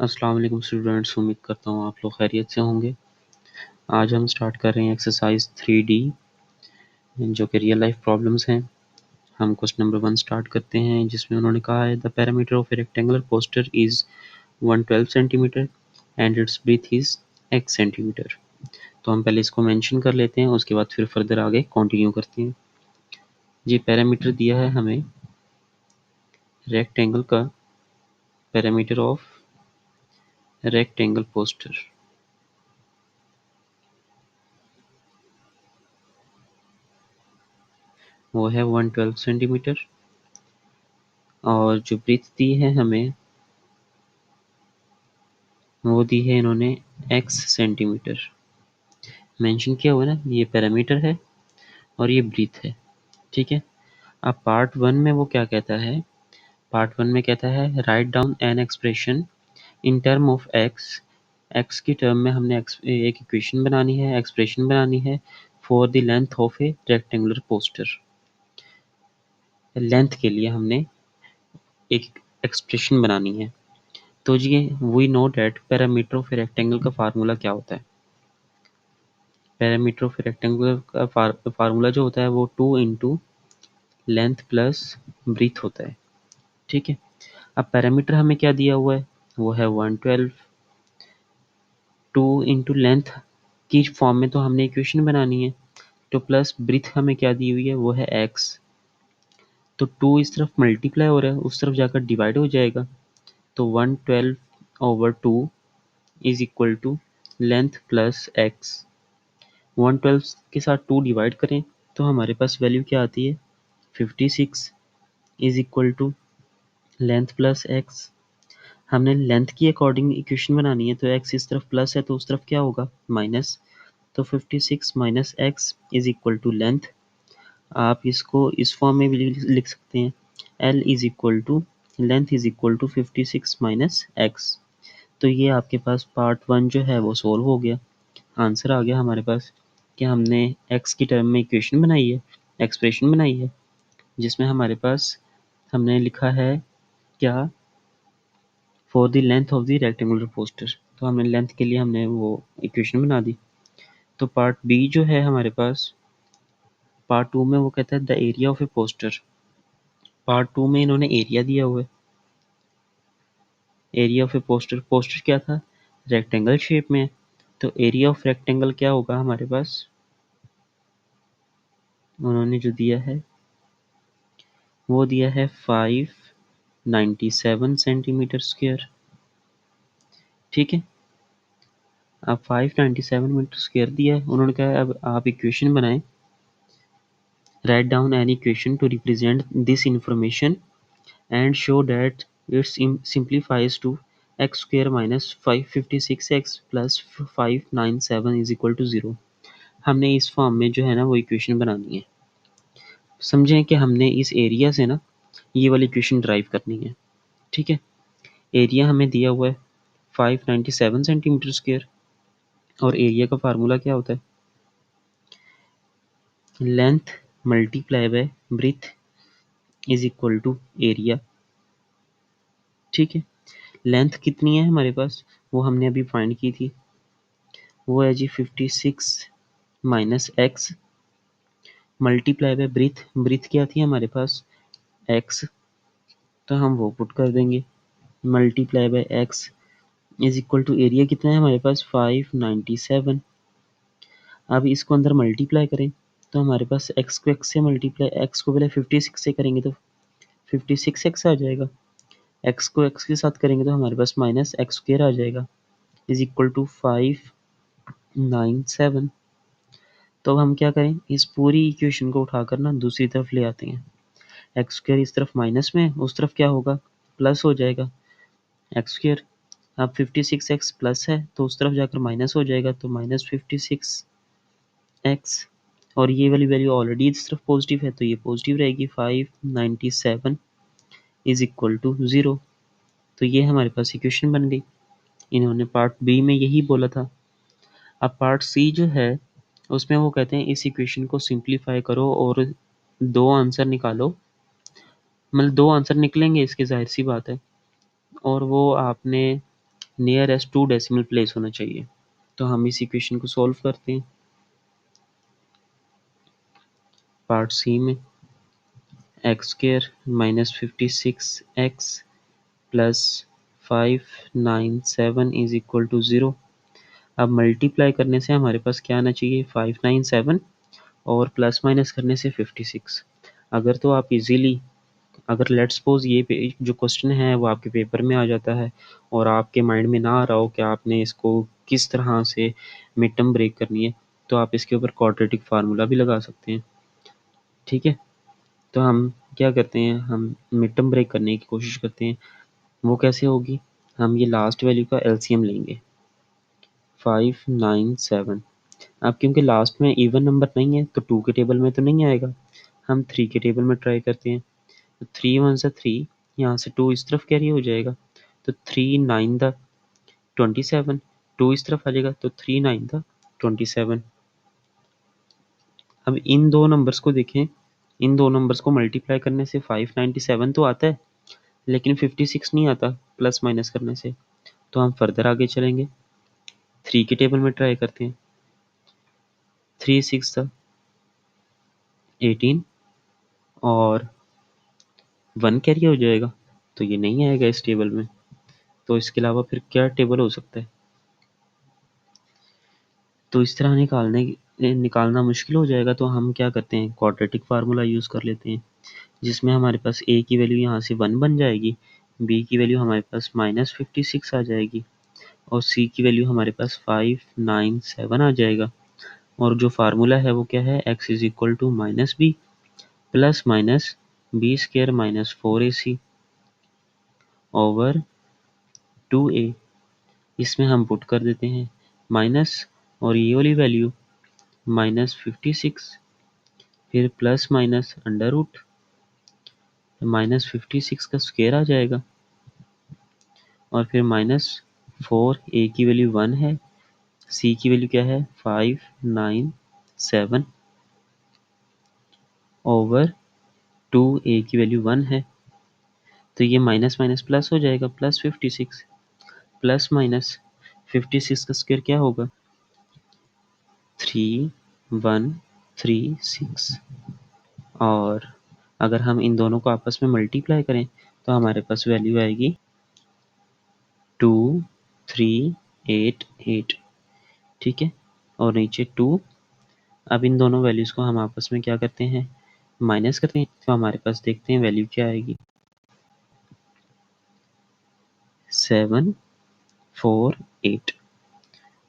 अस्सलाम वालेकुम स्टूडेंट्स, उम्मीद करता हूँ आप लोग खैरियत से होंगे। आज हम स्टार्ट कर रहे हैं एक्सरसाइज 3D जो कि रियल लाइफ प्रॉब्लम्स हैं। हम क्वेश्चन नंबर 1 स्टार्ट करते हैं, जिसमें उन्होंने कहा है the parameter of a rectangular poster is 112 centimetre and its breadth is x centimetre. तो हम पहले इसको मेंशन कर लेते हैं, उसके बाद फिर फर्दर आगे कंटिन्यू करते हैं। ये पैरामीटर दिया है हमें रेक्टेंगल का, पैरामीटर ऑफ रेक्टेंगल पोस्टर वो है 112 सेंटीमीटर, और जो ब्रीथ दी है हमें वो दी है इन्होंने x सेंटीमीटर। मेंशन किया हुआ है ना, ये पैरामीटर है और ये ब्रीथ है, ठीक है। अब पार्ट 1 में वो क्या कहता है, पार्ट 1 में कहता है write down an expression in term of x की टर्म में हमने एक इक्वेशन बनानी है, एक्सप्रेशन बनानी है for the length of a rectangular poster. Length के लिए हमने एक एक्सप्रेशन बनानी है। तो जी we know that parameter of a rectangle का फार्मूला क्या होता है। पैरामीटर ऑफ रेक्टेंगुलर का फार्मूला जो होता है वो 2 इंटू लेंथ प्लस ब्रीथ होता है, ठीक है। अब पैरामीटर हमें क्या दिया हुआ है, वो है 112। 2 इंटू लेंथ की फॉर्म में तो हमने इक्वेशन बनानी है, तो प्लस ब्रीथ हमें क्या दी हुई है, वो है x। तो 2 इस तरफ मल्टीप्लाई हो रहा है, उस तरफ जाकर डिवाइड हो जाएगा। तो 112/2 is equal to length plus x। 112 के साथ 2 डिवाइड करें तो हमारे पास वैल्यू क्या आती है, 56 is equal to length plus x. हमने लेंथ की अकॉर्डिंग इक्वेशन बनानी है, तो एक्स इस तरफ प्लस है तो उस तरफ क्या होगा, माइनस। तो 56 minus x is equal to length. आप इसको इस फॉर्म में भी लिख सकते हैं, L is equal to length is equal to 56 minus x. तो ये आपके पास पार्ट 1 जो है वो सोल्व हो गया। आंसर आ गया हमारे पास कि हमने एक्स की टर्म में इक्वेशन बनाई है, एक्सप्रेशन बनाई है, जिसमें हमारे पास हमने लिखा है क्या, for the length of the rectangular poster. तो हमने लेंथ के लिए हमने वो इक्वेशन बना दी। तो पार्ट बी जो है हमारे पास, पार्ट 2 में वो कहता है the area of A poster. Part 2 में इन्होंने एरिया दिया हुआ है, area of A poster. Poster क्या था, रेक्टेंगल शेप में है, तो एरिया ऑफ रेक्टेंगल क्या होगा हमारे पास, उन्होंने जो दिया है वो दिया है 597 सेंटीमीटर स्क्वायर, ठीक है। अब 597 मीटर स्क्वायर दिया है, उन्होंने कहा अब आप इक्वेशन बनाएं, right down an equation to represent this information and show that it simplifies to x square minus 556x plus 597 is equal to 0। हमने इस फॉर्म में जो है ना वो इक्वेशन बनानी है। समझें कि हमने इस एरिया से ना ये वाली इक्वेशन ड्राइव करनी है, ठीक है। एरिया हमें दिया हुआ है 597 सेंटीमीटर स्क्वायर, और एरिया का फार्मूला क्या होता है, length multiply by breadth is equal to area, ठीक है। लेंथ कितनी है हमारे पास, वो हमने अभी फाइंड की थी, वो है जी 56 minus x multiply by breadth. Breadth क्या थी हमारे पास, एक्स, तो हम वो पुट कर देंगे, multiply by x is equal to area कितना है हमारे पास 597। अब इसको अंदर मल्टीप्लाई करें तो हमारे पास एक्स को एक्स से मल्टीप्लाई, एक्स को पहले 56 से करेंगे तो 56x आ जाएगा, एक्स को एक्स के साथ करेंगे तो हमारे पास माइनस एक्स स्क्वायर आ जाएगा इज इक्वल टू 597। तो अब हम क्या करें, इस पूरी इक्वेशन को उठाकर ना दूसरी तरफ ले आते हैं। एक्स स्क्वायर इस तरफ माइनस में, उस तरफ क्या होगा, प्लस हो जाएगा एक्स स्क्वायर। अब 56x प्लस है तो उस तरफ जाकर माइनस हो जाएगा, तो माइनस 56x, और ये वाली वैल्यू ऑलरेडी इस तरफ पॉजिटिव है तो ये पॉजिटिव रहेगी, 597 इज इक्वल टू 0। तो ये हमारे पास इक्वेशन बन गई। इन्होंने पार्ट बी में यही बोला था। अब पार्ट सी जो है उसमें वो कहते हैं इस इक्वेशन को सिंप्लीफाई करो और दो आंसर निकालो, मतलब दो आंसर निकलेंगे इसके, जाहिर सी बात है। और वो आपने नियरेस्ट 2 डेसिमल प्लेस होना चाहिए। तो हम इस इक्वेशन को सॉल्व करते हैं। पार्ट सी में x square minus 56x plus 597 is equal to 0। अब मल्टीप्लाई करने से हमारे पास क्या आना चाहिए, 597 और प्लस माइनस करने से 56। अगर तो आप इजीली, अगर लेट्स सपोज ये जो क्वेश्चन है वो आपके पेपर में आ जाता है और आपके माइंड में ना आ रहा हो कि आपने इसको किस तरह से मिड टर्म ब्रेक करनी है, तो आप इसके ऊपर क्वाड्रेटिक फार्मूला भी लगा सकते हैं। ठीक है, तो हम क्या करते हैं, हम मिड टर्म ब्रेक करने की कोशिश करते हैं। वो कैसे होगी, हम ये लास्ट वैल्यू का एलसीएम लेंगे 597। अब क्योंकि लास्ट में इवन नंबर नहीं है तो 2 के टेबल में तो नहीं आएगा, हम 3 के टेबल में ट्राई करते हैं। तो 3 वन सा 3, यहाँ से 2 इस तरफ कैरी हो जाएगा, तो 3 9 द 27, 2 इस तरफ आ जाएगा तो 3 9 द 27। अब इन दो नंबर्स को देखें, इन दो नंबर्स को मल्टीप्लाई करने से 597 तो आता है लेकिन 56 नहीं आता प्लस माइनस करने से। तो हम फर्दर आगे चलेंगे, 3 के टेबल में ट्राई करते हैं। 3 6 द 18 और 1 कैरी हो जाएगा, तो ये नहीं आएगा इस टेबल में। तो इसके अलावा फिर क्या टेबल हो सकता है, तो इस तरह निकालना मुश्किल हो जाएगा। तो हम क्या करते हैं, क्वाड्रेटिक फार्मूला यूज़ कर लेते हैं, जिसमें हमारे पास ए की वैल्यू यहाँ से 1 बन जाएगी, बी की वैल्यू हमारे पास -56 आ जाएगी और सी की वैल्यू हमारे पास 597 आ जाएगा। और जो फार्मूला है वो क्या है, x is equal to minus b plus minus b square minus 4ac over 2a। इसमें हम पुट कर देते हैं माइनस और ये वाली वैल्यू -56, फिर प्लस माइनस अंडर रूट -56 का स्क्वायर आ जाएगा और फिर -4, ए की वैल्यू 1 है, सी की वैल्यू क्या है 597 ओवर 2, ए की वैल्यू 1 है, तो ये माइनस माइनस प्लस हो जाएगा, +56 प्लस माइनस 56 का स्क्वायर क्या होगा 3136। और अगर हम इन दोनों को आपस में मल्टीप्लाई करें तो हमारे पास वैल्यू आएगी 2388। ठीक है, और नीचे 2। अब इन दोनों वैल्यूज को हम आपस में क्या करते हैं, माइनस करते हैं, तो हमारे पास देखते हैं वैल्यू क्या आएगी 748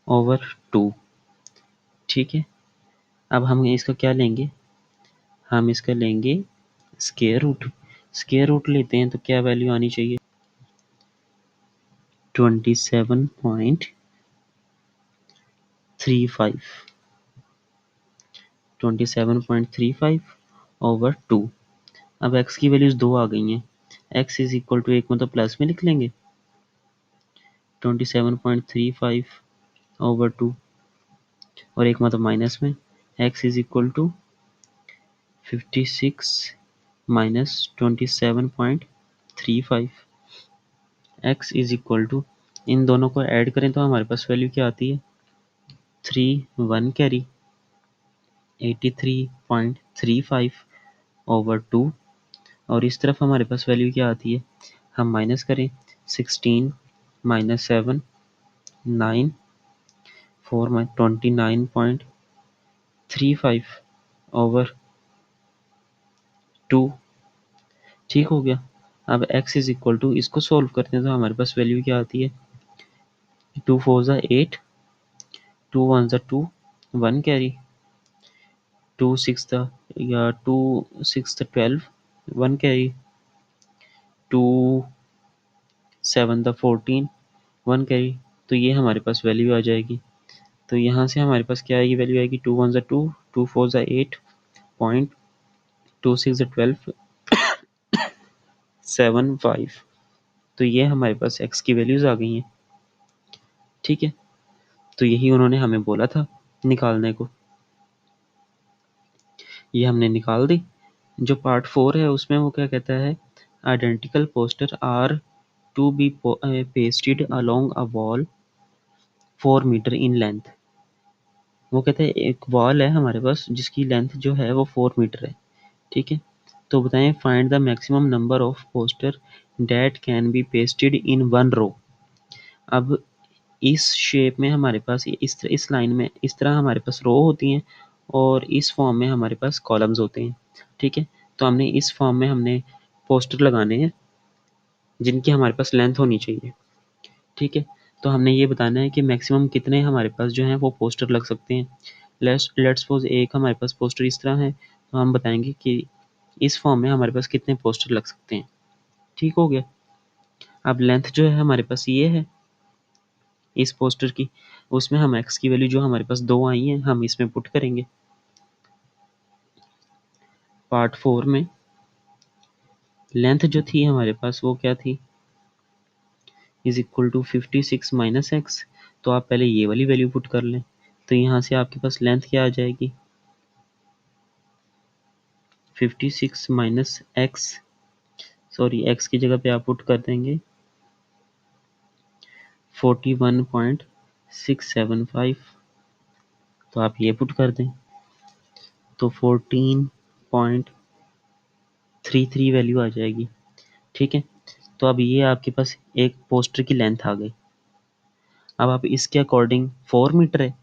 ओवर 2। ठीक है, अब हम इसका क्या लेंगे, हम इसका लेंगे स्क्वायर रूट। स्क्वायर रूट लेते हैं तो क्या वैल्यू आनी चाहिए 27.35, 27.35 ओवर 2। अब x की वैल्यूज 2 आ गई हैं, x इज इक्वल टू एक मतलब प्लस में लिख लेंगे 27.35 ओवर 2 और एक मतलब माइनस में, x is equal to 56 minus 27.35। x is equal to, इन दोनों को ऐड करें तो हमारे पास वैल्यू क्या आती है 1 कैरी 83.35 ओवर 2 और इस तरफ हमारे पास वैल्यू क्या आती है, हम माइनस करें 16 माइनस 7 9 4 29.35 ओवर 2। ठीक हो गया। अब x इज इक्वल टू, इसको सोल्व करते हैं तो हमारे पास वैल्यू क्या आती है 2 4 ज़ा 8, 2 1 ज़ा 2, 1 कैरी 2 6 ज़ा 12, 1 कैरी 2 7 ज़ा 14, 1 कैरी। तो ये हमारे पास वैल्यू आ जाएगी। तो यहाँ से हमारे पास क्या आएगी, वैल्यू आएगी 2 1 ज़ा 2, 2 4 ज़ा 8 पॉइंट 2 6 ज़ा 12 7 5। तो ये हमारे पास x की वैल्यूज आ गई हैं। ठीक है, तो यही उन्होंने हमें बोला था निकालने को, ये हमने निकाल दी। जो पार्ट 4 है उसमें वो क्या कहता है, identical poster are to be pasted along a wall 4 metre in length। वो कहते हैं एक वॉल है हमारे पास जिसकी लेंथ जो है वो 4 मीटर है, ठीक है। तो बताएं find the maximum number of poster that can be pasted in one row. अब इस शेप में हमारे पास इस लाइन में इस तरह हमारे पास रो होती हैं और इस फॉर्म में हमारे पास कॉलम्स होते हैं, ठीक है। तो हमने इस फॉर्म में हमने पोस्टर लगाने हैं जिनकी हमारे पास लेंथ होनी चाहिए, ठीक है। तो हमने ये बताना है कि मैक्सिमम कितने हमारे पास जो हैं वो पोस्टर लग सकते हैं। लेट्स सपोज एक हमारे पास पोस्टर इस तरह है, तो हम बताएंगे कि इस फॉर्म में हमारे पास कितने पोस्टर लग सकते हैं, ठीक हो गया। अब लेंथ जो है हमारे पास ये है इस पोस्टर की, उसमें हम एक्स की वैल्यू जो हमारे पास 2 आई हैं हम इसमें पुट करेंगे। पार्ट 4 में लेंथ जो थी हमारे पास वो क्या थी, is equal to 56 minus x. तो आप पहले ये वाली वैल्यू पुट कर लें, तो यहाँ से आपके पास लेंथ क्या आ जाएगी, 56 माइनस एक्स, सॉरी एक्स की जगह पे आप पुट कर देंगे 41.675। तो आप ये पुट कर दें तो 14.33 वैल्यू आ जाएगी, ठीक है। तो अब ये आपके पास एक पोस्टर की लेंथ आ गई। अब आप इसके अकॉर्डिंग 4 मीटर है,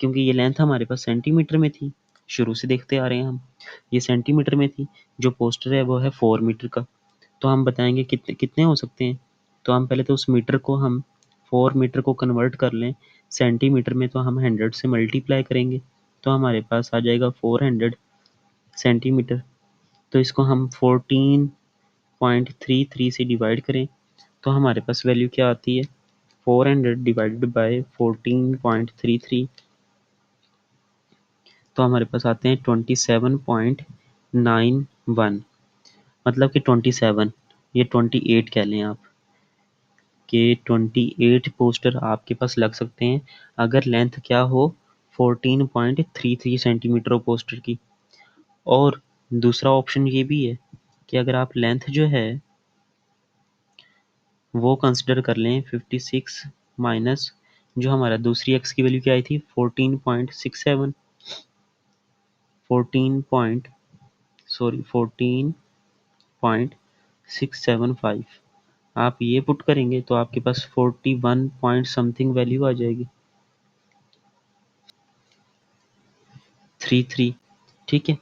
क्योंकि ये लेंथ हमारे पास सेंटीमीटर में थी, शुरू से देखते आ रहे हैं हम, ये सेंटीमीटर में थी, जो पोस्टर है वो है 4 मीटर का। तो हम बताएंगे कितने कितने हो सकते हैं। तो हम पहले तो उस मीटर को हम 4 मीटर को कन्वर्ट कर लें सेंटीमीटर में, तो हम 100 से मल्टीप्लाई करेंगे तो हमारे पास आ जाएगा 400 सेंटीमीटर। तो इसको हम 14.33 से डिवाइड करें तो हमारे पास वैल्यू क्या आती है, 400 डिवाइडेड बाय 14.33, तो हमारे पास आते हैं 27.91। मतलब कि 27, ये 28 कह लें आप कि 28 पोस्टर आपके पास लग सकते हैं अगर लेंथ क्या हो 14.33 सेंटीमीटर हो पोस्टर की। और दूसरा ऑप्शन ये भी है कि अगर आप लेंथ जो है वो कंसिडर कर लें 56 माइनस जो हमारा दूसरी एक्स की वैल्यू क्या आई थी 14.67, 14 पॉइंट सॉरी 14.675, आप ये पुट करेंगे तो आपके पास 41 पॉइंट समथिंग वैल्यू आ जाएगी 33, ठीक है।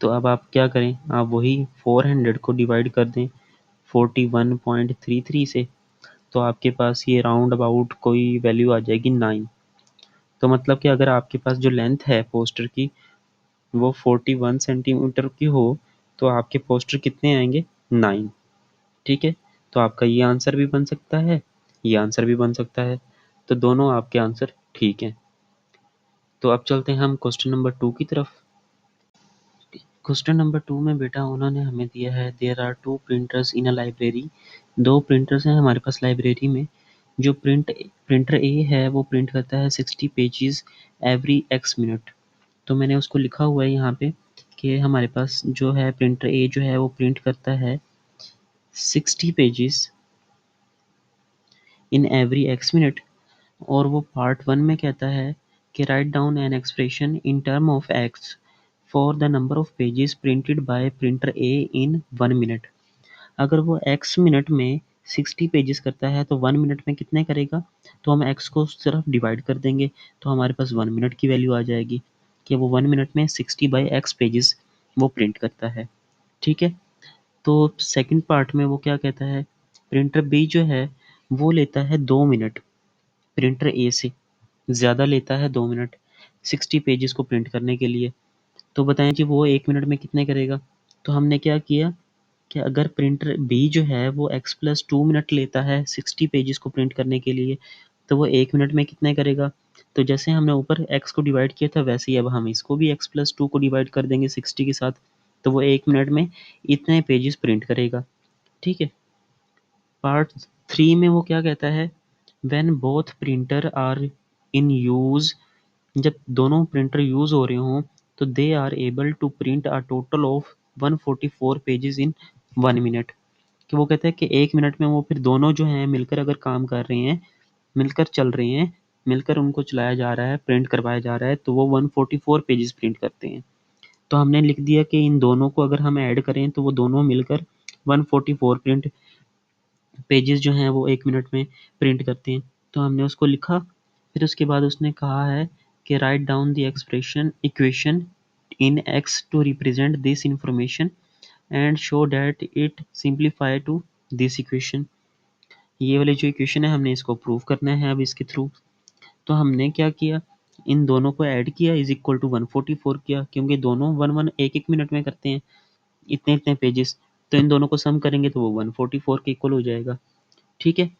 तो अब आप क्या करें, आप वही 400 को डिवाइड कर दें 41.33 से, तो आपके पास ये राउंड अबाउट कोई वैल्यू आ जाएगी 9। तो मतलब कि अगर आपके पास जो लेंथ है पोस्टर की वो 41 सेंटीमीटर की हो तो आपके पोस्टर कितने आएंगे 9, ठीक है। तो आपका ये आंसर भी बन सकता है, ये आंसर भी बन सकता है, तो दोनों आपके आंसर ठीक हैं। तो अब चलते हैं हम क्वेश्चन नंबर 2 की तरफ। क्वेश्चन नंबर 2 में बेटा उन्होंने हमें दिया है there are 2 printers in a library. 2 printers हैं हमारे पास लाइब्रेरी में। जो प्रिंटर ए है वो प्रिंट करता है 60 पेजेस एवरी एक्स मिनट। तो मैंने उसको लिखा हुआ है यहाँ पे कि हमारे पास जो है प्रिंटर ए जो है वो प्रिंट करता है 60 pages in every x minute. और वो पार्ट 1 में कहता है कि write down an expression in term of x for the number of pages printed by printer A in 1 minute. अगर वो एक्स मिनट में 60 पेजेस करता है तो 1 मिनट में कितने करेगा, तो हम एक्स को सिर्फ डिवाइड कर देंगे तो हमारे पास 1 मिनट की वैल्यू आ जाएगी कि वो 1 मिनट में 60 बाई एक्स पेजेस वो प्रिंट करता है, ठीक है। तो सेकंड पार्ट में वो क्या कहता है, प्रिंटर बी जो है वो लेता है 2 मिनट प्रिंटर ए से ज़्यादा लेता है 2 मिनट 60 पेजेस को प्रिंट करने के लिए। तो बताएं जी वो 1 मिनट में कितने करेगा। तो हमने क्या किया कि अगर प्रिंटर बी जो है वो एक्स प्लस 2 मिनट लेता है 60 पेजेस को प्रिंट करने के लिए तो वो 1 मिनट में कितने करेगा। तो जैसे हमने ऊपर एक्स को डिवाइड किया था वैसे ही अब हम इसको भी एक्स प्लस 2 को डिवाइड कर देंगे 60 के साथ, तो वो 1 मिनट में इतने पेजेस प्रिंट करेगा, ठीक है। पार्ट 3 में वो क्या कहता है, when both printer are in use, जब दोनों प्रिंटर यूज हो रहे हों तो they are able to print a total of 144 pages in 1 minute. कि वो कहता है कि 1 मिनट में वो फिर दोनों जो हैं मिलकर अगर काम कर रहे हैं, मिलकर चल रहे हैं, मिलकर उनको चलाया जा रहा है, प्रिंट करवाया जा रहा है, तो वो 144 पेजेस प्रिंट करते हैं। तो हमने लिख दिया कि इन दोनों को अगर हम ऐड करें तो वो दोनों मिलकर 144 प्रिंट पेजेस जो हैं वो 1 मिनट में प्रिंट करते हैं। तो हमने उसको लिखा, फिर उसके बाद उसने कहा है कि write down the expression equation in x to represent this information and show that it simplify to this equation. ये वाली जो इक्वेशन है हमने इसको प्रूव करना है अब इसके थ्रू। तो हमने क्या किया, इन दोनों को ऐड किया इज इक्वल टू 144 किया, क्योंकि दोनों वन वन एक एक मिनट में करते हैं इतने इतने पेजेस। तो इन दोनों को सम करेंगे तो वो 144 के इक्वल हो जाएगा। ठीक है,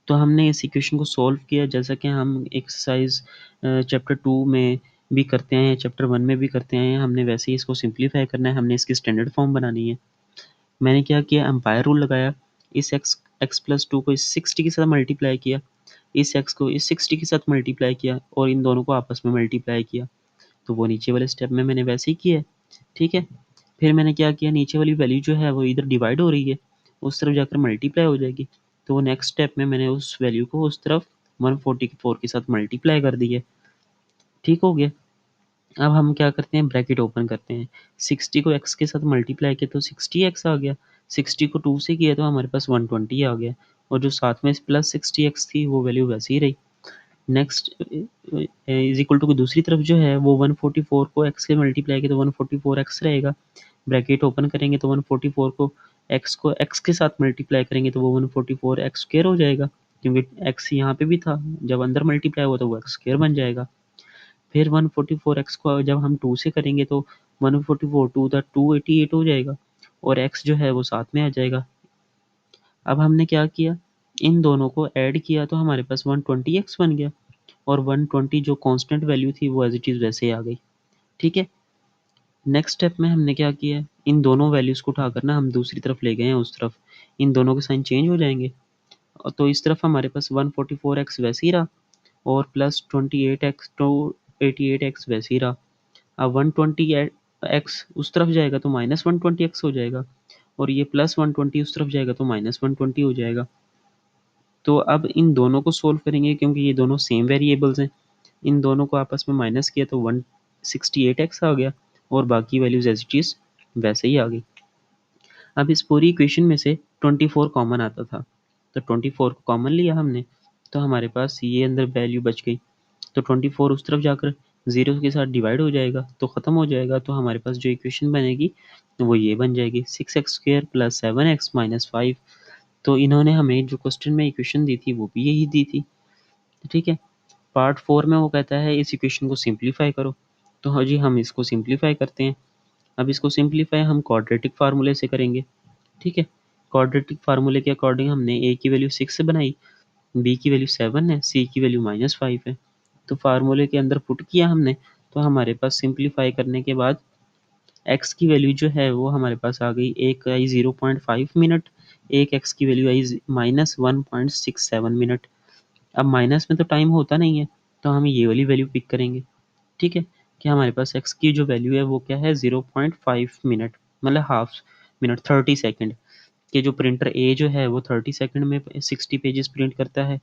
तो हमने इस इक्वेशन को सॉल्व किया जैसा कि हम एक्सरसाइज चैप्टर 2 में भी करते हैं, चैप्टर 1 में भी करते हैं। हमने वैसे ही इसको सिंप्लीफाई करना है, हमने इसकी स्टैंडर्ड फॉर्म बनानी है। मैंने क्या किया, एम्पायर रूल लगाया, इस एक्स प्लस टू को इस 60 के साथ मल्टीप्लाई किया, इस एक्स को इस 60 के साथ मल्टीप्लाई किया और इन दोनों को आपस में मल्टीप्लाई किया। तो वो नीचे वाले स्टेप में मैंने वैसे ही किया है। ठीक है, फिर मैंने क्या किया, नीचे वाली वैल्यू जो है वो इधर डिवाइड हो रही है, उस तरफ जाकर मल्टीप्लाई हो जाएगी। तो वो नेक्स्ट स्टेप में मैंने उस वैल्यू को उस तरफ 144 के साथ मल्टीप्लाई कर दिया। ठीक हो गया। अब हम क्या करते हैं, ब्रैकेट ओपन करते हैं, 60 को x के साथ मल्टीप्लाई किया तो 60x आ गया, 60 को 2 से किया तो हमारे पास 120 आ गया, और जो साथ में प्लस 60x थी वो वैल्यू वैसे ही रही। नेक्स्ट इज इक्वल टू दूसरी तरफ जो है वो 144 को x से मल्टीप्लाई किया तो 144x रहेगा, ब्रैकेट ओपन करेंगे तो 144 को x के साथ मल्टीप्लाई करेंगे तो वो 144x स्क्वायर हो जाएगा, क्योंकि x यहाँ पे भी था, जब अंदर मल्टीप्लाई हुआ तो वो x स्क्वायर बन जाएगा। फिर 144x को जब हम 2 से करेंगे तो 144 टू द 288 हो जाएगा, और x जो है वो साथ में आ जाएगा। अब हमने क्या किया, इन दोनों को ऐड किया तो हमारे पास 120x बन गया, और 120 जो कांस्टेंट वैल्यू थी वो एज इट इज़ वैसे ही आ गई। ठीक है, नेक्स्ट स्टेप में हमने क्या किया, इन दोनों वैल्यूज़ को उठाकर ना हम दूसरी तरफ ले गए हैं, उस तरफ इन दोनों के साइन चेंज हो जाएंगे, तो इस तरफ हमारे पास 144x वैसे ही रहा, और प्लस 28x टू 88x वैसे ही रहा। अब 120x उस तरफ जाएगा तो माइनस 120x हो जाएगा, और ये प्लस 120 उस तरफ जाएगा तो माइनस 120 हो जाएगा। तो अब इन दोनों को सोल्व करेंगे क्योंकि ये दोनों सेम वेरिएबल्स हैं, इन दोनों को आपस में माइनस किया तो 168x आ गया, और बाकी वैल्यूज एज इट इज वैसे ही आ गई। अब इस पूरी इक्वेशन में से 24 कॉमन आता था, तो 24 को कॉमन लिया हमने, तो हमारे पास ये अंदर वैल्यू बच गई। तो 24 उस तरफ जाकर 0 के साथ डिवाइड हो जाएगा तो ख़त्म हो जाएगा, तो हमारे पास जो इक्वेशन बनेगी वो ये बन जाएगी 6x square plus 7x minus 5। तो इन्होंने हमें जो क्वेश्चन में इक्वेशन दी थी वो भी यही दी थी। ठीक है, पार्ट 4 में वो कहता है इस इक्वेशन को सिंप्लीफाई करो। तो हाँ जी, हम इसको सिंप्लीफाई करते हैं। अब इसको सिंप्लीफाई हम क्वाड्रेटिक फार्मूले से करेंगे। ठीक है, क्वाड्रेटिक फार्मूले के अकॉर्डिंग हमने a की वैल्यू 6 बनाई, b की वैल्यू 7 है, c की वैल्यू -5 है। तो फार्मूले के अंदर पुट किया हमने, तो हमारे पास सिंप्लीफाई करने के बाद x की वैल्यू जो है वो हमारे पास आ गई, एक आई 0.5 मिनट, एक x की वैल्यू आई -1.67 मिनट। अब माइनस में तो टाइम होता नहीं है, तो हम ये वाली वैल्यू पिक करेंगे। ठीक है, कि हमारे पास x की जो वैल्यू है वो क्या है, 0.5 मिनट, मतलब हाफ मिनट, 30 सेकेंड। कि जो प्रिंटर ए जो है वो 30 सेकंड में 60 पेजेस प्रिंट करता है,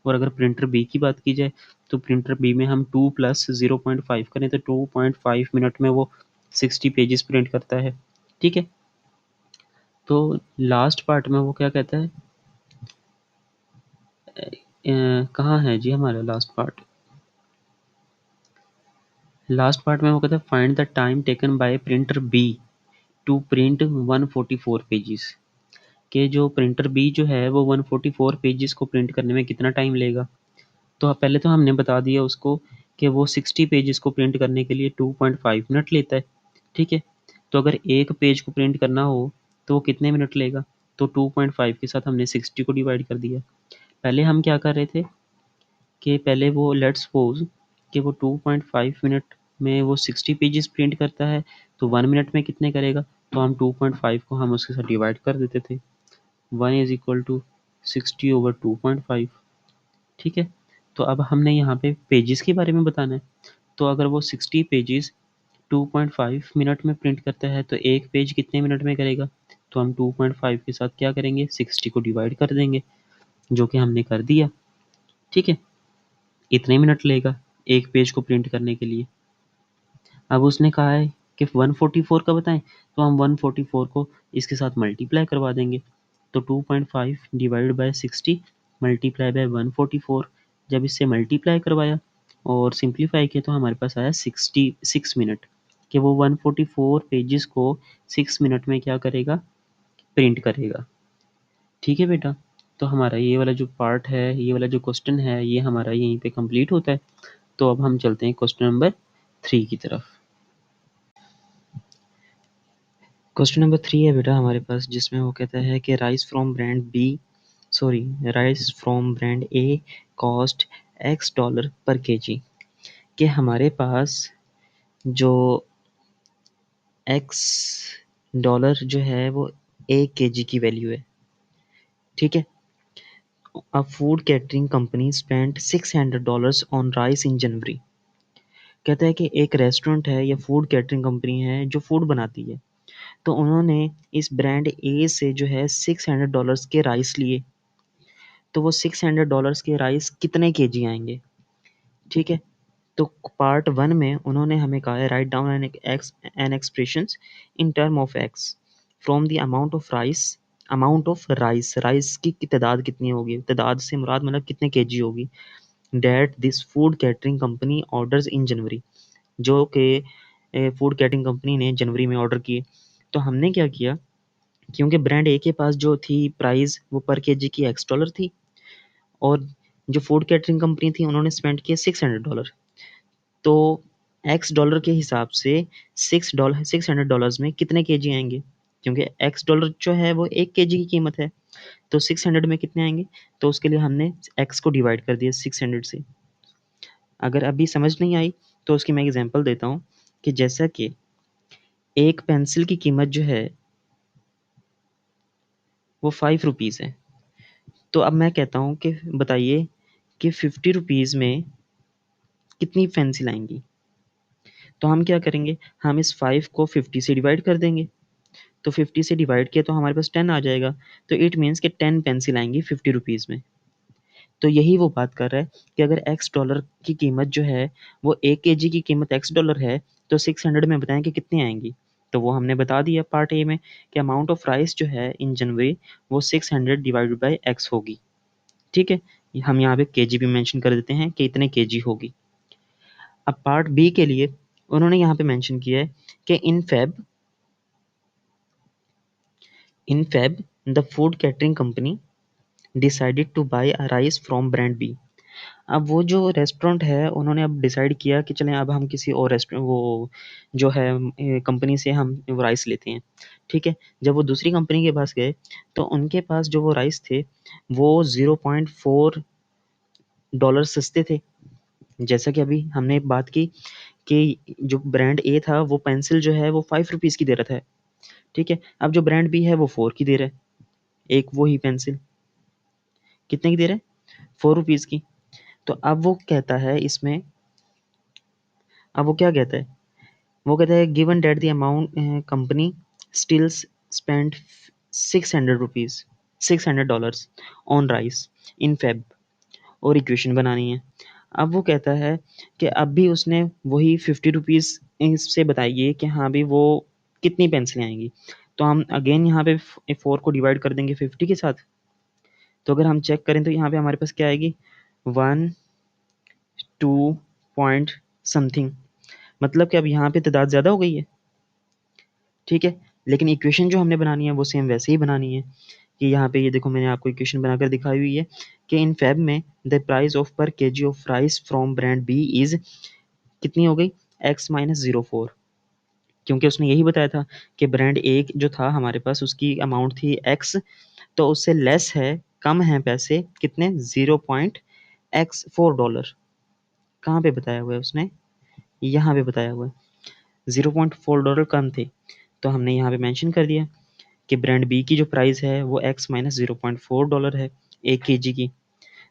और अगर प्रिंटर बी की बात की जाए तो प्रिंटर बी में हम 2 प्लस 0.5 करें तो 2.5 मिनट में वो 60 पेजेस प्रिंट करता है। ठीक है, तो लास्ट पार्ट में वो क्या कहता है, कहाँ है जी हमारा लास्ट पार्ट, लास्ट पार्ट में वो कहता है find the time taken by printer B to print 144 pages. के जो प्रिंटर बी जो है वो 144 पेजेस को प्रिंट करने में कितना टाइम लेगा। तो पहले तो हमने बता दिया उसको कि वो 60 पेजेस को प्रिंट करने के लिए 2.5 मिनट लेता है। ठीक है, तो अगर एक पेज को प्रिंट करना हो तो वो कितने मिनट लेगा, तो 2.5 के साथ हमने 60 को डिवाइड कर दिया। पहले हम क्या कर रहे थे कि पहले वो लेट्स सपोज कि वो 2.5 मिनट में वो 60 पेजेस प्रिंट करता है, तो 1 मिनट में कितने करेगा, तो हम 2.5 को हम उसके साथ डिवाइड कर देते थे, 1 इज इक्वल टू 60/2.5। ठीक है, तो अब हमने यहाँ पे पेजेस के बारे में बताना है। तो अगर वो 60 पेजेस 2.5 मिनट में प्रिंट करता है तो एक पेज कितने मिनट में करेगा, तो हम 2.5 के साथ क्या करेंगे, 60 को डिवाइड कर देंगे, जो कि हमने कर दिया। ठीक है, इतने मिनट लेगा एक पेज को प्रिंट करने के लिए। अब उसने कहा है कि 144 का बताएं, तो हम 144 को इसके साथ मल्टीप्लाई करवा देंगे। तो 2.5 डिवाइड बाय 60 मल्टीप्लाई बाय 144, जब इससे मल्टीप्लाई करवाया और सिंप्लीफाई किया तो हमारे पास आया 66 मिनट, कि वो 144 पेजेस को 6 मिनट में क्या करेगा, प्रिंट करेगा। ठीक है बेटा, तो हमारा ये वाला जो पार्ट है, ये वाला जो क्वेश्चन है, ये हमारा यहीं पे कंप्लीट होता है। तो अब हम चलते हैं क्वेश्चन नंबर 3 की तरफ। क्वेश्चन नंबर 3 है बेटा हमारे पास, जिसमें वो कहता है कि rice from brand A cost $X पर केजी, कि हमारे पास जो $X जो है वो 1 केजी की वैल्यू है। ठीक है, a food catering company spent $600 on rice in January. कहता है कि एक रेस्टोरेंट है या फूड कैटरिंग कंपनी है जो फूड बनाती है, तो उन्होंने इस ब्रांड ए से जो है $600 के राइस लिए, तो वो $600 के राइस कितने केजी आएंगे। ठीक है, तो पार्ट 1 में उन्होंने हमें कहा है write down an expressions in term of x from the amount of rice, rice की तादाद कितनी होगी, तादाद से मुराद मतलब कितने केजी होगी, that this food catering company orders in January, जो कि फूड कैटरिंग कंपनी ने जनवरी में ऑर्डर किए। तो हमने क्या किया, क्योंकि ब्रांड ए के पास जो थी प्राइस वो पर केजी की $X थी, और जो फूड कैटरिंग कंपनी थी उन्होंने स्पेंड किए $600, तो $X के हिसाब से $600 में कितने केजी आएंगे, क्योंकि $X जो है वो 1 केजी की कीमत है, तो 600 में कितने आएंगे, तो उसके लिए हमने x को डिवाइड कर दिया 600 से। अगर अभी समझ नहीं आई तो उसकी मैं एग्जांपल देता हूँ, कि जैसा कि एक पेंसिल की कीमत जो है वो ₹5 है, तो अब मैं कहता हूँ कि बताइए कि ₹50 में कितनी पेंसिल आएंगी। तो हम क्या करेंगे, हम इस 5 को 50 से डिवाइड कर देंगे, तो 50 से डिवाइड किया तो हमारे पास 10 आ जाएगा, तो इट मीन्स कि 10 पेंसिल आएंगी ₹50 में। तो यही वो बात कर रहा है कि अगर $X की कीमत जो है वो 1 केजी की कीमत $X है, तो 600 में बताएं कि कितनी आएंगी। तो वो हमने बता दिया पार्ट ए में, कि अमाउंट ऑफ राइस जो है इन जनवरी वो 600 डिवाइडेड बाय एक्स होगी। ठीक है, हम यहाँ पे केजी भी मेंशन कर देते हैं कि इतने केजी होगी। अब पार्ट बी के लिए उन्होंने यहाँ पे मेंशन किया है कि in Feb the food catering company decided to buy a rice from brand B. अब वो जो रेस्टोरेंट है उन्होंने अब डिसाइड किया कि चलें अब हम किसी और रेस्टोरेंट वो जो है कंपनी से हम वो राइस लेते हैं। ठीक है, जब वो दूसरी कंपनी के पास गए तो उनके पास जो वो राइस थे वो $0.4 सस्ते थे। जैसा कि अभी हमने बात की कि जो ब्रांड ए था वो पेंसिल जो है वो ₹5 की दे रहा था। ठीक है, अब जो ब्रांड बी है वो 4 की दे रहा है, एक वो ही पेंसिल कितने की दे रहा है, ₹4 की। तो अब वो कहता है इसमें, अब वो क्या कहता है, वो कहता है given that the amount company still spend $600 on rice in Feb, और इक्वेशन बनानी है। अब वो कहता है कि अब भी उसने वही ₹50 से बताइए कि हाँ भी वो कितनी पेंसिलें आएंगी। तो हम अगेन यहाँ पे 4 को डिवाइड कर देंगे 50 के साथ। तो अगर हम चेक करें तो यहाँ पे हमारे पास क्या आएगी, 1 2 पॉइंट समथिंग, मतलब कि अब यहाँ पे तादाद ज़्यादा हो गई है। ठीक है, लेकिन इक्वेशन जो हमने बनानी है वो सेम वैसे ही बनानी है, कि यहाँ पे ये देखो मैंने आपको इक्वेशन बनाकर दिखाई हुई है कि इन फेब में the price of per kg of rice from brand B is कितनी हो गई, X-04, क्योंकि उसने यही बताया था कि ब्रांड ए जो था हमारे पास उसकी अमाउंट थी एक्स, तो उससे लेस है, कम है पैसे कितने, $0.X4। कहाँ पे बताया हुआ है उसने, यहाँ पे बताया हुआ है, $0.4 कम थे, तो हमने यहाँ पे मेंशन कर दिया कि ब्रांड बी की जो प्राइस है वो $X-0.4 है 1 केजी की।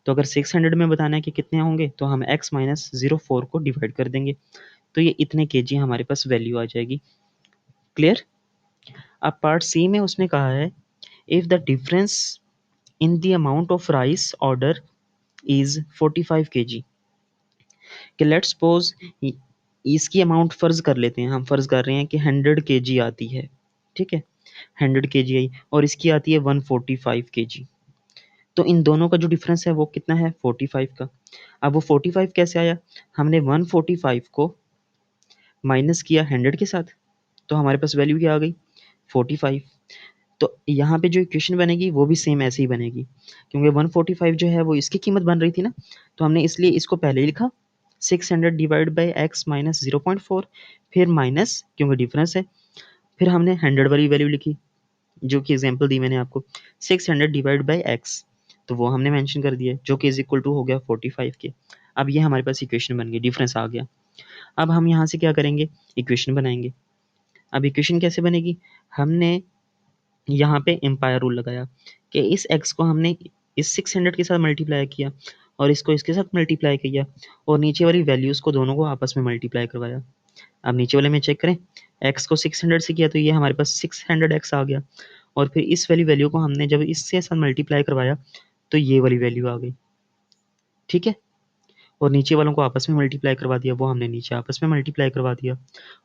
तो अगर 600 में बताना है कि कितने होंगे तो हम X-04 को डिवाइड कर देंगे, तो ये इतने केजी हमारे पास वैल्यू आ जाएगी। क्लियर। अब पार्ट सी में उसने कहा है if the difference in the amount of rice order is 45 kg, कि लेट्स सपोज इसकी अमाउंट फर्ज कर लेते हैं, हम फर्ज कर रहे हैं कि 100 kg आती है, ठीक है, 100 kg आई और इसकी आती है 145 kg। तो इन दोनों का जो डिफरेंस है वो कितना है, 45 का। अब वो 45 कैसे आया, हमने 145 को माइनस किया 100 के साथ, तो हमारे पास वैल्यू क्या आ गई, 45। तो यहाँ पे जो इक्वेशन बनेगी वो भी सेम ऐसे ही बनेगी, क्योंकि 145 जो है वो इसकी कीमत बन रही थी ना, तो हमने इसलिए इसको पहले ही लिखा 600 डिवाइड बाई एक्स माइनस 0.4, फिर माइनस क्योंकि डिफरेंस है, फिर हमने 100 वाली वैल्यू लिखी जो कि एग्जांपल दी मैंने आपको 600 डिवाइड बाई एक्स, तो वो हमने मेंशन कर दिया जो कि इज इक्वल टू हो गया 45 के। अब ये हमारे पास इक्वेशन बन गई, डिफरेंस आ गया। अब हम यहाँ से क्या करेंगे, इक्वेशन बनाएंगे। अब इक्वेशन कैसे बनेगी, हमने यहाँ पे एम्पायर रूल लगाया कि इस एक्स को हमने इस 600 के साथ मल्टीप्लाई किया और इसको इसके साथ मल्टीप्लाई किया और नीचे वाली वैल्यूज को दोनों को आपस में मल्टीप्लाई करवाया। अब नीचे वाले में चेक करें, एक्स को 600 से किया तो ये हमारे पास 600 एक्स आ गया और फिर इस वाली वैल्यू को हमने जब इससे साथ मल्टीप्लाई करवाया तो ये वाली वैल्यू आ गई, ठीक है। और नीचे वालों को आपस में मल्टीप्लाई करवा दिया, वो हमने नीचे आपस में मल्टीप्लाई करवा दिया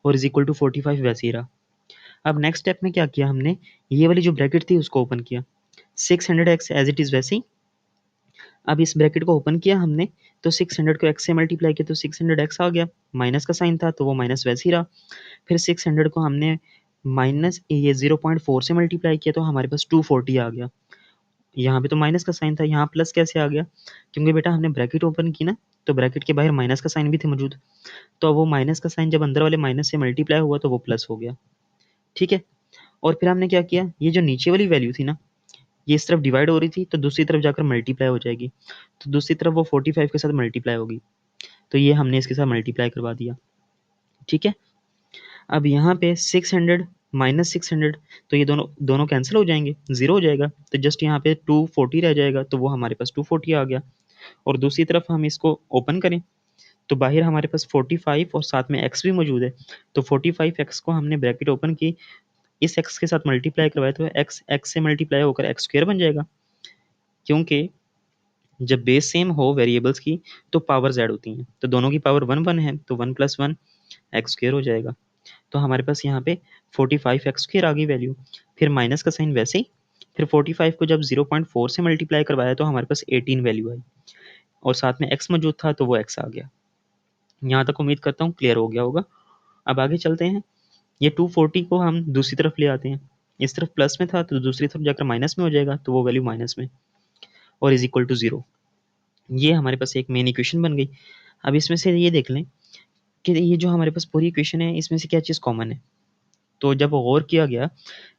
और इज इक्वल टू 45 वैसे ही रहा। अब नेक्स्ट स्टेप में क्या किया हमने, ये वाली जो ब्रैकेट थी उसको ओपन किया, 600 एक्स एज इट इज वैसे ही। अब इस ब्रैकेट को ओपन किया हमने तो 600 को एक्स से मल्टीप्लाई किया तो 600 एक्स आ गया, माइनस का साइन था तो वो माइनस वैसे ही रहा। फिर 600 को हमने माइनस ये 0.4 से मल्टीप्लाई किया तो हमारे पास 240 आ गया। यहाँ पे तो माइनस का साइन था, यहाँ प्लस कैसे आ गया, क्योंकि बेटा हमने ब्रैकेट ओपन की ना, तो ब्रैकेट के बाहर माइनस का साइन भी थे मौजूद, तो वो माइनस का साइन जब अंदर वाले माइनस से मल्टीप्लाई हुआ तो वो प्लस हो गया, ठीक है। और फिर हमने क्या किया, ये जो नीचे वाली वैल्यू थी ना, ये इस तरफ डिवाइड हो रही थी तो दूसरी तरफ जाकर मल्टीप्लाई हो जाएगी, तो दूसरी तरफ वो 45 के साथ मल्टीप्लाई होगी, तो ये हमने इसके साथ मल्टीप्लाई करवा दिया, ठीक है। अब यहाँ पे 600 माइनस 600, तो ये दोनों दोनों कैंसिल हो जाएंगे, जीरो हो जाएगा, तो जस्ट यहाँ पे 240 रह जाएगा, तो वो हमारे पास 240 आ गया। और दूसरी तरफ हम इसको ओपन करें तो बाहर हमारे पास 45 और साथ में एक्स भी मौजूद है, तो 45 एक्स को हमने ब्रैकेट ओपन की, इस एक्स के साथ मल्टीप्लाई करवाए तो एक्स एक्स से मल्टीप्लाई होकर एक्स स्क्वायर बन जाएगा, क्योंकि जब बेस सेम हो वेरिएबल्स की तो पावर्स ऐड होती हैं, तो दोनों की पावर वन वन है तो one plus one x square हो जाएगा। तो हमारे पास यहाँ पे 45 एक्स स्क्वायर आ गई वैल्यू, फिर माइनस का साइन वैसे ही, फिर 45 को जब 0.4 से मल्टीप्लाई करवाया तो हमारे पास 18 वैल्यू आई और साथ में एक्स मौजूद था तो वो एक्स आ गया। यहाँ तक उम्मीद करता हूँ क्लियर हो गया होगा। अब आगे चलते हैं, ये 240 को हम दूसरी तरफ ले आते हैं, इस तरफ प्लस में था तो दूसरी तरफ जाकर माइनस में हो जाएगा, तो वो वैल्यू माइनस में और इज इक्वल टू 0। ये हमारे पास एक मेन इक्वेशन बन गई। अब इसमें से ये देख लें कि ये जो हमारे पास पूरी इक्वेशन है इसमें से क्या चीज़ कॉमन है, तो जब गौर किया गया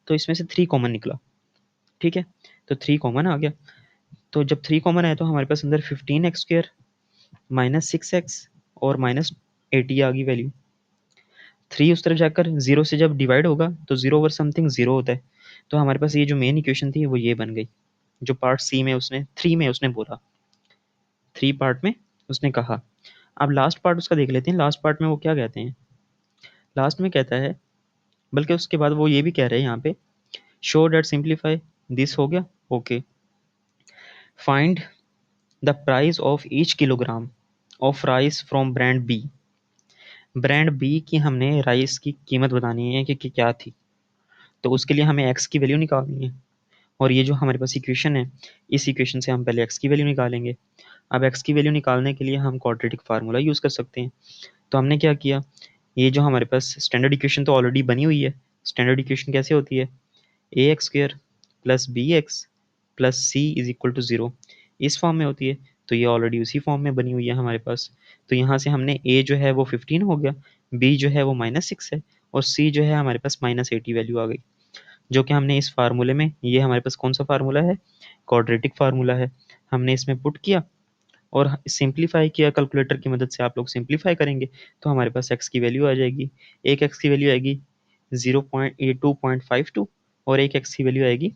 तो इसमें से 3 कॉमन निकला, ठीक है, तो 3 कॉमन आ गया। तो जब 3 कॉमन आया तो हमारे पास अंदर 15 एक्स स्क्वायर माइनस 6 एक्स और माइनस 80 आ गई वैल्यू। 3 उस तरफ जाकर 0 से जब डिवाइड होगा तो 0 ओवर समथिंग 0 होता है, तो हमारे पास ये जो मेन इक्वेशन थी वो ये बन गई, जो पार्ट सी में उसने 3 में उसने बोला, 3 पार्ट में उसने कहा। अब लास्ट पार्ट उसका देख लेते हैं, लास्ट पार्ट में वो क्या कहते हैं। लास्ट में कहता है, बल्कि उसके बाद वो ये भी कह रहे हैं यहाँ पे, शो डेट सिंप्लीफाई दिस हो गया, okay, find the price of each kilogram of rice from brand B. Brand B की हमने राइस की कीमत बतानी है कि क्या थी, तो उसके लिए हमें एक्स की वैल्यू निकालनी है और ये जो हमारे पास इक्वेशन है इस इक्वेशन से हम पहले एक्स की वैल्यू निकालेंगे। अब एक्स की वैल्यू निकालने के लिए हम क्वाड्रेटिक फार्मूला यूज़ कर सकते हैं, तो हमने क्या किया, ये जो हमारे पास स्टैंडर्ड इक्वेशन तो ऑलरेडी बनी हुई है, स्टैंडर्ड इक्वेशन कैसे होती है, a x square plus b x plus c is equal to 0, इस फॉर्म में होती है, तो ये ऑलरेडी उसी फॉर्म में बनी हुई है हमारे पास। तो यहाँ से हमने ए जो है वो 15 हो गया, बी जो है वो -6 है और सी जो है हमारे पास -80 वैल्यू आ गई, जो कि हमने इस फार्मूले में, ये हमारे पास कौन सा फार्मूला है, क्वाड्रेटिक फार्मूला है, हमने इसमें पुट किया और सिंप्लीफाई किया, कैलकुलेटर की मदद से आप लोग सिंप्लीफाई करेंगे तो हमारे पास एक्स की वैल्यू आ जाएगी, एक एक्स की वैल्यू आएगी 0.8252 और एक एक्स की वैल्यू आएगी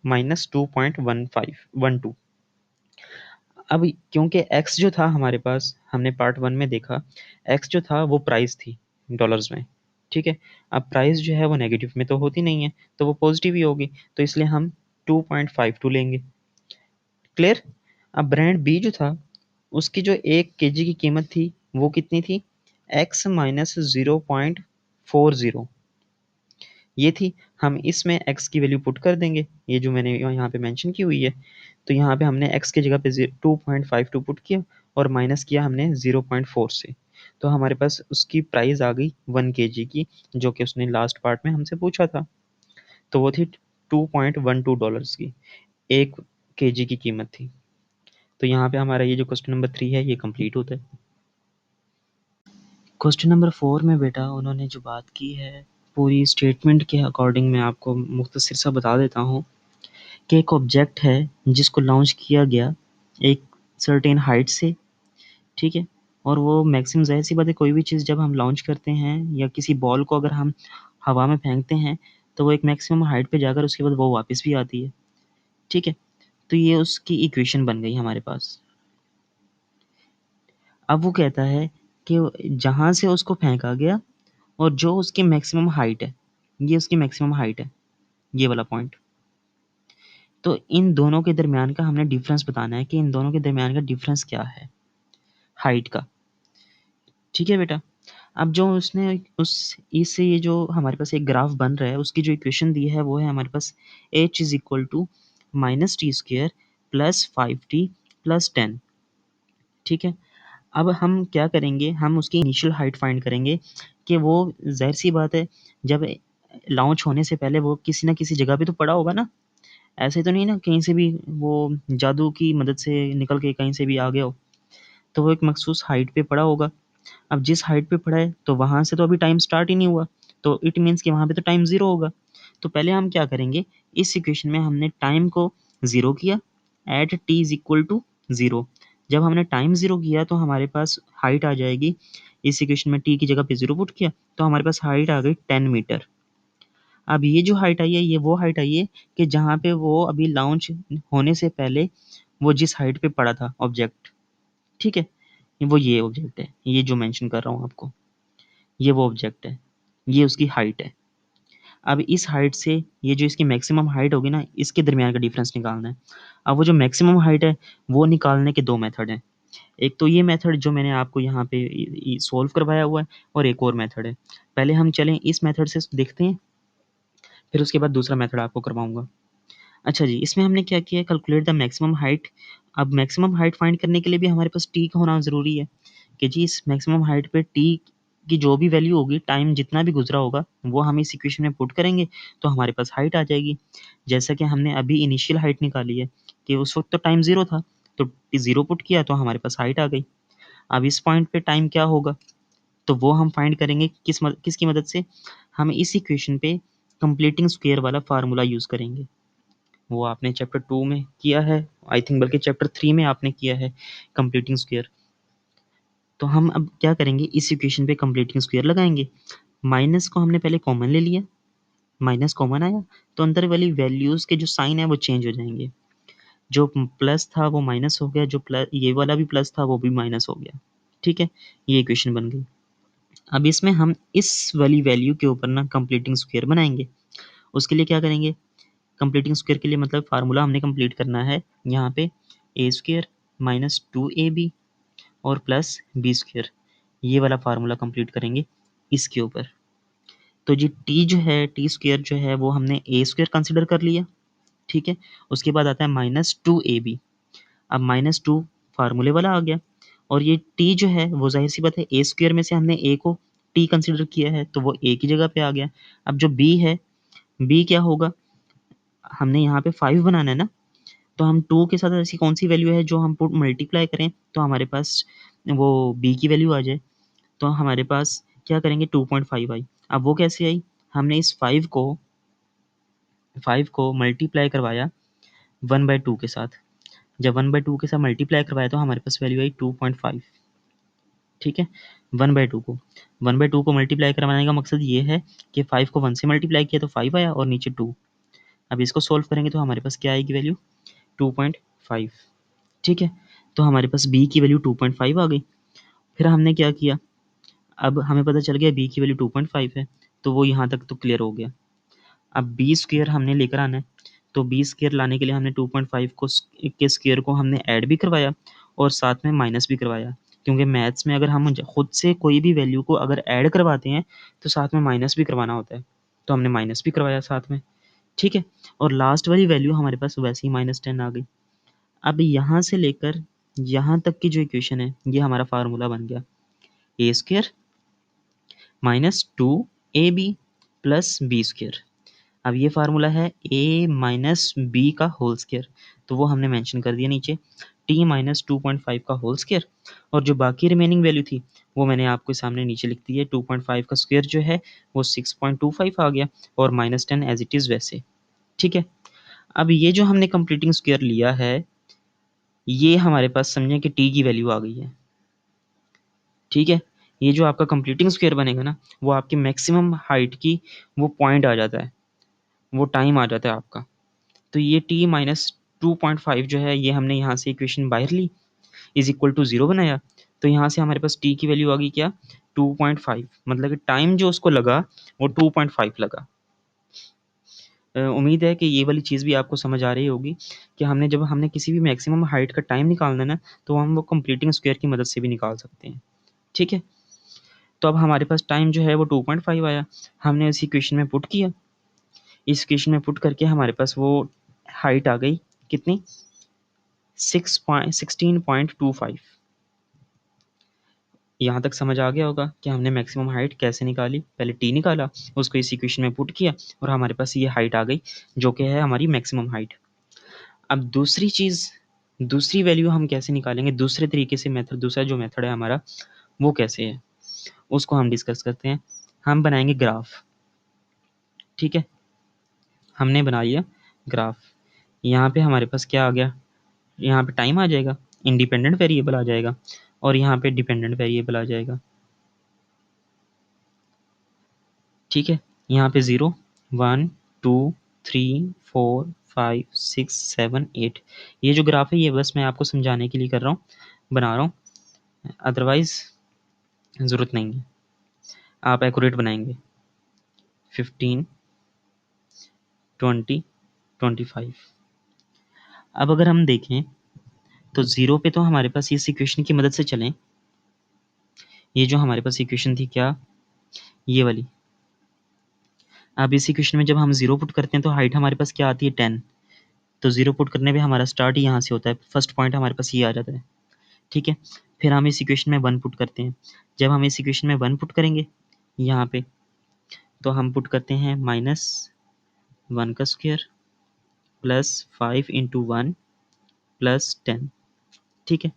-2.1512। अब क्योंकि एक्स जो था हमारे पास, हमने पार्ट वन में देखा, एक्स जो था वो प्राइस थी डॉलर्स में, ठीक है। अब प्राइस जो है वो नेगेटिव में तो होती नहीं है, तो वो पॉजिटिव ही होगी, तो इसलिए हम 2.52 लेंगे। क्लियर। अब ब्रांड बी जो था, उसकी जो 1 kg की कीमत थी वो कितनी थी, x माइनस 0.40 ये थी। हम इसमें x की वैल्यू पुट कर देंगे, ये जो मैंने यहाँ पे मेंशन की हुई है। तो यहाँ पे हमने x की जगह पे 2.52 पुट किया और माइनस किया हमने 0.4 से, तो हमारे पास उसकी प्राइस आ गई 1 kg की, जो कि उसने लास्ट पार्ट में हमसे पूछा था। तो वो थी $2.12 की, 1 kg की कीमत थी। तो यहाँ पे हमारा ये जो क्वेश्चन नंबर 3 है ये कंप्लीट होता है। क्वेश्चन नंबर 4 में बेटा उन्होंने जो बात की है, पूरी स्टेटमेंट के अकॉर्डिंग मैं आपको मुख्तसर सा बता देता हूँ कि एक ऑब्जेक्ट है जिसको लॉन्च किया गया एक सर्टेन हाइट से, ठीक है। और वो मैक्सिमम, ज़ाहिर सी बात है, कोई भी चीज़ जब हम लॉन्च करते हैं या किसी बॉल को अगर हम हवा में फेंकते हैं तो वो एक मैक्सिमम हाइट पे जाकर उसके बाद वो वापस भी आती है, ठीक है। तो ये उसकी इक्वेशन बन गई हमारे पास। अब वो कहता है कि जहाँ से उसको फेंका गया और जो उसकी मैक्सिमम हाइट है, ये उसकी मैक्सिमम हाइट है, ये वाला पॉइंट। तो इन दोनों के दरमियान का हमने डिफरेंस बताना है कि इन दोनों के दरमियान का डिफरेंस क्या है हाइट का, ठीक है बेटा। अब जो उसने उस इससे ये जो हमारे पास एक ग्राफ बन रहा है उसकी जो इक्वेशन दी है वो है हमारे पास h is equal to minus t square plus 5t plus 10, ठीक है। अब हम क्या करेंगे, हम उसकी इनिशियल हाइट फाइंड करेंगे कि वो, जाहिर सी बात है, जब लॉन्च होने से पहले वो किसी ना किसी जगह पे तो पड़ा होगा ना, ऐसे तो नहीं ना कहीं से भी वो जादू की मदद से निकल के कहीं से भी आ गया हो। तो वो एक मखसूस हाइट पे पड़ा होगा। अब जिस हाइट पे पड़ा है तो वहाँ से तो अभी टाइम स्टार्ट ही नहीं हुआ, तो इट मीन्स कि वहाँ पे तो टाइम ज़ीरो होगा। तो पहले हम क्या करेंगे, इस इक्वेशन में हमने टाइम को ज़ीरो किया at t is equal to zero. जब हमने टाइम ज़ीरो किया तो हमारे पास हाइट आ जाएगी, इस इक्वेशन में टी की जगह पे ज़ीरो पुट किया तो हमारे पास हाइट आ गई 10 मीटर। अब ये जो हाइट आई है ये वो हाइट आई है कि जहाँ पे वो अभी लॉन्च होने से पहले वो जिस हाइट पे पड़ा था ऑब्जेक्ट, ठीक है। वो ये ऑब्जेक्ट है, ये जो मेंशन कर रहा हूँ आपको, ये वो ऑब्जेक्ट है, ये उसकी हाइट है। अब इस हाइट से ये जो इसकी मैक्सिमम हाइट होगी ना, इसके दरमियान का डिफरेंस निकालना है। अब वो जो मैक्सिमम हाइट है वो निकालने के दो मेथड हैं। एक तो ये मेथड जो मैंने आपको यहाँ पे सॉल्व करवाया हुआ है, और एक और मेथड है। पहले हम चलें इस मेथड से देखते हैं, फिर उसके बाद दूसरा मेथड आपको करवाऊंगा। अच्छा जी, इसमें हमने क्या किया है, कैलकुलेट द मैक्सिमम हाइट। अब मैक्सिमम हाइट फाइंड करने के लिए भी हमारे पास टी का होना ज़रूरी है कि जी इस मैक्सिमम हाइट पे टी की जो भी वैल्यू होगी, टाइम जितना भी गुजरा होगा, वो हम इस इक्वेशन में पुट करेंगे तो हमारे पास हाइट आ जाएगी। जैसा कि हमने अभी इनिशियल हाइट निकाली है कि उस वक्त तो टाइम ज़ीरो था, तो ज़ीरो पुट किया तो हमारे पास हाइट आ गई। अब इस पॉइंट पे टाइम क्या होगा, तो वो हम फाइंड करेंगे किसकी मदद से, हम इस इक्वेशन पे कंप्लीटिंग स्क्वायर वाला फार्मूला यूज़ करेंगे। वो आपने चैप्टर 2 में किया है, आई थिंक, बल्कि चैप्टर 3 में आपने किया है कंप्लीटिंग स्क्वायर। तो हम अब क्या करेंगे, इस इक्वेशन पे कंप्लीटिंग स्क्वायर लगाएंगे। माइनस को हमने पहले कॉमन ले लिया, माइनस कॉमन आया तो अंदर वाली वैल्यूज़ के जो साइन है वो चेंज हो जाएंगे। जो प्लस था वो माइनस हो गया, जो प्लस ये वाला भी प्लस था वो भी माइनस हो गया, ठीक है। ये इक्वेशन बन गई। अब इसमें हम इस वाली वैल्यू के ऊपर ना कंप्लीटिंग स्क्वायर बनाएंगे। उसके लिए क्या करेंगे, कंप्लीटिंग स्क्वायर के लिए मतलब फार्मूला हमने कंप्लीट करना है यहाँ पे, ए स्क्वायर माइनस 2ab और प्लस बी स्क्वायर, ये वाला फार्मूला कंप्लीट करेंगे इसके ऊपर। तो जी टी जो है, टी स्क्वायर जो है वो हमने ए स्क्वायर कंसिडर कर लिया, ठीक है। उसके बाद आता है -2ab। अब -2 फार्मूले वाला आ गया, और ये टी जो है वो जाहिर सी बात है ए स्क्वायर में से हमने ए को टी कंसिडर किया है तो वो ए की जगह पे आ गया। अब जो बी है, बी क्या होगा, हमने यहाँ पे 5 बनाना है ना, तो हम 2 के साथ ऐसी कौन सी वैल्यू है जो हम पुट मल्टीप्लाई करें तो हमारे पास वो बी की वैल्यू आ जाए। तो हमारे पास क्या करेंगे, 2.5 आई। अब वो कैसे आई, हमने इस 5 को मल्टीप्लाई करवाया 1/2 के साथ। जब 1/2 के साथ मल्टीप्लाई करवाया तो हमारे पास वैल्यू आई 2.5, ठीक है। 1/2 को 1/2 को मल्टीप्लाई करवाने का मकसद ये है कि 5 को 1 से मल्टीप्लाई किया तो 5 आया और नीचे 2। अब इसको सोल्व करेंगे तो हमारे पास क्या आएगी वैल्यू, 2.5, ठीक है। तो हमारे पास बी की वैल्यू 2.5 आ गई। फिर हमने क्या किया, अब हमें पता चल गया बी की वैल्यू 2.5 है, तो वो यहाँ तक तो क्लियर हो गया। अब बी स्क्वायर हमने लेकर आना है, तो बी स्क्वायर लाने के लिए हमने 2.5 के स्क्वायर को हमने ऐड भी करवाया और साथ में माइनस भी करवाया, क्योंकि मैथ्स में अगर हम खुद से कोई भी वैल्यू को अगर ऐड करवाते हैं तो साथ में माइनस भी करवाना होता है, तो हमने माइनस भी करवाया साथ में। ठीक है, और लास्ट वाली वैल्यू हमारे पास वैसे ही -10 आ गई। अब यहाँ से लेकर यहाँ तक की जो इक्वेशन है ये हमारा फार्मूला बन गया, a square minus 2ab plus b square. अब ये फार्मूला है a माइनस बी का होल स्क्वायर, तो वो हमने मेंशन कर दिया नीचे, t माइनस 2.5 का होल स्क्वायर, और जो बाकी रिमेनिंग वैल्यू थी वो मैंने आपके सामने नीचे लिख दी है। 2.5 का स्क्वायर जो है वो 6.25 आ गया और -10 एज इट इज़ वैसे। ठीक है, अब ये जो हमने कंप्लीटिंग स्क्वायर लिया है ये हमारे पास समझें कि t की वैल्यू आ गई है। ठीक है, ये जो आपका कंप्लीटिंग स्क्वायर बनेगा ना वो आपकी मैक्सिमम हाइट की वो पॉइंट आ जाता है, वो टाइम आ जाता है आपका। तो ये t माइनस 2.5 जो है ये हमने यहाँ से इक्वेशन बाहर ली, इज इक्वल टू 0 बनाया, तो यहाँ से हमारे पास t की वैल्यू आ गई क्या, 2.5, मतलब कि टाइम जो उसको लगा वो 2.5 लगा। उम्मीद है कि ये वाली चीज़ भी आपको समझ आ रही होगी कि जब हमने किसी भी मैक्सिमम हाइट का टाइम निकालना है ना तो हम वो कंप्लीटिंग स्क्वायर की मदद से भी निकाल सकते हैं। ठीक है, तो अब हमारे पास टाइम जो है वो 2.5 आया, हमने इस इक्वेशन में पुट किया, इस इक्वेशन में पुट करके हमारे पास वो हाइट आ गई कितनी, 16.25। यहाँ तक समझ आ गया होगा कि हमने मैक्सिमम हाइट कैसे निकाली, पहले टी निकाला, उसको इस इक्वेशन में पुट किया और हमारे पास ये हाइट आ गई जो कि है हमारी मैक्सिमम हाइट। अब दूसरी चीज़, दूसरी वैल्यू हम कैसे निकालेंगे, दूसरे तरीके से मेथड, दूसरा जो मेथड है हमारा वो कैसे है उसको हम डिस्कस करते हैं। हम बनाएंगे ग्राफ। ठीक है, हमने बना लिया ग्राफ, यहाँ पे हमारे पास क्या आ गया, यहाँ पे टाइम आ जाएगा, इंडिपेंडेंट वेरिएबल आ जाएगा और यहाँ पे डिपेंडेंट वेरिएबल आ जाएगा। ठीक है, यहाँ पे 0 1 2 3 4 5 6 7 8, ये जो ग्राफ है ये बस मैं आपको समझाने के लिए कर रहा हूँ, बना रहा हूँ, अदरवाइज ज़रूरत नहीं है, आप एक्यूरेट बनाएंगे। 15 20 25। अब अगर हम देखें तो 0 पे तो हमारे पास इस इक्वेशन की मदद से चलें, ये जो हमारे पास इक्वेशन थी क्या, ये वाली। अब इस इक्वेशन में जब हम 0 पुट करते हैं तो हाइट हमारे पास क्या आती है, 10, तो 0 पुट करने पे हमारा स्टार्ट ही यहाँ से होता है, फर्स्ट पॉइंट हमारे पास ये आ जाता है। ठीक है, फिर हम इस इक्वेशन में 1 पुट करते हैं, जब हम इस इक्वेशन में 1 पुट करेंगे यहाँ पे तो हम पुट करते हैं -1 का स्क्वायर प्लस 5 इंटू 1 प्लस 10। ठीक है,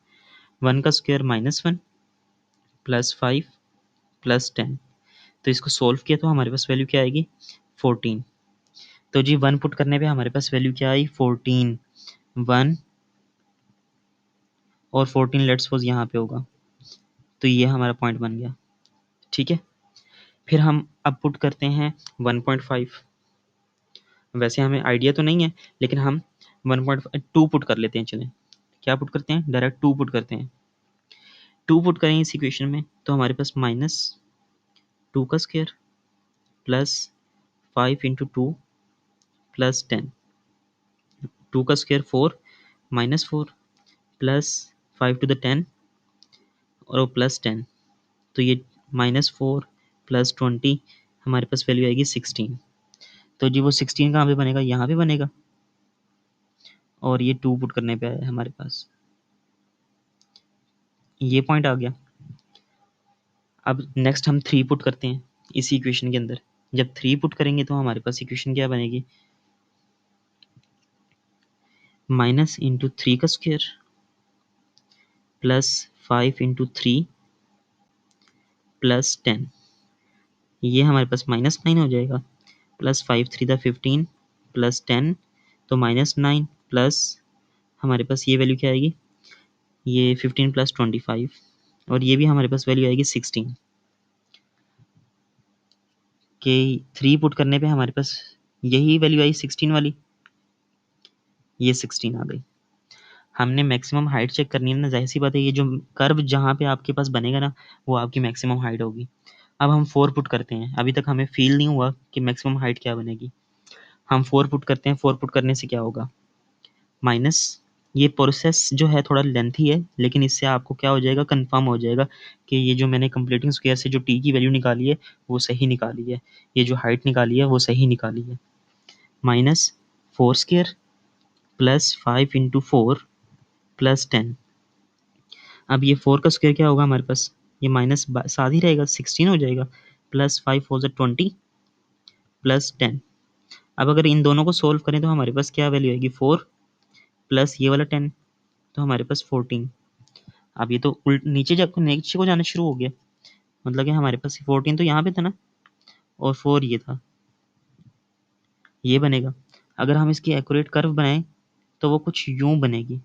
1 का स्क्वायर -1 प्लस 5 प्लस 10, तो इसको सोल्व किया तो हमारे पास वैल्यू क्या आएगी, 14। तो जी 1 पुट करने पे हमारे पास वैल्यू क्या आई, 14, 1 और 14 लेट्स सपोज यहाँ पे होगा, तो ये हमारा पॉइंट बन गया। ठीक है, फिर हम अब पुट करते हैं 1.5, वैसे हमें आइडिया तो नहीं है लेकिन हम 1.2 पुट कर लेते हैं, चलें क्या पुट करते हैं, डायरेक्ट 2 पुट करते हैं। 2 पुट करें इस इक्वेशन में तो हमारे पास -2 का स्क्वायर प्लस 5 इंटू 2 प्लस 10, 2 का स्क्वायर 4 -4 प्लस 5 टू द 10 और प्लस 10, तो ये -4 प्लस 20 हमारे पास वैल्यू आएगी 16। तो जी वो 16 कहाँ पे बनेगा, यहाँ पे बनेगा, और ये 2 पुट करने पे आया हमारे पास, ये पॉइंट आ गया। अब नेक्स्ट हम 3 पुट करते हैं इसी इक्वेशन के अंदर, जब 3 पुट करेंगे तो हमारे पास इक्वेशन क्या बनेगी, माइनस इंटू 3 का स्क्वायर प्लस 5 इंटू 3 प्लस 10, ये हमारे पास -9 हो जाएगा, प्लस 5 3 दा 15 प्लस 10, तो -9 प्लस हमारे पास ये वैल्यू क्या आएगी, ये 15 प्लस 25, और ये भी हमारे पास वैल्यू आएगी 16 के। 3 पुट करने पे हमारे पास यही वैल्यू आई 16 वाली, ये 16 आ गई। हमने मैक्सिमम हाइट चेक करनी है ना, जाहिर सी बात है ये जो कर्व जहाँ पे आपके पास बनेगा ना वो आपकी मैक्सिमम हाइट होगी। अब हम 4 पुट करते हैं। अभी तक हमें फील नहीं हुआ कि मैक्सिमम हाइट क्या बनेगी। हम 4 पुट करते हैं। 4 पुट करने से क्या होगा, माइनस, ये प्रोसेस जो है थोड़ा लेंथी है, लेकिन इससे आपको क्या हो जाएगा, कंफर्म हो जाएगा कि ये जो मैंने कंप्लीटिंग स्क्वायर से जो टी की वैल्यू निकाली है वो सही निकाली है, ये जो हाइट निकाली है वो सही निकाली है। Minus 4 square plus 5 into 4 plus 10। अब ये 4 का स्क्वायर क्या होगा हमारे पास, ये माइनस साथ ही रहेगा, 16 हो जाएगा, प्लस 5 4 20 प्लस 10। अब अगर इन दोनों को सोल्व करें तो हमारे पास क्या वैल्यू आएगी, 4 प्लस ये वाला 10, तो हमारे पास 14। अब ये तो उल्ट नीचे को जाना शुरू हो गया, मतलब कि हमारे पास 14 तो यहाँ पे था ना, और 4 ये था, ये बनेगा। अगर हम इसकी एक्यूरेट कर्व बनाएं तो वो कुछ यूं बनेगी।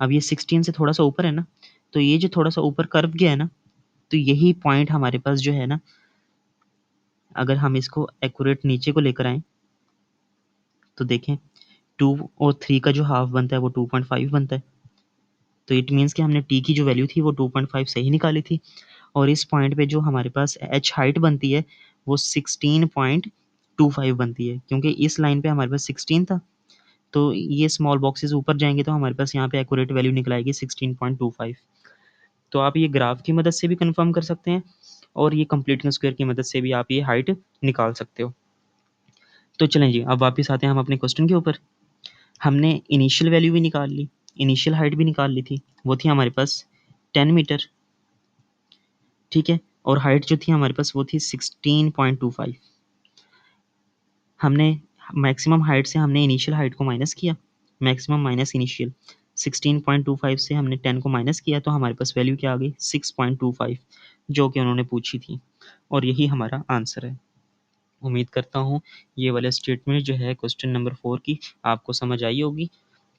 अब ये 16 से थोड़ा सा ऊपर है ना, तो ये जो थोड़ा सा ऊपर कर्व गया है ना, तो यही पॉइंट हमारे पास जो है ना, अगर हम इसको एक्यूरेट नीचे को लेकर आए तो देखें 2 और 3 का जो हाफ बनता है वो 2.5 बनता है। तो इट मीन्स कि हमने टी की जो वैल्यू थी वो 2.5 सही निकाली थी, और इस पॉइंट पे जो हमारे पास एच हाइट बनती है वो 16.25 बनती है, क्योंकि इस लाइन पे हमारे पास 16 था, तो ये स्मॉल बॉक्सेस ऊपर जाएंगे तो हमारे पास यहाँ पे एक्यूरेट वैल्यू निकल आएगी 16.25। तो आप ये ग्राफ की मदद से भी कंफर्म कर सकते हैं, और ये कंप्लीटिंग स्क्वायर की मदद से भी आप ये हाइट निकाल सकते हो। तो चलें जी, अब वापस आते हैं हम अपने क्वेश्चन के ऊपर। हमने इनिशियल वैल्यू भी निकाल ली, इनिशियल हाइट भी निकाल ली थी, वो थी हमारे पास 10 मीटर, ठीक है, और हाइट जो थी हमारे पास वो थी 16.25। हमने मैक्सिमम हाइट से हमने इनिशियल हाइट को माइनस किया, मैक्सिमम माइनस इनिशियल, 16.25 से हमने 10 को माइनस किया, तो हमारे पास वैल्यू क्या आ गई, 6.25, जो कि उन्होंने पूछी थी, और यही हमारा आंसर है। उम्मीद करता हूँ ये वाला स्टेटमेंट जो है क्वेश्चन नंबर 4 की आपको समझ आई होगी।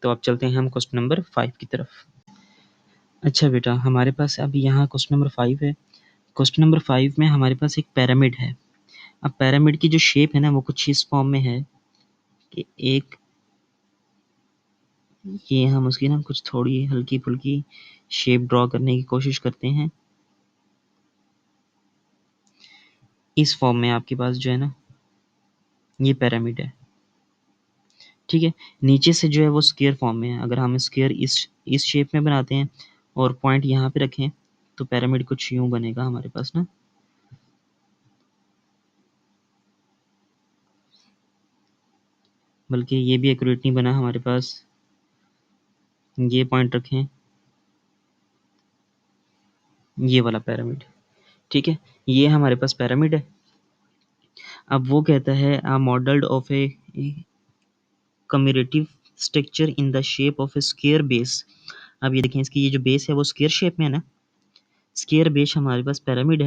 तो अब चलते हैं हम क्वेश्चन नंबर 5 की तरफ। अच्छा बेटा, हमारे पास अब यहाँ क्वेश्चन नंबर 5 है। क्वेश्चन नंबर 5 में हमारे पास एक पिरामिड है। अब पिरामिड की जो शेप है ना वो कुछ इस फॉर्म में है कि एक, ये हम उसकी ना कुछ थोड़ी हल्की फुल्की शेप ड्रॉ करने की कोशिश करते हैं। इस फॉर्म में आपके पास जो है ना ये पिरामिड है, ठीक है। नीचे से जो है वो स्क्वायर फॉर्म में है। अगर हम स्क्वायर इस शेप में बनाते हैं और पॉइंट यहाँ पे रखें तो पिरामिड कुछ यूं बनेगा हमारे पास ना, बल्कि ये भी एक्यूरेट नहीं बना हमारे पास। ये पॉइंट रखें, ये वाला पिरामिड, ठीक है, ये हमारे पास पिरामिड है। अब वो कहता है a modelled of a commemorative structure in the shape of a square base. अब ये देखें, इसकी ये जो बेस है वो स्क्वायर शेप में है ना, स्क्वायर बेस हमारे पास pyramid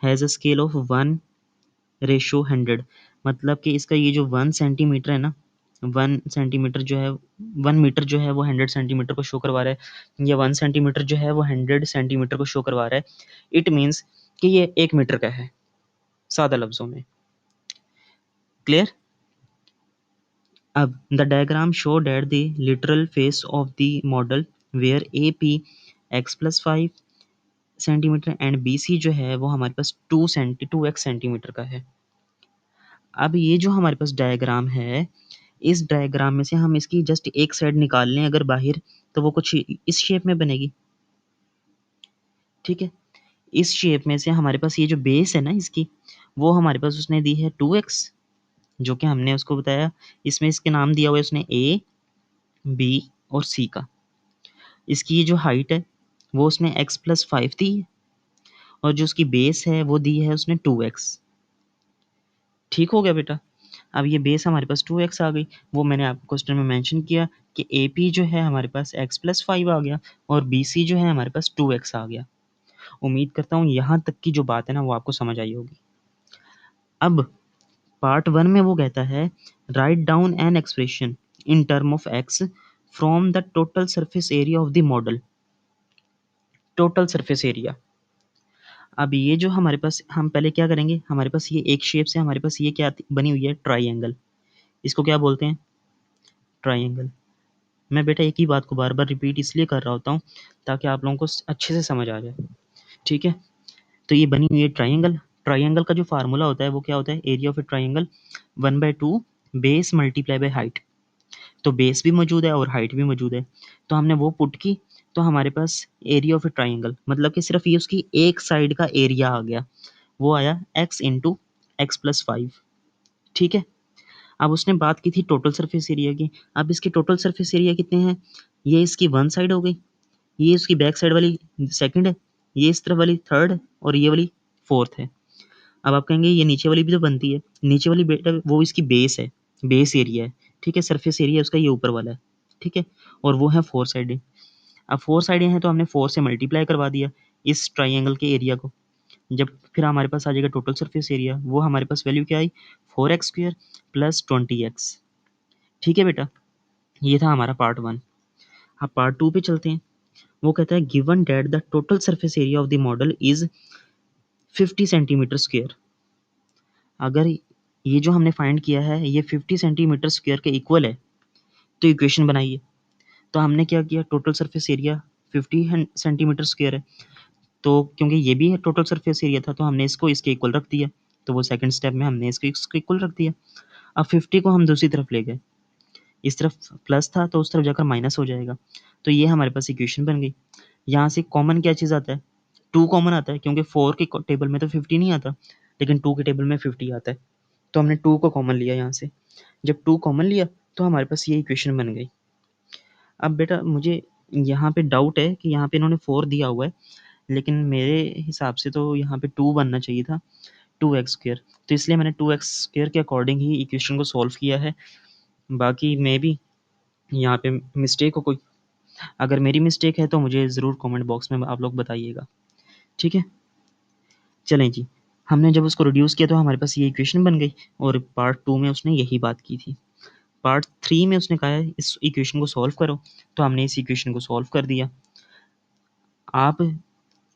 has a scale of 1:100। मतलब कि इसका ये जो 1 सेंटीमीटर है ना, 1 सेंटीमीटर जो है, 1 मीटर जो है वो 100 सेंटीमीटर को शो करवा रहा है, या 1 सेंटीमीटर जो है वो 100 सेंटीमीटर को शो करवा रहा है। इट मीन्स कि ये 1 मीटर का है, सादा लफ्जों में। क्लियर। अब the diagram show that the literal face of the model where A P x+5 centimetre and B C जो है वो हमारे पास 2x सेंटीमीटर का है। अब ये जो हमारे पास डायग्राम है, इस डायग्राम में से हम इसकी जस्ट एक साइड निकाल लें अगर बाहर, तो वो कुछ इस शेप में बनेगी, ठीक है। इस शेप में से हमारे पास ये जो बेस है ना इसकी, वो हमारे पास उसने दी है 2x, जो कि हमने उसको बताया, इसमें इसके नाम दिया हुआ है उसने ए बी और सी का। इसकी ये जो हाइट है वो उसने x+5 दी है, और जो उसकी बेस है वो दी है उसने 2x। ठीक हो गया बेटा। अब ये बेस हमारे पास 2x आ गई, वो मैंने आपको क्वेश्चन में मेंशन किया कि ए पी जो है हमारे पास x+5 आ गया, और बी सी जो है हमारे पास 2x आ गया। उम्मीद करता हूँ यहाँ तक की जो बात है ना वो आपको समझ आई होगी। अब पार्ट 1 में वो कहता है write down an expression in term of x from the total surface area of the model. Total surface area. अब ये जो हमारे पास, हम पहले क्या करेंगे, हमारे पास ये एक शेप से हमारे पास ये क्या बनी हुई है, ट्राइंगल। इसको क्या बोलते हैं, ट्राइंगल। मैं बेटा एक ही बात को बार बार रिपीट इसलिए कर रहा होता हूँ ताकि आप लोगों को अच्छे से समझ आ जाए, ठीक है। तो ये बनी हुई है ट्राइंगल, ट्राइंगल का जो फार्मूला होता है वो क्या होता है, area of A triangle 1/2 base multiply by height. तो बेस भी मौजूद है और हाइट भी मौजूद है, तो हमने वो पुट की, तो हमारे पास एरिया ऑफ ए ट्राइंगल मतलब कि सिर्फ ये उसकी एक साइड का एरिया आ गया, वो आया x इंटू एक्स प्लस 5। ठीक है। अब उसने बात की थी टोटल सरफेस एरिया की। अब इसके टोटल सरफेस एरिया कितने हैं, ये इसकी वन साइड हो गई, ये उसकी बैक साइड वाली सेकंड है, ये इस तरफ वाली थर्ड है और ये वाली फोर्थ है। अब आप कहेंगे ये नीचे वाली भी तो बनती है, नीचे वाली बेटा वो इसकी बेस है, बेस एरिया है। ठीक है, सरफेस एरिया उसका ये ऊपर वाला है। ठीक है, और वो है फोर साइडेड। अब फोर साइडें हैं तो हमने फोर से मल्टीप्लाई करवा दिया इस ट्राइंगल के एरिया को। जब फिर हमारे पास आ जाएगा टोटल सरफेस एरिया, वो हमारे पास वैल्यू क्या आई, 4x² प्लस 20x। ठीक है बेटा, ये था हमारा पार्ट वन। अब पार्ट टू पे चलते हैं। वो कहता है given that the total surface area of the model is 50 centimetre square. अगर ये जो हमने फाइंड किया है ये 50 सेंटीमीटर स्क्वेयर के इक्वल है तो इक्वेशन बनाइए। तो हमने क्या किया, total surface area 50 centimetre square है, तो क्योंकि ये भी टोटल सरफेस एरिया था तो हमने इसको इसके इक्वल रख दिया, तो वो सेकंड स्टेप में हमने इसको इसके इक्वल रख दिया। अब 50 को हम दूसरी तरफ ले गए, इस तरफ प्लस था तो उस तरफ जाकर माइनस हो जाएगा, तो ये हमारे पास इक्वेशन बन गई। यहाँ से कॉमन क्या चीज़ आता है, टू कॉमन आता है, क्योंकि 4 के टेबल में तो 50 नहीं आता, लेकिन 2 के टेबल में 50 आता है, तो हमने 2 को कॉमन लिया यहाँ से। जब 2 कॉमन लिया तो हमारे पास ये इक्वेशन बन गई। अब बेटा मुझे यहाँ पे डाउट है कि यहाँ पे इन्होंने 4 दिया हुआ है, लेकिन मेरे हिसाब से तो यहाँ पे 2 बनना चाहिए था, 2x²। तो इसलिए मैंने 2x² के अकॉर्डिंग ही इक्वेशन को सॉल्व किया है। बाकी मे बी यहाँ पे मिस्टेक हो कोई, अगर मेरी मिस्टेक है तो मुझे ज़रूर कमेंट बॉक्स में आप लोग बताइएगा। ठीक है, चलें जी। हमने जब उसको रिड्यूस किया तो हमारे पास ये इक्वेशन बन गई, और पार्ट टू में उसने यही बात की थी। पार्ट थ्री में उसने कहा है इस इक्वेशन को सॉल्व करो, तो हमने इस इक्वेशन को सॉल्व कर दिया। आप,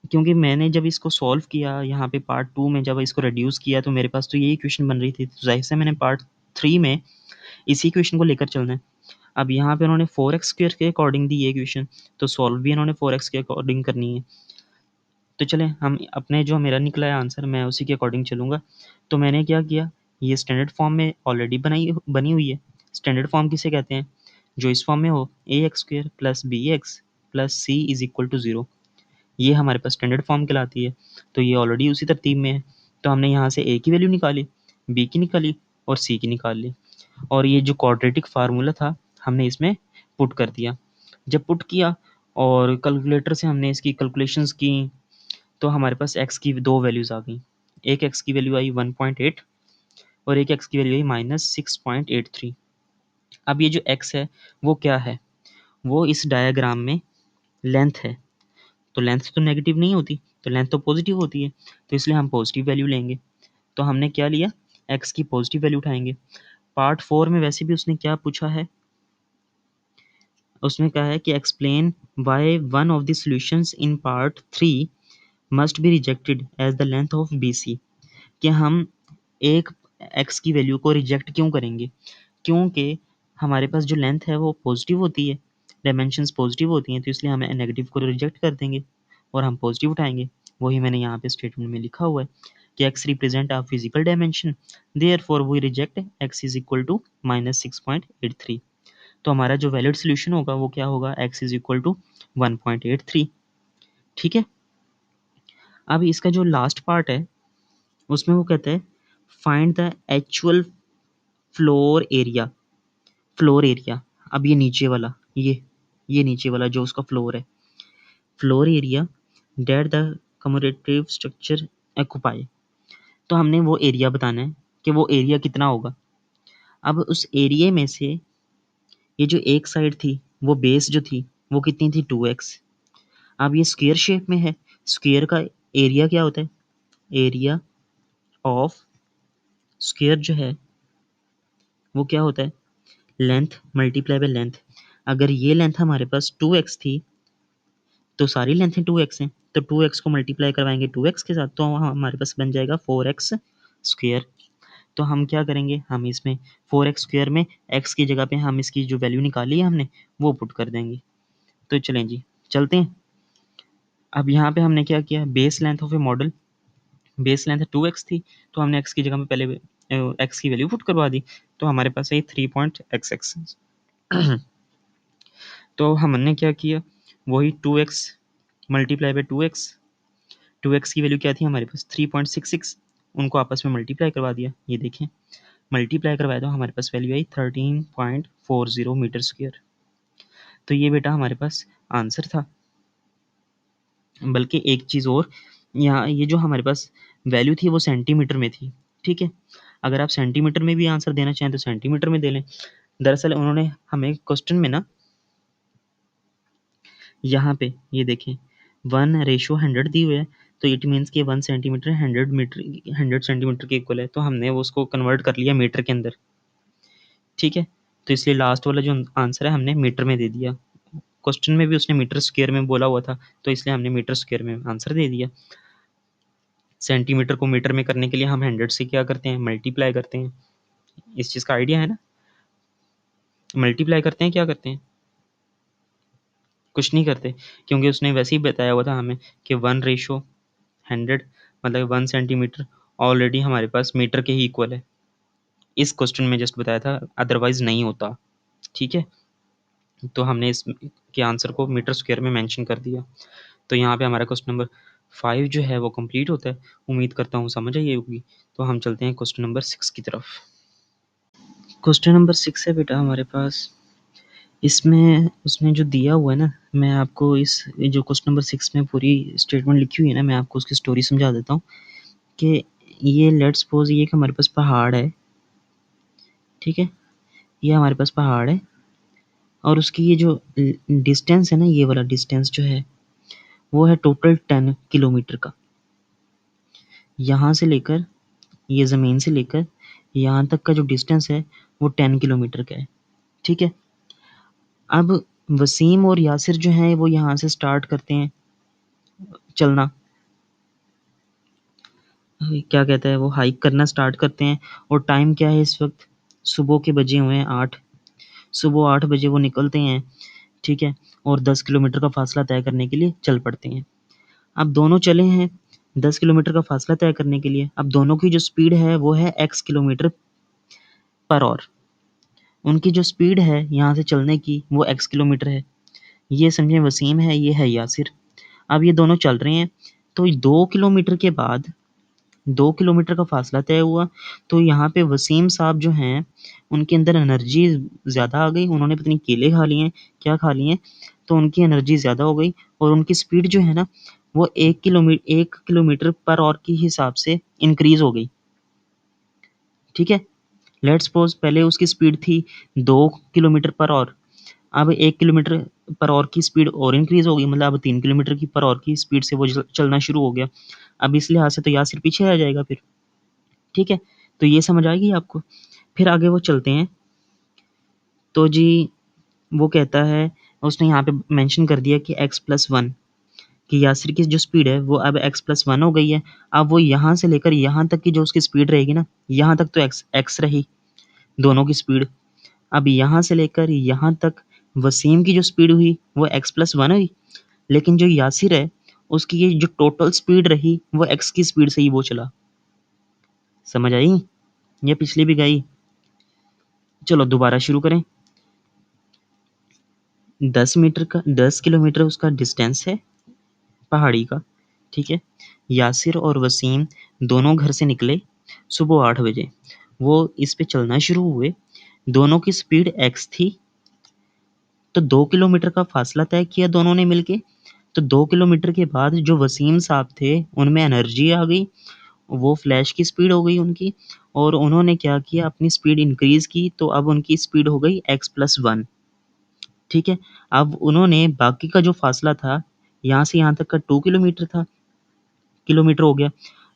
क्योंकि मैंने जब इसको सॉल्व किया यहाँ पे पार्ट टू में जब इसको रिड्यूस किया तो मेरे पास तो यही इक्वेशन बन रही थी, तो जाहिर से मैंने पार्ट थ्री में इसी इक्वेशन को लेकर चलना है। अब यहाँ पे उन्होंने 4x² के अकॉर्डिंग दी ये इक्वेशन, तो सॉल्व भी इन्होंने 4x के अकॉर्डिंग करनी है। तो चलें हम अपने जो मेरा निकला है आंसर मैं उसी के अकॉर्डिंग चलूँगा। तो मैंने क्या किया, ये स्टैंडर्ड फॉर्म में ऑलरेडी बनी हुई है। स्टैंडर्ड फॉर्म किसे कहते हैं, जो इस फॉर्म में हो ax² plus bx plus c is equal to 0, ये हमारे पास स्टैंडर्ड फॉर्म कहलाती है। तो ये ऑलरेडी उसी तरतीब में है, तो हमने यहाँ से a की वैल्यू निकाली, b की निकाली और c की निकाल ली, और ये जो क्वाड्रेटिक फार्मूला था हमने इसमें पुट कर दिया। जब पुट किया और कैलकुलेटर से हमने इसकी कैलकुलेशंस की, तो हमारे पास x की दो वैल्यूज़ आ गई। एक x की वैल्यू आई 1.8 और एक x की वैल्यू आई -6.83। अब ये जो x है वो क्या है, वो इस डायग्राम में लेंथ है, तो लेंथ तो नेगेटिव नहीं होती, तो लेंथ तो पॉजिटिव होती है, तो इसलिए हम पॉजिटिव वैल्यू लेंगे। तो हमने क्या लिया, x की पॉजिटिव वैल्यू उठाएंगे। पार्ट फोर में वैसे भी उसने क्या पूछा है, उसमें कहा है कि explain why one of the solutions in part three must be rejected as the length of B C, कि हम एक x की वैल्यू को रिजेक्ट क्यों करेंगे, क्योंकि हमारे पास जो लेंथ है वो पॉजिटिव होती है, डायमेंशंस पॉजिटिव होती हैं, तो इसलिए हमें नेगेटिव को रिजेक्ट कर देंगे और हम पॉजिटिव उठाएंगे। वही मैंने यहाँ पे स्टेटमेंट में लिखा हुआ है कि x represent a physical dimension, therefore we reject x is equal to -6.83। तो हमारा जो वैलिड सोल्यूशन होगा वो क्या होगा, x इज इक्वल टू 1.83। ठीक है। अब इसका जो लास्ट पार्ट है उसमें वो कहते हैं find the actual floor area. Floor area, अब ये नीचे वाला, ये नीचे वाला जो उसका फ्लोर है, floor area that the commutative structure occupy. तो हमने वो एरिया बताना है कि वो एरिया कितना होगा। अब उस एरिया में से ये जो एक साइड थी वो बेस जो थी वो कितनी थी, 2x। अब ये स्क्वायर शेप में है, स्क्वायर का एरिया क्या होता है, एरिया ऑफ स्क्वायर जो है वो क्या होता है, लेंथ मल्टीप्लाई बाय लेंथ। अगर ये लेंथ हमारे पास 2x थी तो सारी लेंथें 2x हैं, तो 2x को मल्टीप्लाई करवाएंगे 2x के साथ तो हमारे पास बन जाएगा 4x स्क्वायर। तो हम क्या करेंगे, हम इसमें 4x स्क्वायर में x की जगह पे हम इसकी जो वैल्यू निकाली है हमने वो पुट कर देंगे। तो चलें जी चलते हैं। अब यहाँ पे हमने क्या किया, base length of A model base length 2x थी, तो हमने x की जगह में पहले x की वैल्यू पुट करवा दी, तो हमारे पास है 3.xx। तो हमने क्या किया, वही 2x मल्टीप्लाई बाय 2x की वैल्यू क्या थी हमारे पास 3.66, उनको आपस में मल्टीप्लाई करवा दिया। ये देखें, मल्टीप्लाई करवाया तो हमारे पास वैल्यू आई 13.40 मीटर स्क्वायर। तो ये बेटा हमारे पास आंसर था। बल्कि एक चीज़ और, यहाँ ये जो हमारे पास वैल्यू थी वो सेंटीमीटर में थी, ठीक है। अगर आप सेंटीमीटर में भी आंसर देना चाहें तो सेंटीमीटर में दे लें। दरअसल उन्होंने हमें क्वेश्चन में ना यहाँ पे ये देखें 1:100 दी हुई है, तो इट मीन्स कि 1 सेंटीमीटर 100 सेंटीमीटर के इक्वल है, तो हमने वो उसको कन्वर्ट कर लिया मीटर के अंदर, ठीक है। तो इसलिए लास्ट वाला जो आंसर है हमने मीटर में दे दिया। क्वेश्चन में भी उसने मीटर स्क्वायर में बोला हुआ था, तो इसलिए हमने मीटर स्क्वायर में आंसर दे दिया। सेंटीमीटर को मीटर में करने के लिए हम 100 से क्या करते हैं, मल्टीप्लाई करते हैं। इस चीज़ का आइडिया है ना, मल्टीप्लाई करते हैं, क्या करते हैं, कुछ नहीं करते, क्योंकि उसने वैसे ही बताया हुआ था हमें कि 1:100 मतलब 1 सेंटीमीटर ऑलरेडी हमारे पास मीटर के ही इक्वल है। इस क्वेश्चन में जस्ट बताया था, अदरवाइज नहीं होता, ठीक है। तो हमने इस के आंसर को मीटर स्क्वायर में मेंशन कर दिया। तो यहाँ पे हमारा क्वेश्चन नंबर 5 जो है वो कंप्लीट होता है। उम्मीद करता हूँ समझ आई होगी। तो हम चलते हैं क्वेश्चन नंबर 6 की तरफ। क्वेश्चन नंबर 6 है बेटा हमारे पास। इसमें उसने जो दिया हुआ है ना, मैं आपको इस जो क्वेश्चन नंबर 6 में पूरी स्टेटमेंट लिखी हुई है ना, मैं आपको उसकी स्टोरी समझा देता हूँ कि ये लेट्स सपोज ये कि हमारे पास पहाड़ है, ठीक है। ये हमारे पास पहाड़ है और उसकी ये जो डिस्टेंस है ना, ये वाला डिस्टेंस जो है वो है टोटल 10 किलोमीटर का। यहाँ से लेकर, ये ज़मीन से लेकर यहाँ तक का जो डिस्टेंस है वो 10 किलोमीटर का है, ठीक है। अब वसीम और यासिर जो हैं वो यहाँ से स्टार्ट करते हैं चलना, क्या कहता है, वो हाइक करना स्टार्ट करते हैं। और टाइम क्या है इस वक्त, सुबह के बजे हुए हैं 8। सुबह 8 बजे वो निकलते हैं, ठीक है। और 10 किलोमीटर का फासला तय करने के लिए चल पड़ते हैं। अब दोनों चले हैं 10 किलोमीटर का फासला तय करने के लिए। अब दोनों की जो स्पीड है वो है x किलोमीटर पर आवर। उनकी जो स्पीड है यहाँ से चलने की वो x किलोमीटर है। ये समझें वसीम है, ये है यासिर। अब ये दोनों चल रहे हैं, तो 2 किलोमीटर के बाद 2 किलोमीटर का फासला तय हुआ। तो यहाँ पे वसीम साहब जो हैं उनके अंदर एनर्जी ज़्यादा आ गई। उन्होंने पता नहीं केले खा लिए हैं, क्या खा लिए हैं, तो उनकी एनर्जी ज़्यादा हो गई और उनकी स्पीड जो है ना वो 1 किलोमीटर पर आवर के हिसाब से इंक्रीज़ हो गई, ठीक है। लेट्स सपोज पहले उसकी स्पीड थी 2 किलोमीटर पर आवर, अब 1 किलोमीटर पर आवर की स्पीड और इंक्रीज़ हो गई, मतलब अब 3 किलोमीटर की पर आवर की स्पीड से वो चलना शुरू हो गया। अब इस लिहाज से तो यासिर पीछे रह जाएगा फिर, ठीक है। तो ये समझ आएगी आपको। फिर आगे वो चलते हैं, तो जी वो कहता है, उसने यहाँ पे मेंशन कर दिया कि x+1, कि यासिर की जो स्पीड है वो अब x+1 हो गई है। अब वो यहाँ से लेकर यहाँ तक की जो उसकी स्पीड रहेगी ना, यहाँ तक तो x रही दोनों की स्पीड। अब यहाँ से लेकर यहाँ तक वसीम की जो स्पीड हुई वो x+1 हुई, लेकिन जो यासिर है उसकी ये जो टोटल स्पीड रही वो x की स्पीड से ही वो चला। समझ आई? ये पिछली भी गई। चलो दोबारा शुरू करें। 10 किलोमीटर उसका डिस्टेंस है पहाड़ी का, ठीक है। यासिर और वसीम दोनों घर से निकले सुबह 8 बजे। वो इस पे चलना शुरू हुए, दोनों की स्पीड x थी। तो 2 किलोमीटर का फासला तय किया दोनों ने मिलके। तो 2 किलोमीटर के बाद जो वसीम साहब थे उनमें एनर्जी आ गई, वो फ्लैश की स्पीड हो गई उनकी, और उन्होंने क्या किया, अपनी स्पीड इंक्रीज़ की। तो अब उनकी स्पीड हो गई x+1, ठीक है। अब उन्होंने बाकी का जो फासला था यहाँ से यहाँ तक का 2 किलोमीटर हो गया,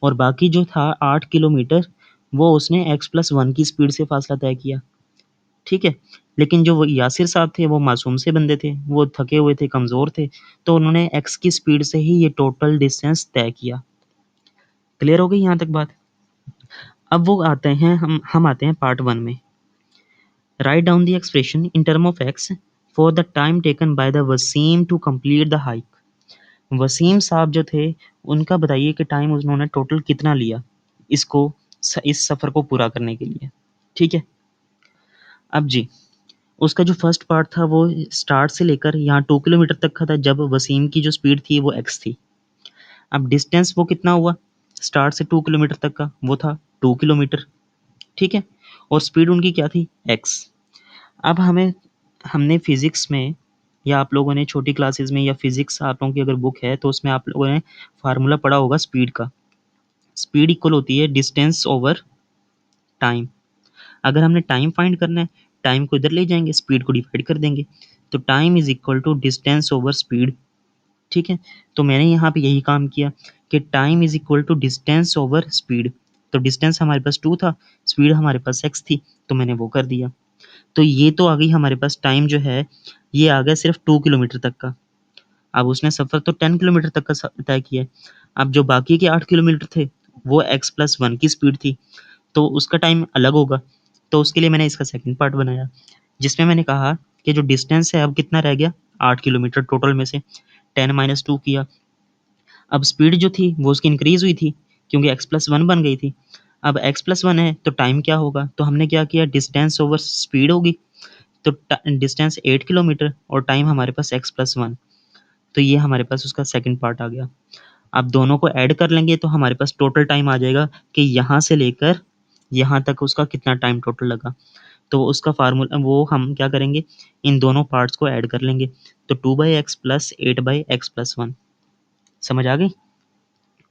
और बाकी जो था 8 किलोमीटर वो उसने x+1 की स्पीड से फासला तय किया, ठीक है। लेकिन जो वो यासिर साहब थे वो मासूम से बंदे थे, वो थके हुए थे, कमज़ोर थे, तो उन्होंने x की स्पीड से ही ये टोटल डिस्टेंस तय किया। क्लियर हो गई यहाँ तक बात? अब वो आते हैं, हम आते हैं पार्ट 1 में। Write down the expression in term of x for the time taken by the Wasim to complete the hike. Wasim साहब जो थे उनका बताइए कि टाइम उन्होंने टोटल कितना लिया इसको इस सफ़र को पूरा करने के लिए। ठीक है, अब जी उसका जो फर्स्ट पार्ट था वो स्टार्ट से लेकर यहाँ 2 किलोमीटर तक का था, जब वसीम की जो स्पीड थी वो एक्स थी। अब डिस्टेंस वो कितना हुआ स्टार्ट से 2 किलोमीटर तक का, वो था 2 किलोमीटर। ठीक है, और स्पीड उनकी क्या थी एक्स। अब हमने फिजिक्स में या आप लोगों ने छोटी क्लासेस में या फिजिक्स आप लोगों की अगर बुक है तो उसमें आप लोगों ने फार्मूला पढ़ा होगा स्पीड का। स्पीड इक्वल होती है डिस्टेंस ओवर टाइम। अगर हमने टाइम फाइंड करना है, टाइम को इधर ले जाएंगे, स्पीड को डिवाइड कर देंगे, तो time is equal to distance over speed. ठीक है, तो मैंने यहाँ पे यही काम किया कि time is equal to distance over speed. तो डिस्टेंस हमारे पास 2 था, स्पीड हमारे पास x थी, तो मैंने वो कर दिया। तो ये तो आ गई हमारे पास टाइम जो है, ये आ गया सिर्फ 2 किलोमीटर तक का। अब उसने सफ़र तो 10 किलोमीटर तक का तय किया है। अब जो बाकी के 8 किलोमीटर थे वो x+1 की स्पीड थी, तो उसका टाइम अलग होगा। तो उसके लिए मैंने इसका सेकंड पार्ट बनाया, जिसमें मैंने कहा कि जो डिस्टेंस है अब कितना रह गया 8 किलोमीटर, टोटल में से 10 - 2 किया। अब स्पीड जो थी वो उसकी इंक्रीज हुई थी क्योंकि x+1 बन गई थी। अब x+1 है तो टाइम क्या होगा, तो हमने क्या किया डिस्टेंस ओवर स्पीड होगी। तो डिस्टेंस 8 किलोमीटर और टाइम हमारे पास x+1, तो ये हमारे पास उसका सेकंड पार्ट आ गया। अब दोनों को ऐड कर लेंगे तो हमारे पास टोटल टाइम आ जाएगा कि यहाँ से लेकर यहाँ तक उसका कितना टाइम टोटल लगा। तो उसका फार्मूला वो हम क्या करेंगे, इन दोनों पार्ट्स को ऐड कर लेंगे। तो 2/x प्लस 8/x+1। समझ आ गई?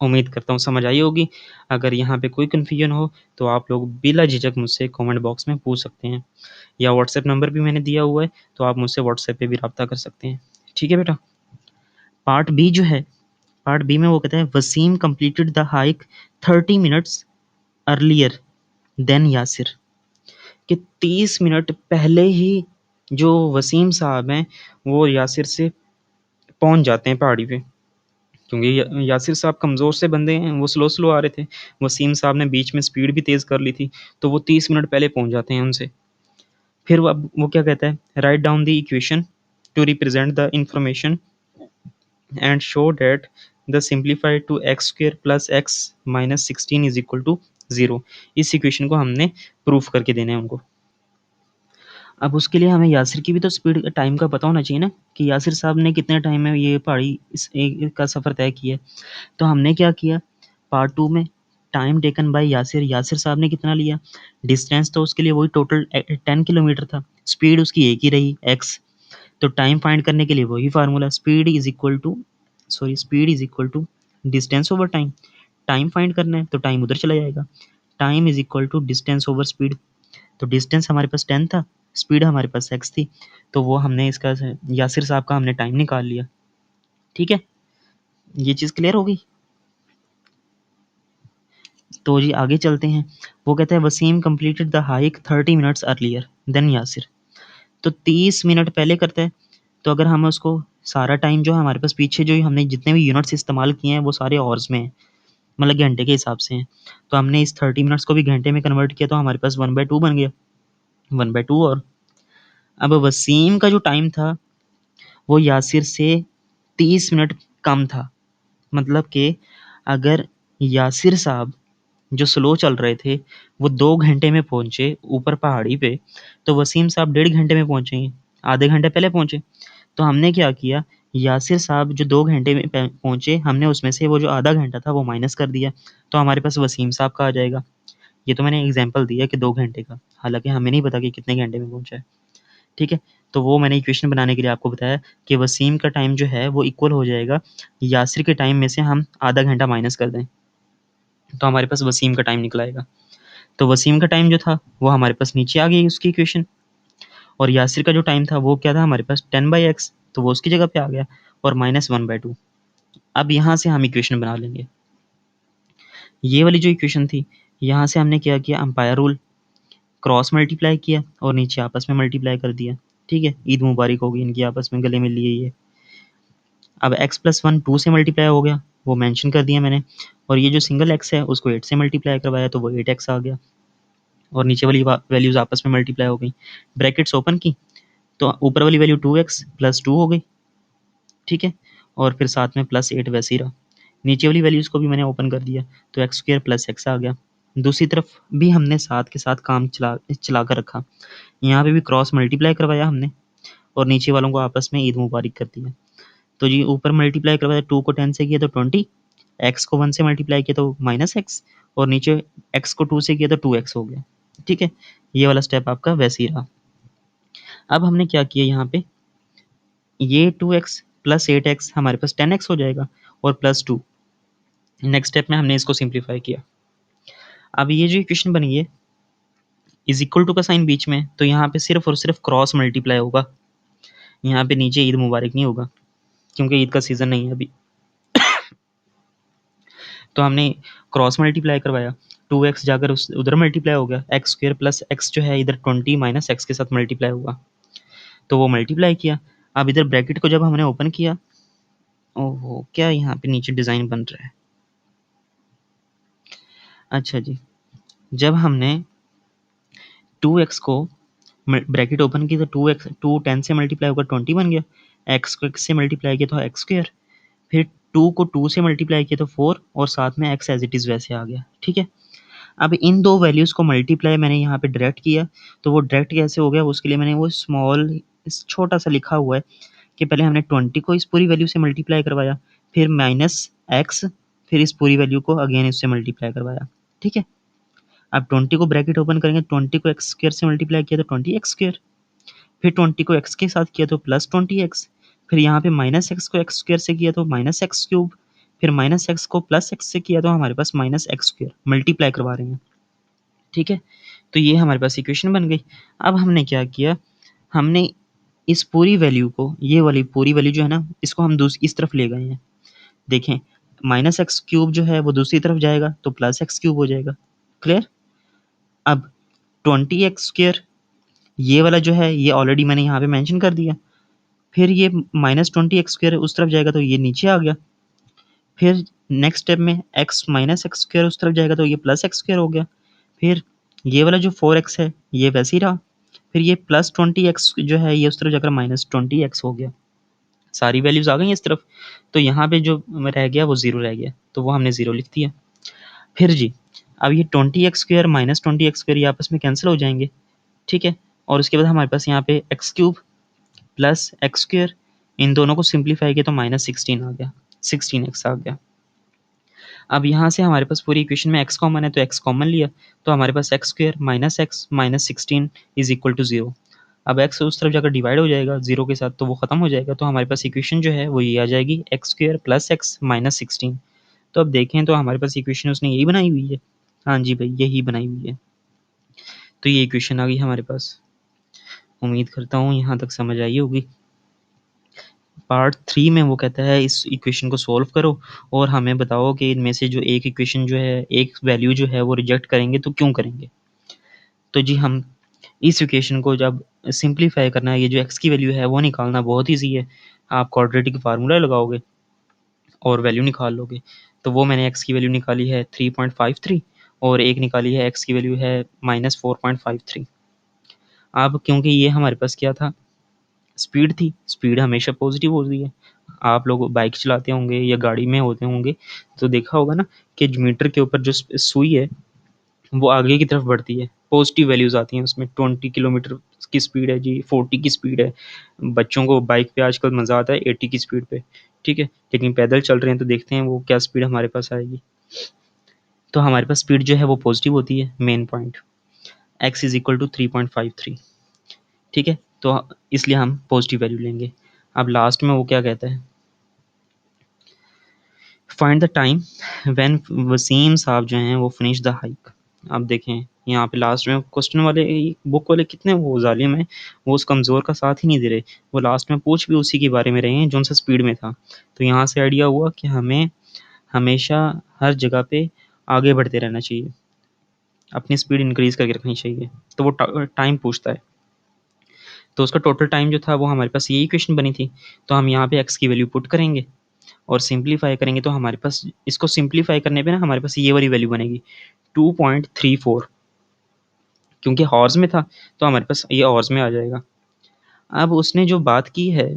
उम्मीद करता हूँ समझ आई होगी। अगर यहाँ पे कोई कन्फ्यूजन हो तो आप लोग बिला झिझक मुझसे कमेंट बॉक्स में पूछ सकते हैं, या व्हाट्सएप नंबर भी मैंने दिया हुआ है, तो आप मुझसे व्हाट्सएप पे भी रब्ता कर सकते हैं। ठीक है बेटा। पार्ट बी जो है, पार्ट बी में वो कहता है Wasim completed the hike 30 minutes earlier than Yasir. कि 30 मिनट पहले ही जो वसीम साहब हैं वो यासिर से पहुंच जाते हैं पहाड़ी पे, क्योंकि यासिर साहब कमज़ोर से बंदे हैं, वो स्लो स्लो आ रहे थे। वसीम साहब ने बीच में स्पीड भी तेज़ कर ली थी, तो वो 30 मिनट पहले पहुंच जाते हैं उनसे। फिर वो क्या कहता है, write down the equation to represent the information and show that the simplified to x square plus x minus 16 is equal to 0। इस इक्वेशन को हमने प्रूफ करके देना है उनको। अब उसके लिए हमें यासिर की भी तो स्पीड टाइम का पता होना चाहिए ना, कि यासिर साहब ने कितने टाइम में ये पहाड़ी इस एक का सफ़र तय किया है। तो हमने क्या किया, पार्ट 2 में time taken bye Yasir, Yasir साहब ने कितना लिया, डिस्टेंस तो उसके लिए वही टोटल 10 किलोमीटर था, स्पीड उसकी एक ही रही एक्स। तो टाइम फाइंड करने के लिए वही formula, speed is equal to distance over time. Time find करना है तो टाइम उधर चला जाएगा, time is equal to distance over speed. तो डिस्टेंस हमारे पास 10 था, स्पीड हमारे पास एक्स थी, तो वो हमने इसका यासिर साहब का हमने टाइम निकाल लिया। ठीक है, ये चीज़ क्लियर हो गई। तो जी आगे चलते हैं। वो कहता है Wasim completed the hike 30 minutes earlier than Yasir. तो 30 मिनट पहले करता है। तो अगर हम उसको सारा टाइम जो है हमारे पास पीछे जो हमने जितने भी यूनिट्स इस्तेमाल किए हैं वो सारे हॉर्स में हैं, मतलब घंटे के हिसाब से हैं। तो हमने इस 30 मिनट्स को भी घंटे में कन्वर्ट किया, तो हमारे पास 1/2 बन गया, 1/2। और अब वसीम का जो टाइम था वो यासिर से 30 मिनट कम था। मतलब कि अगर यासिर साहब जो स्लो चल रहे थे वो 2 घंटे में पहुंचे ऊपर पहाड़ी पे, तो वसीम साहब 1.5 घंटे में पहुंचेंगे, आधे घंटे पहले पहुंचे। तो हमने क्या किया, यासिर साहब जो 2 घंटे में पहुंचे, हमने उसमें से वो जो आधा घंटा था वो माइनस कर दिया, तो हमारे पास वसीम साहब का आ जाएगा। ये तो मैंने एग्जाम्पल दिया कि 2 घंटे का, हालांकि हमें नहीं पता कि कितने घंटे में पहुंचा है। ठीक है, तो वो मैंने इक्वेशन बनाने के लिए आपको बताया कि वसीम का टाइम जो है वो इक्वल हो जाएगा यासिर के टाइम में से हम आधा घंटा माइनस कर दें, तो हमारे पास वसीम का टाइम निकल आएगा। तो वसीम का टाइम जो था वो हमारे पास नीचे आ गई उसकी इक्वेशन, और यासिर का जो टाइम था वो क्या था हमारे पास 10/x, तो वो उसकी जगह पे आ गया, और -1/2। अब यहाँ से हम इक्वेशन बना लेंगे। ये वाली जो इक्वेशन थी, यहाँ से हमने क्या किया, अंपायर रूल क्रॉस मल्टीप्लाई किया और नीचे आपस में मल्टीप्लाई कर दिया। ठीक है, ईद मुबारक होगी इनकी आपस में गले मिल लिए ये। अब x+1 2 से मल्टीप्लाई हो गया, वो मेंशन कर दिया मैंने, और ये जो सिंगल x है उसको 8 से मल्टीप्लाई करवाया तो वो 8x आ गया, और नीचे वाली वैल्यूज आपस में मल्टीप्लाई हो गई, ब्रैकेट्स ओपन की, तो ऊपर वाली वैल्यू 2x + 2 हो गई। ठीक है, और फिर साथ में +8 वैसे ही रहा। नीचे वाली वैल्यूज़ को भी मैंने ओपन कर दिया, तो एक्स स्क्वायर प्लस एक्स आ गया। दूसरी तरफ भी हमने साथ के साथ काम चला कर रखा। यहाँ पे भी क्रॉस मल्टीप्लाई करवाया हमने और नीचे वालों को आपस में ईद मुबारक कर दिया। तो जी ऊपर मल्टीप्लाई करवाया, 2 को 10 से किया तो 20, एक्स को 1 से मल्टीप्लाई किया तो -x, और नीचे एक्स को 2 से किया तो 2x हो गया। ठीक है, ये वाला स्टेप आपका वैसे ही रहा। अब हमने क्या किया यहाँ पे, ये 2x प्लस 8x हमारे पास 10x हो जाएगा और +2। नेक्स्ट स्टेप में हमने इसको सिंप्लीफाई किया। अब ये जो इक्वेशन बनी है इज इक्वल टू का साइन बीच में, तो यहाँ पे सिर्फ और सिर्फ क्रॉस मल्टीप्लाई होगा। यहाँ पे नीचे ईद मुबारक नहीं होगा क्योंकि ईद का सीजन नहीं है अभी। तो हमने क्रॉस मल्टीप्लाई करवाया, 2x जाकर उधर मल्टीप्लाई हो गया, एक्स स्क्वायर प्लस एक्स जो है इधर 20 माइनस एक्स के साथ मल्टीप्लाई हुआ, तो वो मल्टीप्लाई किया। अब इधर ब्रैकेट को जब हमने ओपन किया, ओहो क्या यहाँ पे नीचे डिजाइन बन रहा है। अच्छा जी, जब हमने 2x को ब्रैकेट ओपन की तो 2x 2 10 से मल्टीप्लाई होकर 20 बन गया, एक्स को x से मल्टीप्लाई किया तो एक्स स्क्वायर, फिर 2 को 2 से मल्टीप्लाई किया तो 4 और साथ में x एज इट इज वैसे आ गया। ठीक है, अब इन दो वैल्यूज़ को मल्टीप्लाई मैंने यहाँ पे डायरेक्ट किया, तो वो डायरेक्ट कैसे हो गया, उसके लिए मैंने वो स्मॉल छोटा सा लिखा हुआ है कि पहले हमने 20 को इस पूरी वैल्यू से मल्टीप्लाई करवाया, फिर -x, फिर इस पूरी वैल्यू को अगेन इससे मल्टीप्लाई करवाया। ठीक है, अब 20 को ब्रैकेट ओपन करेंगे, 20 को एक्स स्क्वायर से मल्टीप्लाई किया तो 20x स्क्वायर, फिर 20 को x के साथ किया तो +20x, फिर यहाँ पे -x को x स्क्वायर से किया तो -x क्यूब, फिर -x को +x से किया तो हमारे पास -x स्क्वायर मल्टीप्लाई करवा रहे हैं। ठीक है, तो ये हमारे पास इक्वेशन बन गई। अब हमने क्या किया, हमने इस पूरी वैल्यू को, ये वाली पूरी वैल्यू जो है ना, इसको हम इस तरफ ले गए हैं। देखें, -x क्यूब जो है वो दूसरी तरफ जाएगा तो +x क्यूब हो जाएगा। क्लियर? अब 20x स्क्वायर ये वाला जो है ये ऑलरेडी मैंने यहाँ पे मेंशन कर दिया, फिर ये -20x स्क्वायर उस तरफ जाएगा तो ये नीचे आ गया, फिर नेक्स्ट स्टेप में x -x स्क्वायर उस तरफ जाएगा तो ये +x स्क्वायर हो गया, फिर ये वाला जो 4x है ये वैसे ही रहा, फिर ये +20x जो है ये उस तरफ जाकर -20x हो गया। सारी वैल्यूज आ गई इस तरफ, तो यहाँ पे जो रह गया वो 0 रह गया, तो वो हमने 0 लिख दिया। फिर जी अब ये 20x स्क्वायर -20x स्क्वायर ये आपस में कैंसिल हो जाएंगे। ठीक है, और उसके बाद हमारे पास यहाँ पे x cube plus x square, इन दोनों को सिंप्लीफाई किया तो -16 आ गया, 16x आ गया। अब यहाँ से हमारे पास पूरी इक्वेशन में x कॉमन है तो x कॉमन लिया, तो हमारे पास x square -x -16 is equal to 0। अब x उस तरफ जाकर डिवाइड हो जाएगा 0 के साथ, तो वो खत्म हो जाएगा, तो हमारे पास इक्वेशन जो है वो ये आ जाएगी एक्स स्क्वायर प्लस एक्स -16। तो अब देखें तो हमारे पास इक्वेशन उसने यही बनाई हुई है। हाँ जी भाई, यही बनाई हुई है। तो ये इक्वेशन आ गई हमारे पास। उम्मीद करता हूँ यहाँ तक समझ आई होगी। पार्ट 3 में वो कहता है इस इक्वेशन को सॉल्व करो और हमें बताओ कि इनमें से जो एक इक्वेशन जो है, एक वैल्यू जो है वो रिजेक्ट करेंगे तो क्यों करेंगे। तो जी हम इस इक्वेशन को जब सिंप्लीफाई करना है, ये जो एक्स की वैल्यू है वो निकालना बहुत ईजी है। आप क्वाड्रेटिक फार्मूला लगाओगे और वैल्यू निकाल लोगे। तो वो मैंने एक्स की वैल्यू निकाली है 3.53 और एक निकाली है एक्स की वैल्यू है -4.53। अब क्योंकि ये हमारे पास क्या था, स्पीड थी, स्पीड हमेशा पॉजिटिव होती है। आप लोग बाइक चलाते होंगे या गाड़ी में होते होंगे तो देखा होगा ना कि मीटर के ऊपर जो सुई है वो आगे की तरफ बढ़ती है, पॉजिटिव वैल्यूज आती हैं उसमें। 20 किलोमीटर की स्पीड है जी, 40 की स्पीड है। बच्चों को बाइक पे आजकल मज़ा आता है 80 की स्पीड पे, ठीक है, लेकिन पैदल चल रहे हैं तो देखते हैं वो क्या स्पीड हमारे पास आएगी। तो हमारे पास स्पीड जो है वो पॉजिटिव होती है, main point. X is equal to 3.53। ठीक है, तो इसलिए हम पॉजिटिव वैल्यू लेंगे। अब लास्ट में वो क्या कहता है, find the time when Wasim साहब जो हैं वो फिनिश द हाइक। आप देखें यहाँ पे लास्ट में क्वेश्चन वाले बुक वाले कितने वो जालिम है, वो उस कमज़ोर का साथ ही नहीं दे रहे। वो लास्ट में पूछ भी उसी के बारे में रहे हैं जो सा स्पीड में था। तो यहाँ से आइडिया हुआ कि हमें हमेशा हर जगह पे आगे बढ़ते रहना चाहिए, अपनी स्पीड इंक्रीज करके रखनी चाहिए। तो वो टाइम पूछता है, तो उसका टोटल टाइम जो था वो हमारे पास यही इक्वेशन बनी थी। तो हम यहाँ पे एक्स की वैल्यू पुट करेंगे और सिंप्लीफाई करेंगे, तो हमारे पास इसको सिंप्लीफाई करने पे ना हमारे पास ये वाली वैल्यू बनेगी 2.34, क्योंकि हॉर्स में था तो हमारे पास ये हॉर्स में आ जाएगा। अब उसने जो बात की है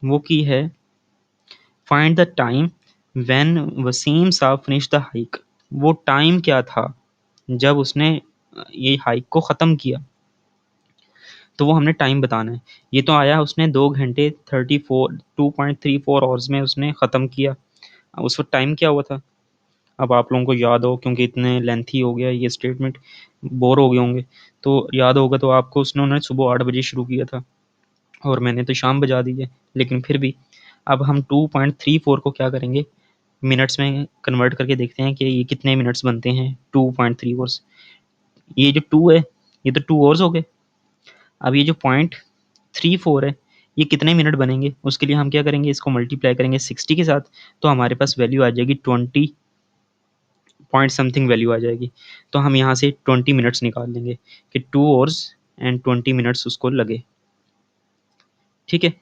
वो की है find the time when Wasim साहब फिनिश द हाइक। वो टाइम क्या था जब उसने ये हाइक को ख़त्म किया, तो वो हमने टाइम बताना है। ये तो आया उसने 2 घंटे 2.34 आवर्स में उसने ख़त्म किया। अब उस वक्त टाइम क्या हुआ था, अब आप लोगों को याद हो, क्योंकि इतने लेंथी हो गया ये स्टेटमेंट, बोर हो गए होंगे, तो याद होगा तो आपको उसने उन्होंने सुबह 8 बजे शुरू किया था और मैंने तो शाम बजा दी है, लेकिन फिर भी अब हम 2.34 को क्या करेंगे, मिनट्स में कन्वर्ट करके देखते हैं कि ये कितने मिनट्स बनते हैं। 2.34, ये जो 2 है ये तो 2 आवर्स हो गए। अब ये जो 0.34 है ये कितने मिनट बनेंगे, उसके लिए हम क्या करेंगे, इसको मल्टीप्लाई करेंगे 60 के साथ, तो हमारे पास वैल्यू आ जाएगी 20 पॉइंट समथिंग वैल्यू आ जाएगी। तो हम यहाँ से 20 मिनट्स निकाल लेंगे कि 2 आवर्स एंड 20 मिनट्स उसको लगे। ठीक है,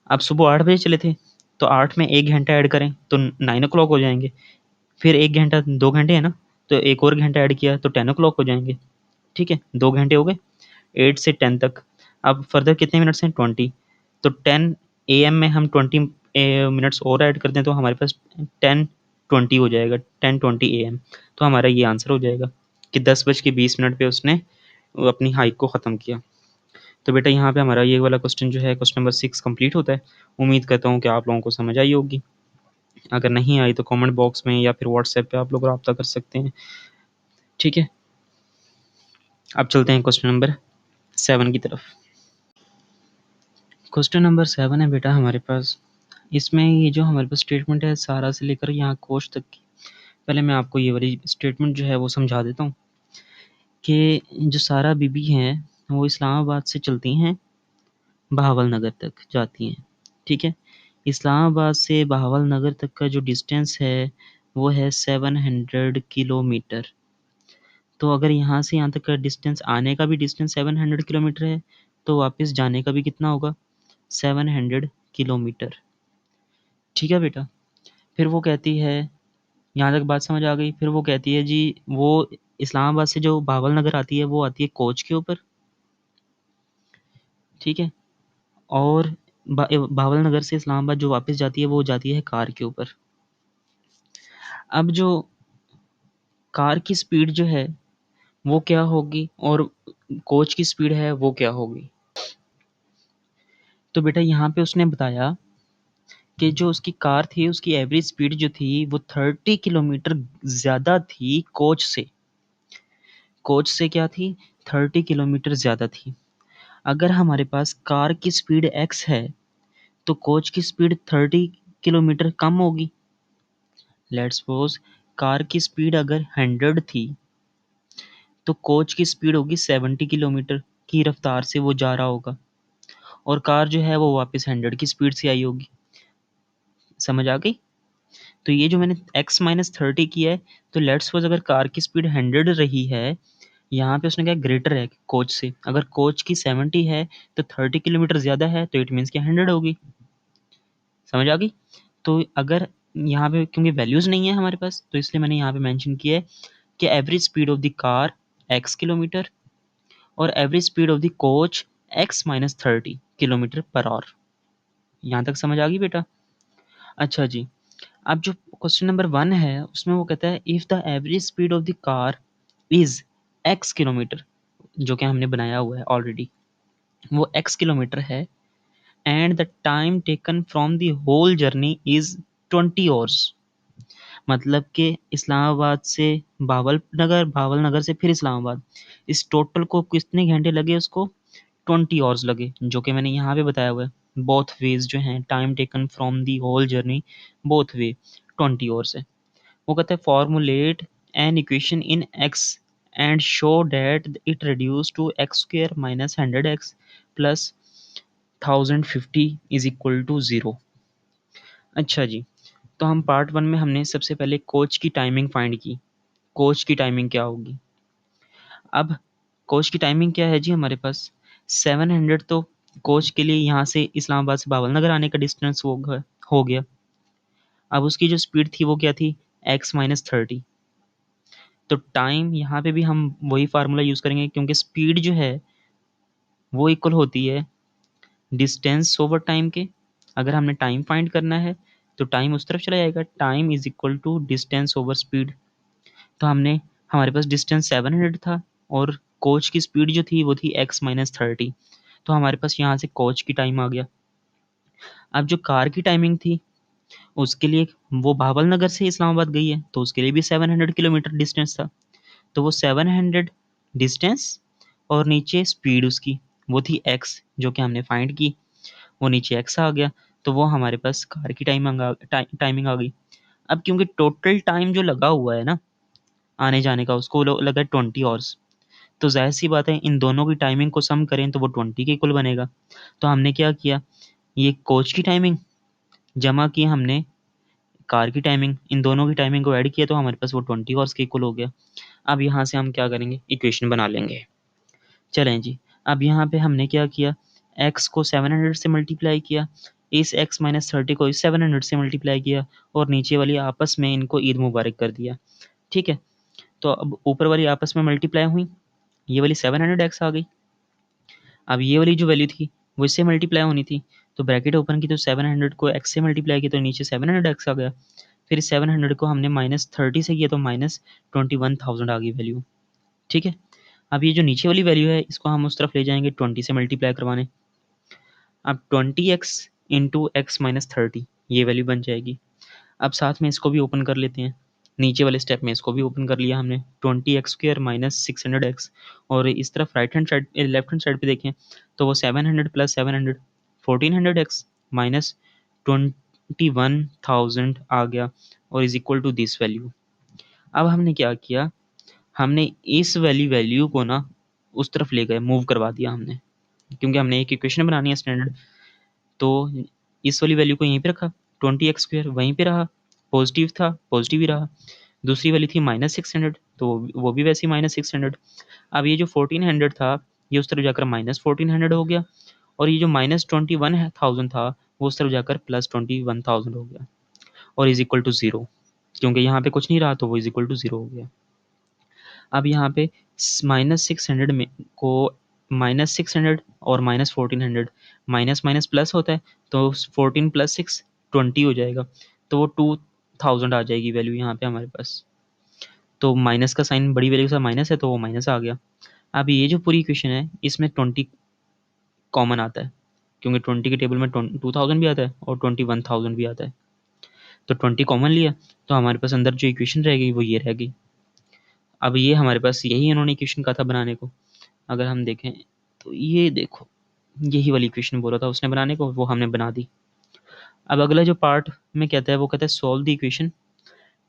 अब सुबह 8 बजे चले थे, तो 8 में 1 घंटा ऐड करें तो 9 o'clock हो जाएंगे। फिर 1 घंटा, 2 घंटे है ना, तो एक और घंटा ऐड किया तो 10 o'clock हो जाएंगे। ठीक है, 2 घंटे हो गए 8 से 10 तक। अब फर्दर कितने मिनट्स हैं, 20। तो 10 AM में हम 20 मिनट्स और ऐड कर दें तो हमारे पास 10:20 हो जाएगा, 10:20 AM। तो हमारा ये आंसर हो जाएगा कि 10:20 पे उसने अपनी हाइक को ख़त्म किया। तो बेटा यहाँ पे हमारा ये वाला क्वेश्चन जो है, क्वेश्चन नंबर 6 कंप्लीट होता है। उम्मीद करता हूँ कि आप लोगों को समझ आई होगी। अगर नहीं आई तो कमेंट बॉक्स में या फिर व्हाट्सएप पे आप लोग रब्ता कर सकते हैं। ठीक है, अब चलते हैं क्वेश्चन नंबर 7 की तरफ। क्वेश्चन नंबर 7 है बेटा हमारे पास। इसमें ये जो हमारे पास स्टेटमेंट है सारा से लेकर यहाँ कोच तक की, पहले मैं आपको ये वाली स्टेटमेंट जो है वो समझा देता हूँ कि जो सारा बीबी हैं वो इस्लामाबाद से चलती हैं बहावल नगर तक जाती हैं। ठीक है, इस्लामाबाद से बहावल नगर तक का जो डिस्टेंस है वो है 700 किलोमीटर। तो अगर यहाँ से यहाँ तक का डिस्टेंस, आने का भी डिस्टेंस 700 किलोमीटर है, तो वापस जाने का भी कितना होगा, 700 किलोमीटर। ठीक है बेटा, फिर वो कहती है, यहाँ तक बात समझ आ गई। फिर वो कहती है जी, वो इस्लामाबाद से जो बहावल नगर आती है वो आती है कोच के ऊपर। ठीक है, और बहावल नगर से इस्लामाबाद जो वापस जाती है वो जाती है कार के ऊपर। अब जो कार की स्पीड जो है वो क्या होगी और कोच की स्पीड है वो क्या होगी। तो बेटा यहाँ पे उसने बताया कि जो उसकी कार थी उसकी एवरेज स्पीड जो थी वो 30 किलोमीटर ज़्यादा थी कोच से। कोच से क्या थी, 30 किलोमीटर ज़्यादा थी। अगर हमारे पास कार की स्पीड x है तो कोच की स्पीड 30 किलोमीटर कम होगी। लेट्स सपोज कार की स्पीड अगर 100 थी तो कोच की स्पीड होगी 70 किलोमीटर की रफ्तार से वो जा रहा होगा, और कार जो है वो वापस 100 की स्पीड से आई होगी। समझ आ गई। तो ये जो मैंने x-30 किया है, तो लेट्स सपोज अगर कार की स्पीड 100 रही है, यहाँ पे उसने क्या ग्रेटर है कोच से, अगर कोच की 70 है तो 30 किलोमीटर ज़्यादा है, तो इट मीन्स कि 100 होगी। समझ आ गई। तो अगर यहाँ पे क्योंकि वैल्यूज़ नहीं है हमारे पास, तो इसलिए मैंने यहाँ पे मेंशन किया है कि average speed of the car x kilometre और average speed of the coach x-30 kilometre per hour. यहाँ तक समझ आ गई बेटा। अच्छा जी, अब जो क्वेश्चन नंबर 1 है उसमें वो कहता है if the average speed of the car is x kilometre, जो कि हमने बनाया हुआ है ऑलरेडी, वो x किलोमीटर है, and the time taken from the whole journey is 20 hours. मतलब कि इस्लामाबाद से भावल नगर से फिर इस्लामाबाद, इस टोटल को कितने घंटे लगे उसको, 20 आवर्स लगे, जो कि मैंने यहाँ पे बताया हुआ है। बोथ वेज जो हैं, time taken from the whole journey both way 20 hours है। वो कहता है formulate an equation in x and show that it reduce to x square minus 100x plus 1050 is equal to 0। अच्छा जी, तो हम पार्ट 1 में हमने सबसे पहले कोच की टाइमिंग फाइंड की। कोच की टाइमिंग क्या होगी, अब कोच की टाइमिंग क्या है जी हमारे पास, 700 तो कोच के लिए यहाँ से इस्लामाबाद से बावल नगर आने का डिस्टेंस हो गया। अब उसकी जो स्पीड थी वो क्या थी, x-30। तो टाइम यहाँ पे भी हम वही फार्मूला यूज़ करेंगे, क्योंकि स्पीड जो है वो इक्वल होती है डिस्टेंस ओवर टाइम के। अगर हमने टाइम फाइंड करना है तो टाइम उस तरफ चला जाएगा। Time is equal to distance over speed. तो हमने हमारे पास डिस्टेंस 700 था और कोच की स्पीड जो थी वो थी x-30। तो हमारे पास यहाँ से कोच की टाइम आ गया। अब जो कार की टाइमिंग थी उसके लिए वो भावल नगर से इस्लामाबाद गई है, तो उसके लिए भी 700 किलोमीटर डिस्टेंस था। तो वो 700 डिस्टेंस और नीचे स्पीड उसकी वो थी x, जो कि हमने फाइंड की, वो नीचे x आ गया। तो वो हमारे पास कार की टाइमिंग आ गई। अब क्योंकि टोटल टाइम जो लगा हुआ है ना आने जाने का, उसको लगा 20 आवर्स, तो जाहिर सी बात है इन दोनों की टाइमिंग को सम करें तो वो 20 के इक्वल बनेगा। तो हमने क्या किया, ये कोच की टाइमिंग जमा की हमने कार की टाइमिंग, इन दोनों की टाइमिंग को ऐड किया तो हमारे पास वो 20 आवर्स के इक्वल हो गया। अब यहाँ से हम क्या करेंगे, इक्वेशन बना लेंगे। चलें जी। अब यहाँ पे हमने क्या किया, x को 700 से मल्टीप्लाई किया, इस x-30 को इस 700 से मल्टीप्लाई किया और नीचे वाली आपस में इनको ईद मुबारक कर दिया। ठीक है, तो अब ऊपर वाली आपस में मल्टीप्लाई हुई, ये वाली 700x आ गई। अब ये वाली जो वैल्यू थी वो इससे मल्टीप्लाई होनी थी, तो ब्रैकेट ओपन की तो 700 को x से मल्टीप्लाई किया तो नीचे 700x आ गया। फिर 700 को हमने -30 से किया तो -21,000 आ गई वैल्यू। ठीक है, अब ये जो नीचे वाली वैल्यू है इसको हम उस तरफ ले जाएंगे 20 से मल्टीप्लाई करवाने। अब 20x इंटू x-30 ये वैल्यू बन जाएगी। अब साथ में इसको भी ओपन कर लेते हैं, नीचे वाले स्टेप में इसको भी ओपन कर लिया हमने, 20x² -600x। और इस तरफ right hand side left hand side पे देखें तो वो 700 प्लस 700 1400x माइनस 21,000 आ गया और is equal to this value. अब हमने क्या किया, हमने इस वैल्यू को ना उस तरफ ले गए, मूव करवा दिया हमने, क्योंकि हमने एक इक्वेशन बनानी है स्टैंडर्ड। तो इस वाली वैल्यू को यहीं पे रखा, 20x² वहीं पे रहा, पॉजिटिव था पॉजिटिव ही रहा। दूसरी वाली थी -600 तो वो भी वैसे ही -600। अब ये जो 1400 था ये उस तरफ जाकर -1400 हो गया, और ये जो -21,000 था वो उस तरफ जाकर +21,000 हो गया और इज इक्वल टू 0, क्योंकि यहाँ पे कुछ नहीं रहा तो वो इज इक्वल टू 0 हो गया। अब यहाँ पे -600 में को -600 और -1400 माइनस माइनस प्लस होता है, तो 14 + 6 20 हो जाएगा, तो वो 2000 आ जाएगी वैल्यू यहाँ पे हमारे पास। तो माइनस का साइन बड़ी वैल्यू के साथ माइनस है तो वो माइनस आ गया। अब ये जो पूरी इक्वेशन है इसमें 20 कॉमन आता है, क्योंकि 20 के टेबल में 2000 भी आता है और 21,000 भी आता है, तो 20 कॉमन लिया तो हमारे पास अंदर जो इक्वेशन रह गई वो ये रह गई। अब ये हमारे पास यही इन्होंने इक्वेशन कहा था बनाने को, अगर हम देखें तो ये देखो यही वाली इक्वेशन बोला था उसने बनाने को, वो हमने बना दी। अब अगला जो पार्ट में कहता है वो कहता है solve the equation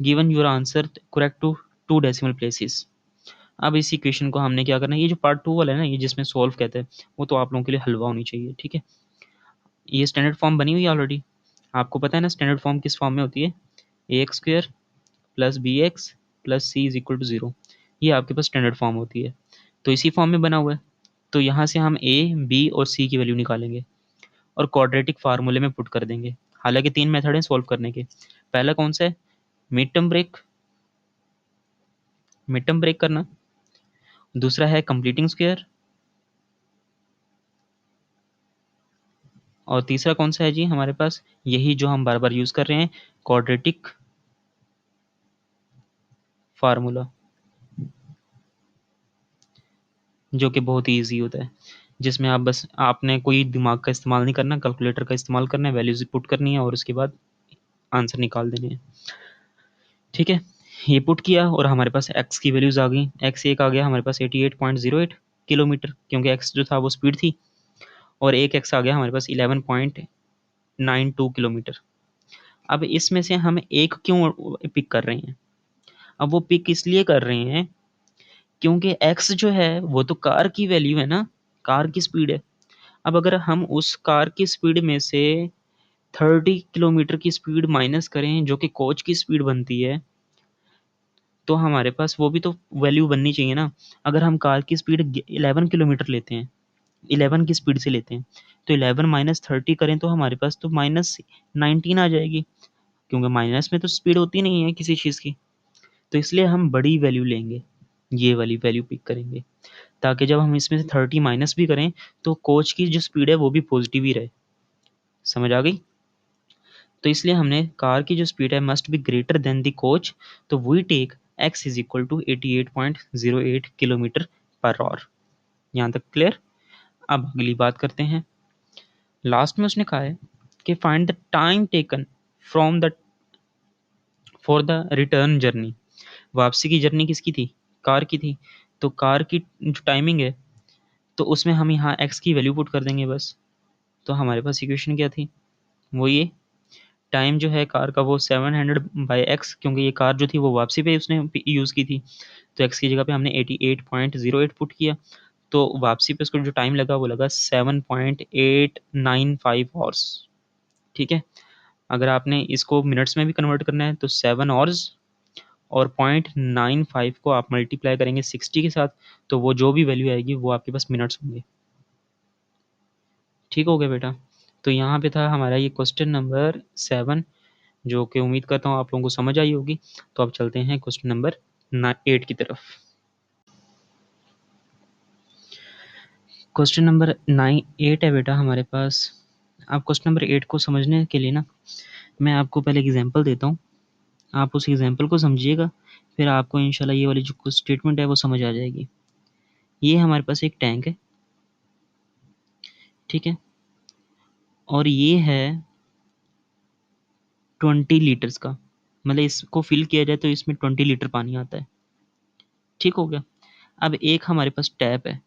given your answer correct to 2 decimal places. अब इस इक्वेशन को हमने क्या करना है, ये जो पार्ट 2 वाला है ना, ये जिसमें सॉल्व कहते हैं, वो तो आप लोगों के लिए हलवा होनी चाहिए। ठीक है, ये स्टैंडर्ड फॉर्म बनी हुई है ऑलरेडी, आपको पता है ना स्टैंडर्ड फॉर्म किस फॉर्म में होती है, ax² plus bx plus c is equal to 0, ये आपके पास स्टैंडर्ड फॉर्म होती है। तो इसी फॉर्म में बना हुआ है, तो यहाँ से हम a b और c की वैल्यू निकालेंगे और क्वाड्रेटिक फार्मूले में पुट कर देंगे। हालांकि 3 मेथड हैं सॉल्व करने के, पहला कौन सा है, मिड टर्म ब्रेक करना, दूसरा है कंप्लीटिंग स्क्वायर, और तीसरा कौन सा है जी हमारे पास, यही जो हम बार बार यूज कर रहे हैं, क्वाड्रेटिक फार्मूला, जो कि बहुत ही ईजी होता है, जिसमें आप बस आपने कोई दिमाग का इस्तेमाल नहीं करना, कैलकुलेटर का इस्तेमाल करना है, वैल्यूज पुट करनी है और उसके बाद आंसर निकाल देने हैं। ठीक है, ये पुट किया और हमारे पास एक्स की वैल्यूज आ गई, एक्स एक आ गया हमारे पास 88.08 किलोमीटर, क्योंकि एक्स जो था वो स्पीड थी, और एक एक्स आ गया हमारे पास 11.92 किलोमीटर। अब इसमें से हम एक क्यों पिक कर रहे हैं, अब वो पिक इसलिए कर रहे हैं क्योंकि x जो है वो तो कार की वैल्यू है ना, कार की स्पीड है। अब अगर हम उस कार की स्पीड में से 30 किलोमीटर की स्पीड माइनस करें जो कि कोच की स्पीड बनती है, तो हमारे पास वो भी तो वैल्यू बननी चाहिए ना। अगर हम कार की स्पीड 11 किलोमीटर लेते हैं, 11 की स्पीड से लेते हैं, तो 11 -30 करें तो हमारे पास तो -19 आ जाएगी, क्योंकि माइनस में तो स्पीड होती नहीं है किसी चीज़ की। तो इसलिए हम बड़ी वैल्यू लेंगे, ये वाली वैल्यू पिक करेंगे, ताकि जब हम इसमें से 30 माइनस भी करें तो कोच की जो स्पीड है वो भी पॉजिटिव ही रहे। समझ आ गई। तो इसलिए हमने कार की जो स्पीड है must be greater than the coach, तो we take x is equal to 88.08 kilometre per hour. यहाँ तक क्लियर। अब अगली बात करते हैं। लास्ट में उसने कहा है कि find the time taken from the for the return journey. वापसी की जर्नी किसकी थी? कार की थी। तो कार की जो टाइमिंग है, तो उसमें हम यहाँ x की वैल्यू पुट कर देंगे बस। तो हमारे पास इक्वेशन क्या थी? वो ये टाइम जो है कार का वो 700/x, क्योंकि ये कार जो थी वो वापसी पे उसने यूज़ की थी, तो x की जगह पे हमने 88.08 पुट किया। तो वापसी पे उसको जो टाइम लगा वो लगा 7.895 आवर्स। ठीक है। अगर आपने इसको मिनट्स में भी कन्वर्ट करना है तो 7 आवर्स और 0.95 को आप मल्टीप्लाई करेंगे 60 के साथ, तो वो जो भी वैल्यू आएगी वो आपके पास मिनट्स होंगे। ठीक हो गया बेटा। तो यहाँ पे था हमारा ये क्वेश्चन नंबर 7, जो कि उम्मीद करता हूँ आप लोगों को समझ आई होगी। तो अब चलते हैं क्वेश्चन नंबर 8 की तरफ। क्वेश्चन नंबर 8 है बेटा हमारे पास। आप क्वेश्चन नंबर 8 को समझने के लिए ना, मैं आपको पहले एग्जांपल देता हूँ, आप उस एग्जांपल को समझिएगा, फिर आपको इंशाल्लाह ये वाली जो कुछ स्टेटमेंट है वो समझ आ जाएगी। ये हमारे पास एक टैंक है, ठीक है, और ये है 20 लीटर्स का, मतलब इसको फिल किया जाए तो इसमें 20 लीटर पानी आता है। ठीक हो गया। अब एक हमारे पास टैप है।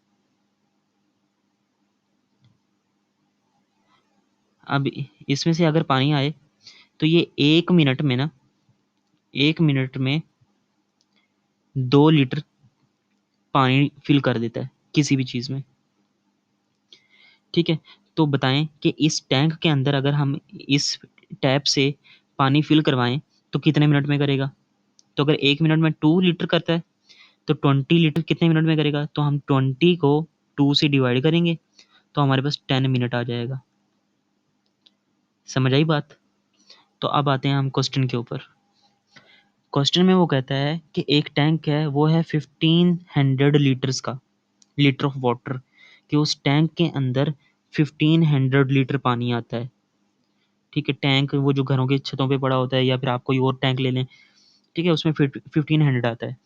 अब इसमें से अगर पानी आए तो ये 1 मिनट में ना, 1 मिनट में 2 लीटर पानी फिल कर देता है किसी भी चीज़ में। ठीक है। तो बताएं कि इस टैंक के अंदर अगर हम इस टैप से पानी फिल करवाएं तो कितने मिनट में करेगा? तो अगर 1 मिनट में 2 लीटर करता है तो 20 लीटर कितने मिनट में करेगा? तो हम 20 को 2 से डिवाइड करेंगे तो हमारे पास 10 मिनट आ जाएगा। समझ आई बात? तो अब आते हैं हम क्वेश्चन के ऊपर। क्वेश्चन में वो कहता है कि एक टैंक है, वो है 1500 लीटर्स का, लीटर ऑफ वाटर, कि उस टैंक के अंदर 1500 लीटर पानी आता है। ठीक है। टैंक वो जो घरों की छतों पे पड़ा होता है, या फिर आप कोई और टैंक ले लें, ठीक है, उसमें 1500 आता है।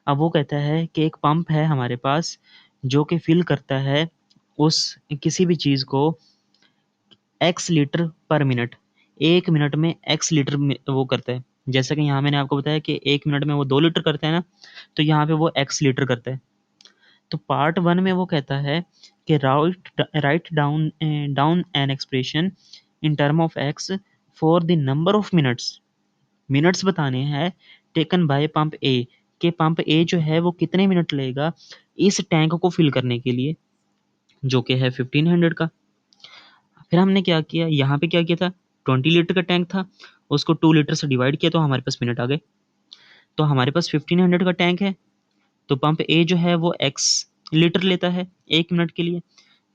अब वो कहता है कि एक पंप है हमारे पास जो कि फिल करता है उस किसी भी चीज़ को एक्स लीटर पर मिनट, 1 मिनट में एक्स लीटर वो करता है। जैसा कि यहाँ मैंने आपको बताया कि 1 मिनट में वो 2 लीटर करता है ना, तो यहाँ पे वो एक्स लीटर करता है। तो पार्ट 1 में वो कहता है कि write down down an expression in term of x for the number of minutes. Minutes बताने हैं टेकन बाय पंप ए, के पंप ए जो है वो कितने मिनट लेगा इस टैंक को फिल करने के लिए, जो कि है 1500 का। फिर हमने क्या किया, यहाँ पे क्या किया था, 20 लीटर का टैंक था, उसको 2 लीटर से डिवाइड किया तो हमारे पास मिनट आ गए। तो हमारे पास 1500 का टैंक है, तो पंप ए जो है वो एक्स लीटर लेता है 1 मिनट के लिए,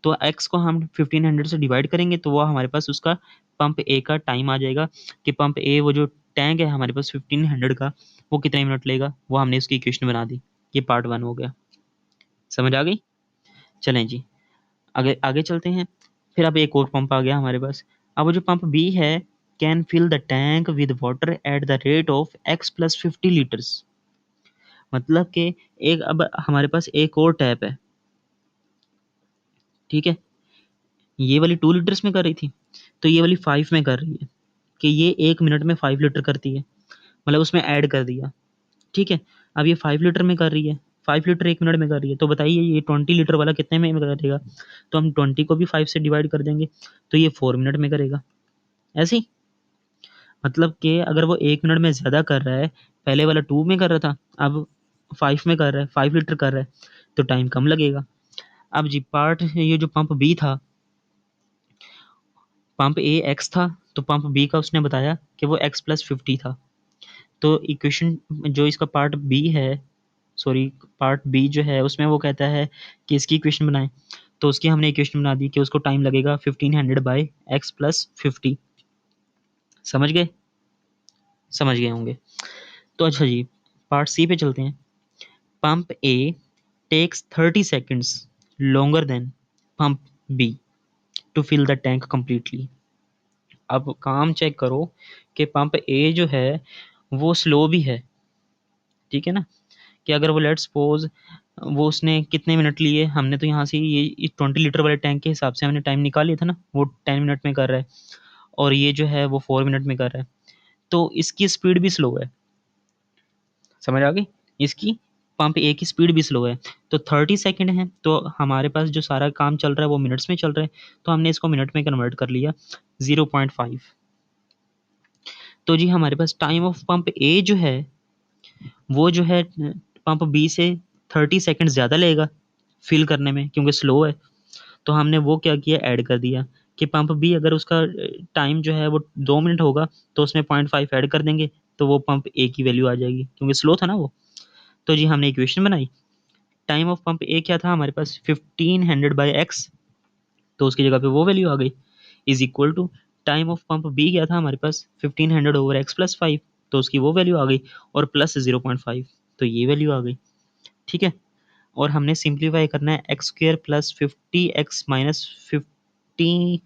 तो एक्स को हम 1500 से डिवाइड करेंगे तो वो हमारे पास उसका पंप ए का टाइम आ जाएगा, कि पंप ए वो जो टैंक है हमारे पास 1500 का, वो कितने मिनट लेगा, वो हमने उसकी इक्वेशन बना दी। ये पार्ट 1 हो गया। समझ आ गई? चलें जी, आगे आगे चलते हैं। फिर अब एक और पंप आ गया हमारे पास। अब वो जो पंप बी है, can fill the tank with water at the rate of x plus 50 litres. मतलब कि एक अब हमारे पास एक और टैप है, ठीक है, ये वाली 2 लीटर्स में कर रही थी, तो ये वाली 5 में कर रही है, कि ये 1 मिनट में 5 लीटर करती है, मतलब उसमें ऐड कर दिया। ठीक है। अब ये 5 लीटर में कर रही है, 5 लीटर 1 मिनट में कर रही है, तो बताइए ये 20 लीटर वाला कितने में करेगा? तो हम 20 को भी 5 से डिवाइड कर देंगे तो ये 4 मिनट में करेगा। ऐसे ही, मतलब कि अगर वो 1 मिनट में ज़्यादा कर रहा है, पहले वाला 2 में कर रहा था, अब 5 में कर रहा है, 5 लीटर कर रहा है, तो टाइम कम लगेगा। अब जी पार्ट, ये जो पंप बी था, पंप ए एक्स था, तो पंप बी का उसने बताया कि वो एक्स प्लस 50 था। तो इक्वेशन जो इसका पार्ट बी है, सॉरी, पार्ट बी जो है उसमें वो कहता है कि इसकी इक्वेशन बनाएं, तो उसकी हमने इक्वेशन बना दी कि उसको टाइम लगेगा 1500/x+50। समझ गए? समझ गए होंगे। तो अच्छा जी, पार्ट सी पे चलते हैं। Pump A takes 30 seconds longer than pump B to fill the tank completely। अब काम चेक करो कि पंप ए जो है वो स्लो भी है, ठीक है ना। कि अगर वो लेट्स सपोज वो उसने कितने मिनट लिए, हमने तो यहाँ से ये 20 लीटर वाले टैंक के हिसाब से हमने टाइम निकाल लिया था ना, वो 10 मिनट में कर रहा है और ये जो है वो 4 मिनट में कर रहा है, तो इसकी स्पीड भी स्लो है। समझ आ गई, इसकी पंप ए की स्पीड भी स्लो है। तो 30 सेकेंड है, तो हमारे पास जो सारा काम चल रहा है वो मिनट्स में चल रहा है, तो हमने इसको मिनट में कन्वर्ट कर लिया 0.5। तो जी हमारे पास टाइम ऑफ पंप ए जो है वो जो है पंप बी से 30 सेकेंड ज़्यादा लेगा फिल करने में, क्योंकि स्लो है। तो हमने वो क्या किया, ऐड कर दिया कि पंप बी अगर उसका टाइम जो है वो 2 मिनट होगा तो उसमें 0.5 ऐड कर देंगे, तो वो पंप ए की वैल्यू आ जाएगी, क्योंकि स्लो था ना वो। तो जी हमने इक्वेशन बनाई, टाइम ऑफ पंप ए क्या था हमारे पास 1500/x, तो उसकी जगह पे वो वैल्यू आ गई, is equal to time of pump B क्या था हमारे पास 1500/x+5, तो उसकी वो वैल्यू आ गई, और प्लस 0.5, तो ये वैल्यू आ गई, ठीक है। और हमने सिंप्लीफाई करना है x² प्लस 50x माइनस 15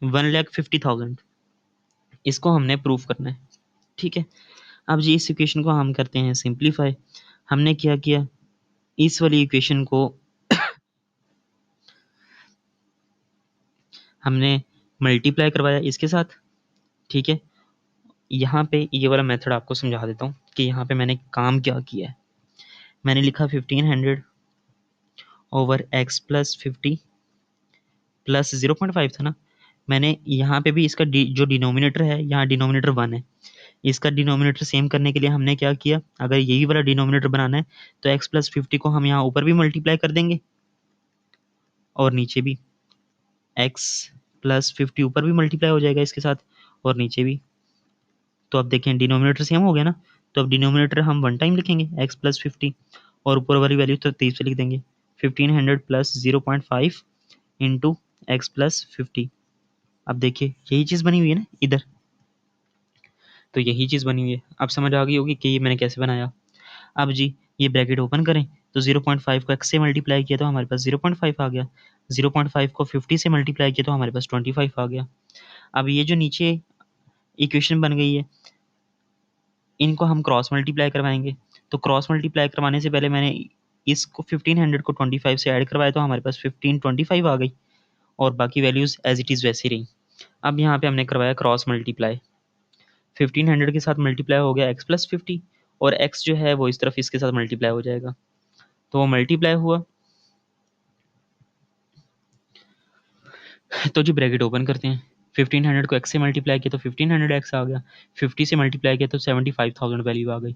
1,50,000, इसको हमने प्रूफ करना है, ठीक है। अब जी इस इक्वेशन को हम करते हैं सिंप्लीफाई। हमने क्या किया, इस वाली इक्वेशन को हमने मल्टीप्लाई करवाया इसके साथ, ठीक है। यहाँ पे ये वाला मेथड आपको समझा देता हूँ कि यहाँ पे मैंने काम क्या किया है। मैंने लिखा 1500/x+50 प्लस 0.5 था ना, मैंने यहाँ पे भी इसका जो डिनोमिनेटर है, यहाँ डिनोमिनेटर 1 है, इसका डिनोमिनेटर सेम करने के लिए हमने क्या किया, अगर यही वाला डिनोमिनेटर बनाना है तो x+50 को हम यहाँ ऊपर भी मल्टीप्लाई कर देंगे और नीचे भी, x+50 ऊपर भी मल्टीप्लाई हो जाएगा इसके साथ और नीचे भी। तो अब देखें डिनोमिनेटर सेम हो गया ना, तो अब डिनोमिनेटर हम 1 टाइम लिखेंगे x+50 और ऊपर वाली वैल्यू तो 30 पे लिख देंगे, 1500 प्लस 0.5 इंटू x+50। अब देखिए यही चीज़ बनी हुई है ना इधर, तो यही चीज़ बनी हुई है। अब समझ आ गई होगी कि ये मैंने कैसे बनाया। अब जी ये ब्रैकेट ओपन करें तो 0.5 को x से मल्टीप्लाई किया तो हमारे पास 0.5 आ गया, 0.5 को 50 से मल्टीप्लाई किया तो हमारे पास 25 आ गया। अब ये जो नीचे इक्वेशन बन गई है, इनको हम क्रॉस मल्टीप्लाई करवाएंगे। तो क्रॉस मल्टीप्लाई करवाने से पहले मैंने इसको 1500 को 25 से ऐड करवाया तो हमारे पास 1525 आ गई, और बाकी वैल्यूज़ एज इट इज़ वैसी रही। अब यहाँ पे हमने करवाया क्रॉस मल्टीप्लाई, 1500 के साथ मल्टीप्लाई हो गया x+50, और x जो है वो इस तरफ इसके साथ मल्टीप्लाई हो जाएगा, तो वो मल्टीप्लाई हुआ। तो जी ब्रैकेट ओपन करते हैं, 1500 को x से मल्टीप्लाई किया तो 1500x आ गया, 50 से मल्टीप्लाई किया तो 75,000 वैल्यू आ गई।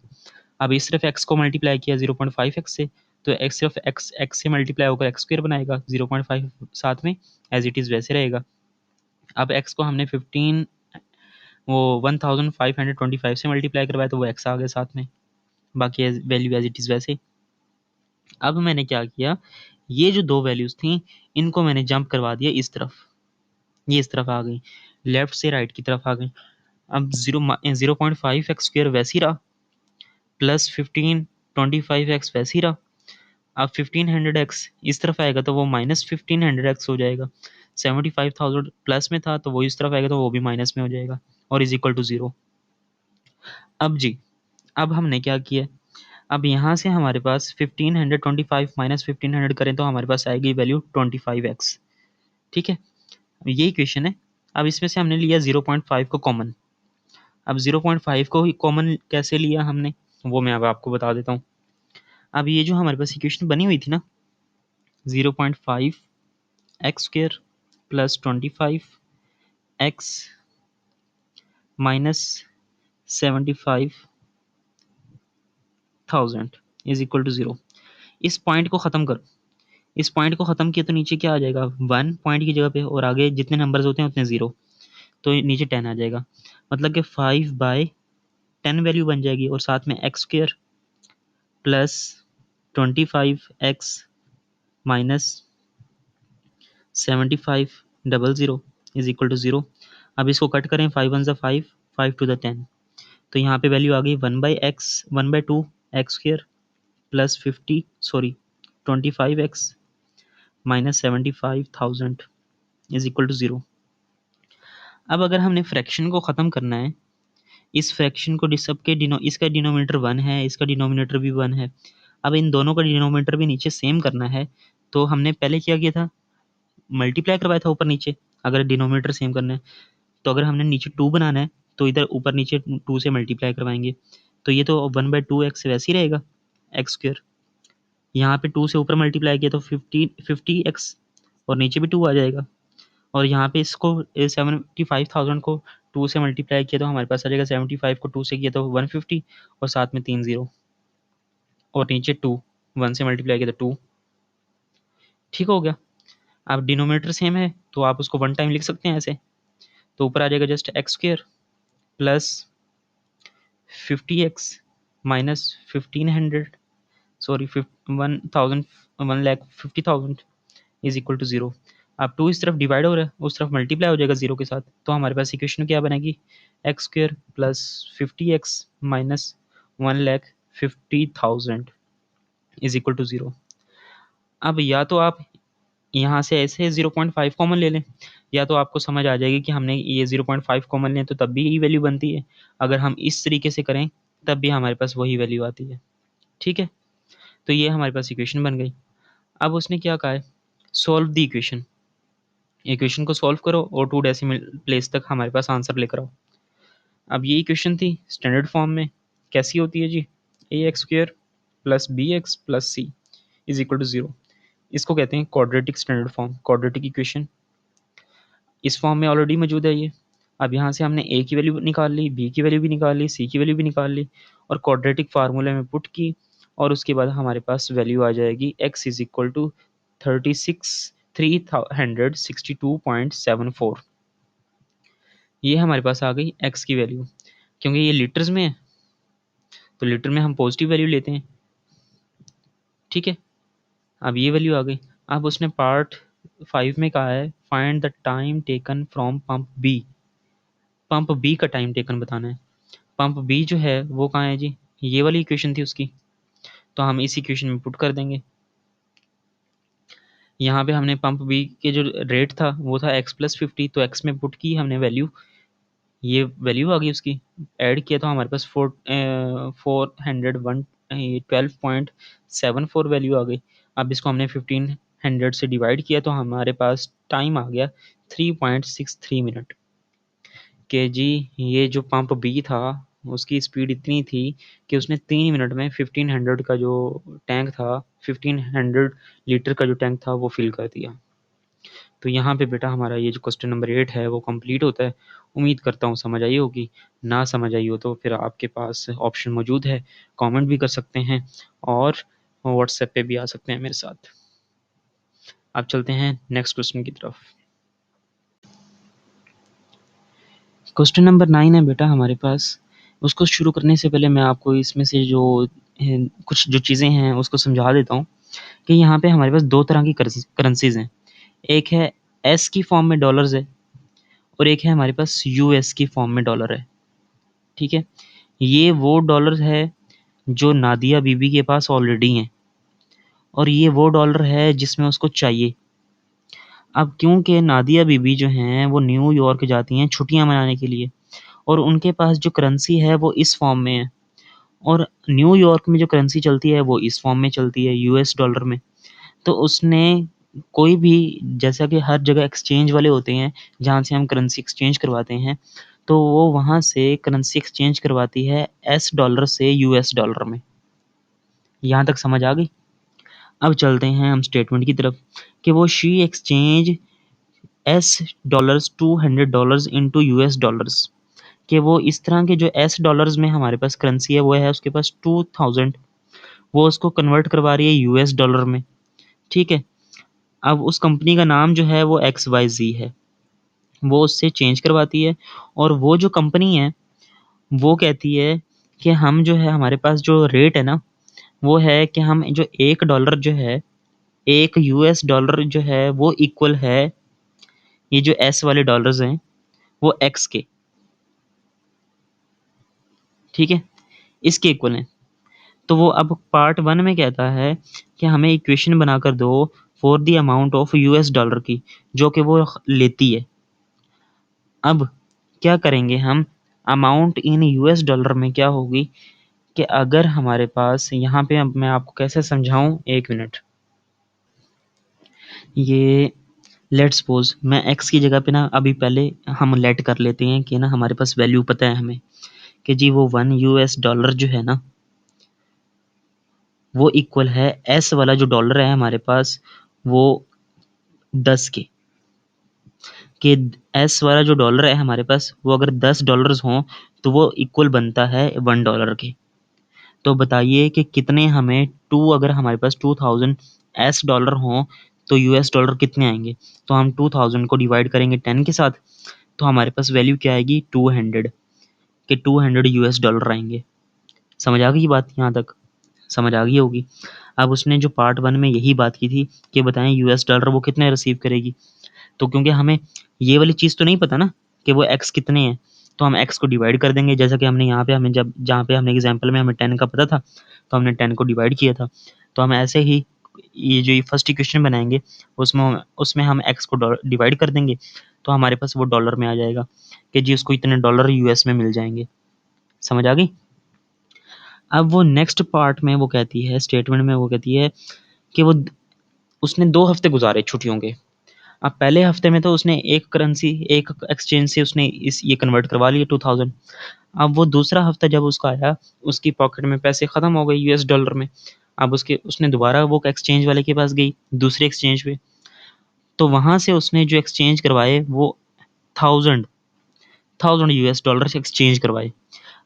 अब इस तरफ x को मल्टीप्लाई किया 0.5x से, तो x सिर्फ x से मल्टीप्लाई होकर x² बनाएगा, 0.5 साथ में एज इट इज़ वैसे रहेगा। अब x को हमने 1525 से मल्टीप्लाई करवाया तो वो x आ गया साथ में, बाकी वैल्यू एज इट इज़ वैसे। अब मैंने क्या किया, ये जो दो वैल्यूज़ थी इनको मैंने जंप करवा दिया इस तरफ, ये इस तरफ आ गई, लेफ्ट से राइट की तरफ आ गई। अब 0.5x² वैसे ही रहा, प्लस 1525x वैसे ही रहा। अब 1500x इस तरफ आएगा तो वो माइनस 1500x हो जाएगा, 75,000 प्लस में था तो वो इस तरफ आएगा तो वो भी माइनस में हो जाएगा, और इज इक्वल टू 0। अब जी अब हमने क्या किया, अब यहाँ से हमारे पास 1525 माइनस 1500 करें तो हमारे पास आएगी वैल्यू 25x, ठीक है। ये इक्वेशन है। अब इसमें से हमने लिया 0.5 को कॉमन। अब 0.5 को ही कॉमन कैसे लिया हमने, वो मैं अब आपको बता देता हूँ। अब ये जो हमारे पास इक्वेशन बनी हुई थी ना, 0.5x² plus 25x minus 75,000 is equal to 0, इस पॉइंट को ख़त्म करो। इस पॉइंट को ख़त्म किया तो नीचे क्या आ जाएगा, 1 पॉइंट की जगह पे, और आगे जितने नंबर्स होते हैं उतने 0, तो नीचे 10 आ जाएगा, मतलब कि 5/10 वैल्यू बन जाएगी, और साथ में x² plus 25x minus 7500 is equal to 0। अब इसको कट करें, 5 1 5, 5 2 10, तो यहाँ पे वैल्यू आ गई 1/2 x² plus 50 sorry 25x minus 75,000 is equal to 0। अब अगर हमने फ्रैक्शन को ख़त्म करना है, इस फ्रैक्शन को सबके इसका डिनोमिनेटर 1 है, इसका डिनोमिनेटर भी 1 है, अब इन दोनों का डिनोमिनेटर भी नीचे सेम करना है, तो हमने पहले क्या किया था, मल्टीप्लाई करवाया था ऊपर नीचे। अगर डिनोमिनेटर सेम करना है तो अगर हमने नीचे 2 बनाना है तो इधर ऊपर नीचे 2 से मल्टीप्लाई करवाएंगे, तो ये तो 1/2x वैसे ही रहेगा, एक्स स्क्वायर। यहाँ पे 2 से ऊपर मल्टीप्लाई किया तो 50x और नीचे भी 2 आ जाएगा। और यहाँ पे इसको 75,000 को 2 से मल्टीप्लाई किया तो हमारे पास आ जाएगा 75 को 2 से किया तो 150 और साथ में 3 0 और नीचे 2, 1 से मल्टीप्लाई किया तो 2। ठीक हो गया। अब डिनोमिनेटर सेम है तो आप उसको 1 टाइम लिख सकते हैं ऐसे, तो ऊपर आ जाएगा just x square plus 50x minus 1500, sorry 1000, 1,50,000 is equal to 0। अब 2 इस तरफ डिवाइड हो रहा है, उस तरफ मल्टीप्लाई हो जाएगा 0 के साथ, तो हमारे पास इक्वेशन क्या बनेगी, x square plus 50x minus 1,50,000 is equal to 0। अब या तो आप यहाँ से ऐसे 0.5 कॉमन ले लें, या तो आपको समझ आ जाएगी कि हमने ये 0.5 कॉमन लें तो तब भी यही वैल्यू बनती है, अगर हम इस तरीके से करें तब भी हमारे पास वही वैल्यू आती है। ठीक है, तो ये हमारे पास इक्वेशन बन गई। अब उसने क्या कहा है, सॉल्व द इक्वेशन, इक्वेशन को सॉल्व करो और 2 डेसिमल प्लेस तक हमारे पास आंसर लेकर आओ। अब ये इक्वेशन थी स्टैंडर्ड फॉर्म में, कैसी होती है जी, a x square plus b x plus c is equal to 0। इसको कहते हैं quadratic standard form, quadratic equation. इस फॉर्म में ऑलरेडी मौजूद है ये। अब यहाँ से हमने ए की वैल्यू निकाल ली, बी की वैल्यू भी निकाल ली, सी की वैल्यू भी निकाल ली और क्वाड्रेटिक फार्मूले में पुट की, और उसके बाद हमारे पास वैल्यू आ जाएगी x इज इक्वल टू 362.74। ये हमारे पास आ गई x की वैल्यू। क्योंकि ये लीटर्स में है तो लीटर में हम पॉजिटिव वैल्यू लेते हैं। ठीक है, अब ये वैल्यू आ गई। अब उसने पार्ट 5 में कहा है find the time taken from pump B, pump B का टाइम टेकन बताना है। पंप बी जो है वो कहाँ है जी, ये वाली इक्वेशन थी उसकी, तो हम इस इक्वेशन में पुट कर देंगे। यहाँ पे हमने पंप बी के जो रेट था वो था x+50, तो x में पुट की हमने वैल्यू, ये वैल्यू आ गई उसकी, ऐड किया तो हमारे पास 412.74 वैल्यू आ गई। अब इसको हमने 1500 से डिवाइड किया तो हमारे पास टाइम आ गया 3.63 मिनट के जी। ये जो पंप बी था उसकी स्पीड इतनी थी कि उसने 3 मिनट में 1500 का जो टैंक था, 1500 लीटर का जो टैंक था वो फिल कर दिया। तो यहाँ पे बेटा हमारा ये जो क्वेश्चन नंबर 8 है वो कंप्लीट होता है। उम्मीद करता हूँ समझ आई होगी, ना समझ आई हो तो फिर आपके पास ऑप्शन मौजूद है, कमेंट भी कर सकते हैं और व्हाट्सएप पे भी आ सकते हैं मेरे साथ। अब चलते हैं नेक्स्ट क्वेश्चन की तरफ। क्वेश्चन नंबर 9 है बेटा हमारे पास। उसको शुरू करने से पहले मैं आपको इसमें से जो कुछ जो चीज़ें हैं उसको समझा देता हूँ कि यहाँ पे हमारे पास 2 तरह की करेंसीज हैं। एक है एस की फॉर्म में डॉलर्स है और एक है हमारे पास यूएस की फॉर्म में डॉलर है। ठीक है, ये वो डॉलर है जो नादिया बीबी के पास ऑलरेडी हैं और ये वो डॉलर है जिसमें उसको चाहिए। अब क्योंकि नादिया बीबी जो हैं वो न्यूयॉर्क जाती हैं छुट्टियां मनाने के लिए और उनके पास जो करेंसी है वो इस फॉर्म में है और न्यूयॉर्क में जो करेंसी चलती है वो इस फॉर्म में चलती है, यूएस डॉलर में। तो उसने कोई भी, जैसा कि हर जगह एक्सचेंज वाले होते हैं जहाँ से हम करेंसी एक्सचेंज करवाते हैं, तो वो वहाँ से करेंसी एक्सचेंज करवाती है एस डॉलर से यूएस डॉलर में। यहाँ तक समझ आ गई। अब चलते हैं हम स्टेटमेंट की तरफ कि वो she exchange S dollars $200 into US dollars, कि वो इस तरह के जो एस डॉलर्स में हमारे पास करेंसी है वो है उसके पास 2000, वो उसको कन्वर्ट करवा रही है यूएस डॉलर में। ठीक है, अब उस कंपनी का नाम जो है वो XYZ है, वो उससे चेंज करवाती है और वो जो कंपनी है वो कहती है कि हम जो है हमारे पास जो रेट है ना वो है कि हम जो $1 जो है, एक यूएस डॉलर जो है वो इक्वल है ये जो एस वाले डॉलर्स हैं वो एक्स के। ठीक है, इसके इक्वल है। तो वो अब पार्ट 1 में कहता है कि हमें इक्वेशन बनाकर दो for the amount of US dollar की, जो कि वो लेती है। अब क्या करेंगे हम, अमाउंट इन यूएस डॉलर में क्या होगी कि अगर हमारे पास यहाँ पे, अब मैं आपको कैसे समझाऊं, एक मिनट। ये लेट सपोज मैं एक्स की जगह पे ना, अभी पहले हम लेट कर लेते हैं कि ना हमारे पास वैल्यू पता है हमें कि जी वो 1 US डॉलर जो है ना, वो इक्वल है एस वाला जो डॉलर है हमारे पास, वो 10 के, कि एस वाला जो डॉलर है हमारे पास, वो अगर $10 हों तो वो इक्वल बनता है $1 के। तो बताइए कि कितने हमें टू, अगर हमारे पास 2000 US डॉलर हों तो यूएस डॉलर कितने आएंगे। तो हम 2000 को डिवाइड करेंगे 10 के साथ, तो हमारे पास वैल्यू क्या आएगी, 200, कि 200 US डॉलर आएंगे। समझ आ गई बात यहाँ तक, समझ आ गई होगी। अब उसने जो पार्ट वन में यही बात की थी कि बताएं यूएस डॉलर वो कितने रिसीव करेगी, तो क्योंकि हमें ये वाली चीज़ तो नहीं पता ना कि वो एक्स कितने हैं, तो हम एक्स को डिवाइड कर देंगे, जैसा कि हमने यहाँ पे, हमें जब जहाँ पे हमने एग्जाम्पल में हमें 10 का पता था, तो हमने 10 को डिवाइड किया था। तो हम ऐसे ही ये जो फर्स्ट इक्वेशन बनाएंगे, उसमें उसमें हम एक्स को डिवाइड कर देंगे, तो हमारे पास वो डॉलर में आ जाएगा कि जी उसको इतने डॉलर यूएस में मिल जाएंगे। समझ आ गई। अब वो नेक्स्ट पार्ट में वो कहती है, स्टेटमेंट में वो कहती है कि वो उसने 2 हफ्ते गुजारे छुट्टियों के। अब पहले हफ्ते में तो उसने एक करेंसी, एक एक्सचेंज से उसने इस ये कन्वर्ट करवा लिए 2000। अब वो दूसरा हफ्ता जब उसका आया, उसकी पॉकेट में पैसे खत्म हो गए यूएस डॉलर में। अब उसके उसने दोबारा वो एक्सचेंज वाले के पास गई, दूसरे एक्सचेंज पे, तो वहां से उसने जो एक्सचेंज करवाए वो थाउजेंड थाउजेंड यूएस डॉलर से एक्सचेंज करवाए।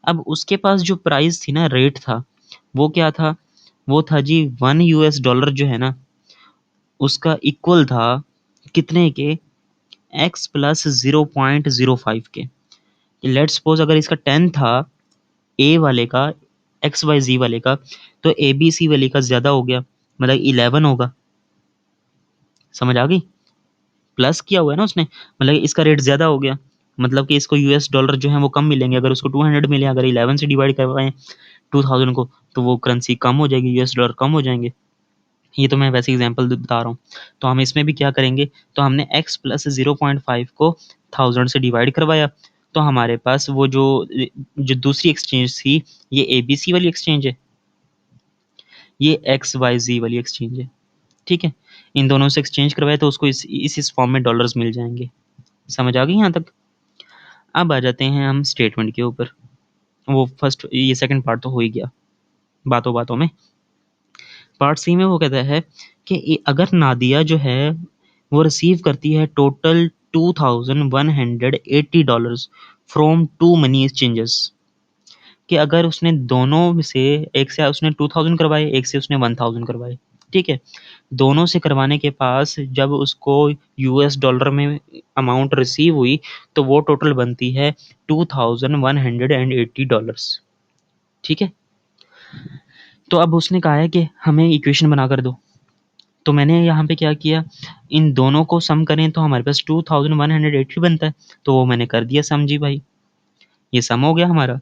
अब उसके पास जो प्राइस थी ना, रेट था, वो क्या था, वो था जी 1 US डॉलर जो है ना, उसका इक्वल था कितने के, एक्स प्लस 0.05 के। लेट सपोज अगर इसका 10 था ए वाले का, एक्स वाई जी वाले का, तो ए बी सी वाले का ज्यादा हो गया, मतलब 11 होगा। समझ आ गई, प्लस किया हुआ है ना उसने, मतलब इसका रेट ज्यादा हो गया, मतलब कि इसको यूएस डॉलर जो है वो कम मिलेंगे। अगर उसको 200 मिले, अगर 11 से डिवाइड करवाएं 2000 को, तो वो करेंसी कम हो जाएगी, यूएस डॉलर कम हो जाएंगे। ये तो मैं वैसे एग्जांपल बता रहा हूँ। तो हम इसमें भी क्या करेंगे, तो हमने x प्लस 0.5 को 1000 से डिवाइड करवाया, तो हमारे पास वो जो जो दूसरी एक्सचेंज थी, ये एबीसी वाली एक्सचेंज है, ये एक्स वाई जी वाली एक्सचेंज है। ठीक है, इन दोनों से एक्सचेंज करवाए तो उसको इस फॉर्म में डॉलर्स मिल जाएंगे। समझ आ गई यहाँ तक। अब आ जाते हैं हम स्टेटमेंट के ऊपर। वो फर्स्ट, ये सेकंड पार्ट तो हो ही गया बातों बातों में। पार्ट सी में वो कहता है कि अगर नादिया जो है वो रिसीव करती है total $2180 from two money exchanges, कि अगर उसने दोनों में से, एक से उसने 2000 करवाए, एक से उसने 1000 करवाए, ठीक है, दोनों से करवाने के पास जब उसको यूएस डॉलर में अमाउंट रिसीव हुई, तो वो टोटल बनती है $2180। ठीक है, तो अब उसने कहा है कि हमें इक्वेशन बना कर दो। तो मैंने यहाँ पे क्या किया, इन दोनों को सम करें तो हमारे पास 2180 बनता है, तो वो मैंने कर दिया सम जी भाई, ये सम हो गया हमारा।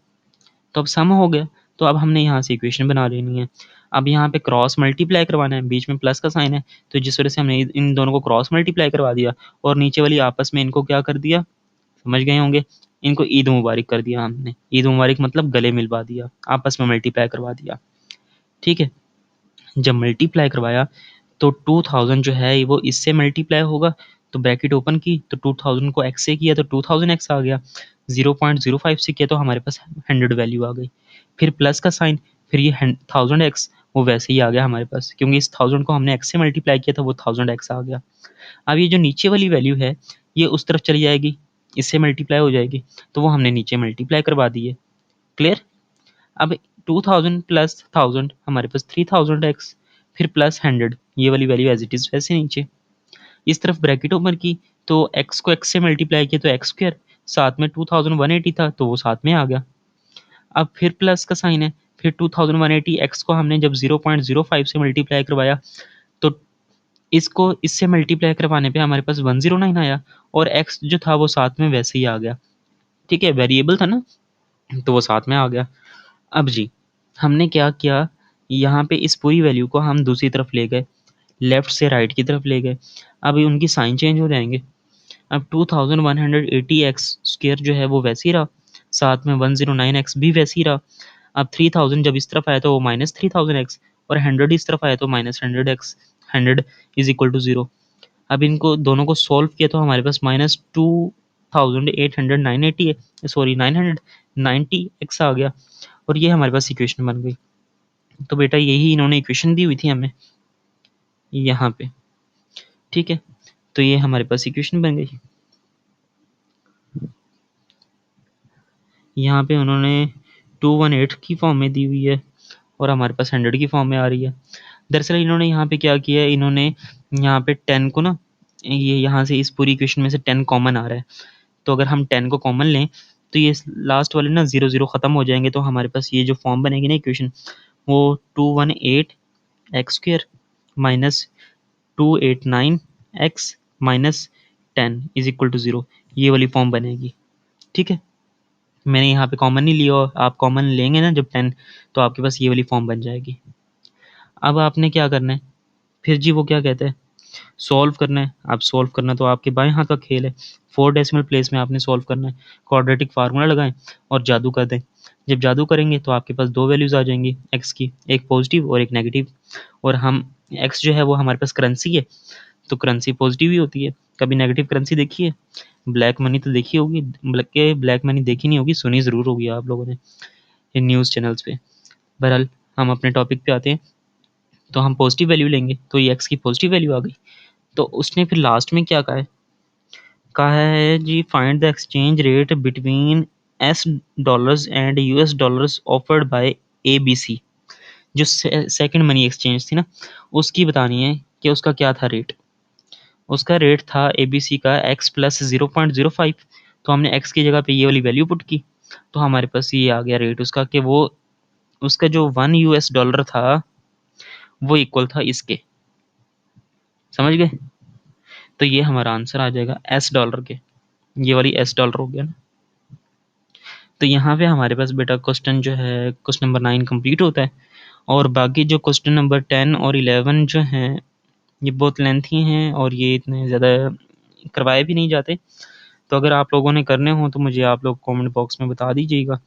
तो अब सम हो गया, तो अब हमने यहाँ से इक्वेशन बना लेनी है। अब यहाँ पे क्रॉस मल्टीप्लाई करवाना है, बीच में प्लस का साइन है, तो जिस वजह से हमने इन दोनों को क्रॉस मल्टीप्लाई करवा दिया, और नीचे वाली आपस में इनको क्या कर दिया, समझ गए होंगे, इनको ईद मुबारक कर दिया हमने। ईद मुबारक मतलब गले मिलवा दिया, आपस में मल्टीप्लाई करवा दिया। ठीक है, जब मल्टीप्लाई करवाया तो 2000 जो है वो इससे मल्टीप्लाई होगा, तो ब्रैकेट ओपन की, तो 2000 को x से किया तो 2000x आ गया, 0.05 से किया तो हमारे पास 100 वैल्यू आ गई। फिर प्लस का साइन, फिर ये 1000x, वो वैसे ही आ गया हमारे पास, क्योंकि इस 1000 को हमने x से मल्टीप्लाई किया था, वो 1000x आ गया। अब ये जो नीचे वाली वैल्यू है, ये उस तरफ चली जाएगी, इससे मल्टीप्लाई हो जाएगी, तो वो हमने नीचे मल्टीप्लाई करवा दी है। क्लियर। अब 2000 प्लस 1000 हमारे पास 3000x, फिर प्लस 100, ये वाली वैल्यू एज इट इज वैसे नीचे। इस तरफ ब्रैकेट ओपन की, तो x को x से मल्टीप्लाई किया तो एक्स स्क्वायर, साथ में 2180 था तो वो साथ में आ गया। अब फिर प्लस का साइन है, फिर 2180 x को हमने जब 0.05 से मल्टीप्लाई करवाया, तो इसको इससे मल्टीप्लाई करवाने पे हमारे पास 109 आया, और x जो था वो साथ में वैसे ही आ गया। ठीक है, वेरिएबल था ना, तो वो साथ में आ गया। अब जी हमने क्या किया, यहाँ पे इस पूरी वैल्यू को हम दूसरी तरफ ले गए, लेफ्ट से राइट की तरफ ले गए, अब उनकी साइन चेंज हो जाएंगे। अब 2180x² जो है वो वैसे ही रहा, साथ में 109x भी वैसे ही रहा। अब 3000 जब इस तरफ आया तो वो -3000x, और 100 इस तरफ आया तो -100x। 100 is equal to 0। अब इनको दोनों को सॉल्व किया तो हमारे पास -2800 सॉरी 990x आ गया, और ये हमारे पास इक्वेशन बन गई। तो बेटा यही इन्होंने इक्वेशन दी हुई थी हमें यहाँ पे, ठीक है। तो ये हमारे पास इक्वेशन बन गई। यहाँ पे उन्होंने 218 की फॉर्म में दी हुई है और हमारे पास 100 की फॉर्म में आ रही है। दरअसल इन्होंने यहाँ पे क्या किया है, इन्होंने यहाँ पे 10 को ना, ये यहाँ से इस पूरी इक्वेशन में से 10 कॉमन आ रहा है, तो अगर हम 10 को कॉमन लें तो ये लास्ट वाले ना 0 0 खत्म हो जाएंगे, तो हमारे पास ये जो फॉर्म बनेगी ना इक्वेशन, वो 218x² minus 289x minus 10 is equal to 0, ये वाली फॉर्म बनेगी, ठीक है। मैंने यहाँ पे कॉमन नहीं लिया, और आप कॉमन लेंगे ना जब 10, तो आपके पास ये वाली फॉर्म बन जाएगी। अब आपने क्या करना है फिर जी, वो क्या कहते हैं, सॉल्व करना है। आप सॉल्व करना तो आपके बाएं हाथ का खेल है, 4 डेसिमल प्लेस में आपने सॉल्व करना है। क्वाड्रेटिक फार्मूला लगाएं और जादू कर दें। जब जादू करेंगे तो आपके पास दो वैल्यूज आ जाएंगी एक्स की, एक पॉजिटिव और एक नेगेटिव। और हम एक्स जो है वो हमारे पास करेंसी है, तो करेंसी पॉजिटिव ही होती है। कभी नेगेटिव करेंसी देखी है? ब्लैक मनी तो देखी होगी, ब्लैक मनी देखी नहीं होगी, सुनी ज़रूर होगी आप लोगों ने इन न्यूज़ चैनल्स पे। बहरहाल हम अपने टॉपिक पे आते हैं। तो हम पॉजिटिव वैल्यू लेंगे, तो ये एक्स की पॉजिटिव वैल्यू आ गई। तो उसने फिर लास्ट में क्या कहा है जी, find the exchange rate between S dollars and US dollars offered by ABC। जो सेकंड मनी एक्सचेंज थी ना, उसकी बतानी है कि उसका क्या था रेट। उसका रेट था ABC का x प्लस 0.05। तो हमने x की जगह पे ये वाली वैल्यू पुट की, तो हमारे पास ये आ गया रेट उसका, कि वो उसका जो $1 था वो इक्वल था इसके, समझ गए। तो ये हमारा आंसर आ जाएगा $S के, ये वाली $S हो गया ना। तो यहाँ पे हमारे पास बेटा क्वेश्चन जो है, क्वेश्चन नंबर 9 कंप्लीट होता है। और बाकी जो क्वेश्चन नंबर 10 और 11 जो हैं, ये बहुत लेंथी हैं और ये इतने ज़्यादा करवाए भी नहीं जाते। तो अगर आप लोगों ने करने हो तो मुझे आप लोग कमेंट बॉक्स में बता दीजिएगा,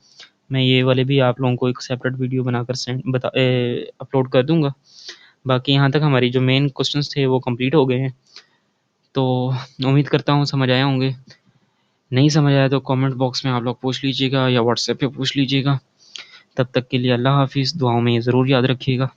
मैं ये वाले भी आप लोगों को एक सेपरेट वीडियो बनाकर अपलोड कर दूंगा। बाकी यहाँ तक हमारी जो मेन क्वेश्चंस थे वो कंप्लीट हो गए हैं, तो उम्मीद करता हूँ समझ आए होंगे। नहीं समझ आया तो कमेंट बॉक्स में आप लोग पूछ लीजिएगा या व्हाट्सएप पे पूछ लीजिएगा। तब तक के लिए अल्लाह हाफिज़, दुआओं में ज़रूर याद रखिएगा।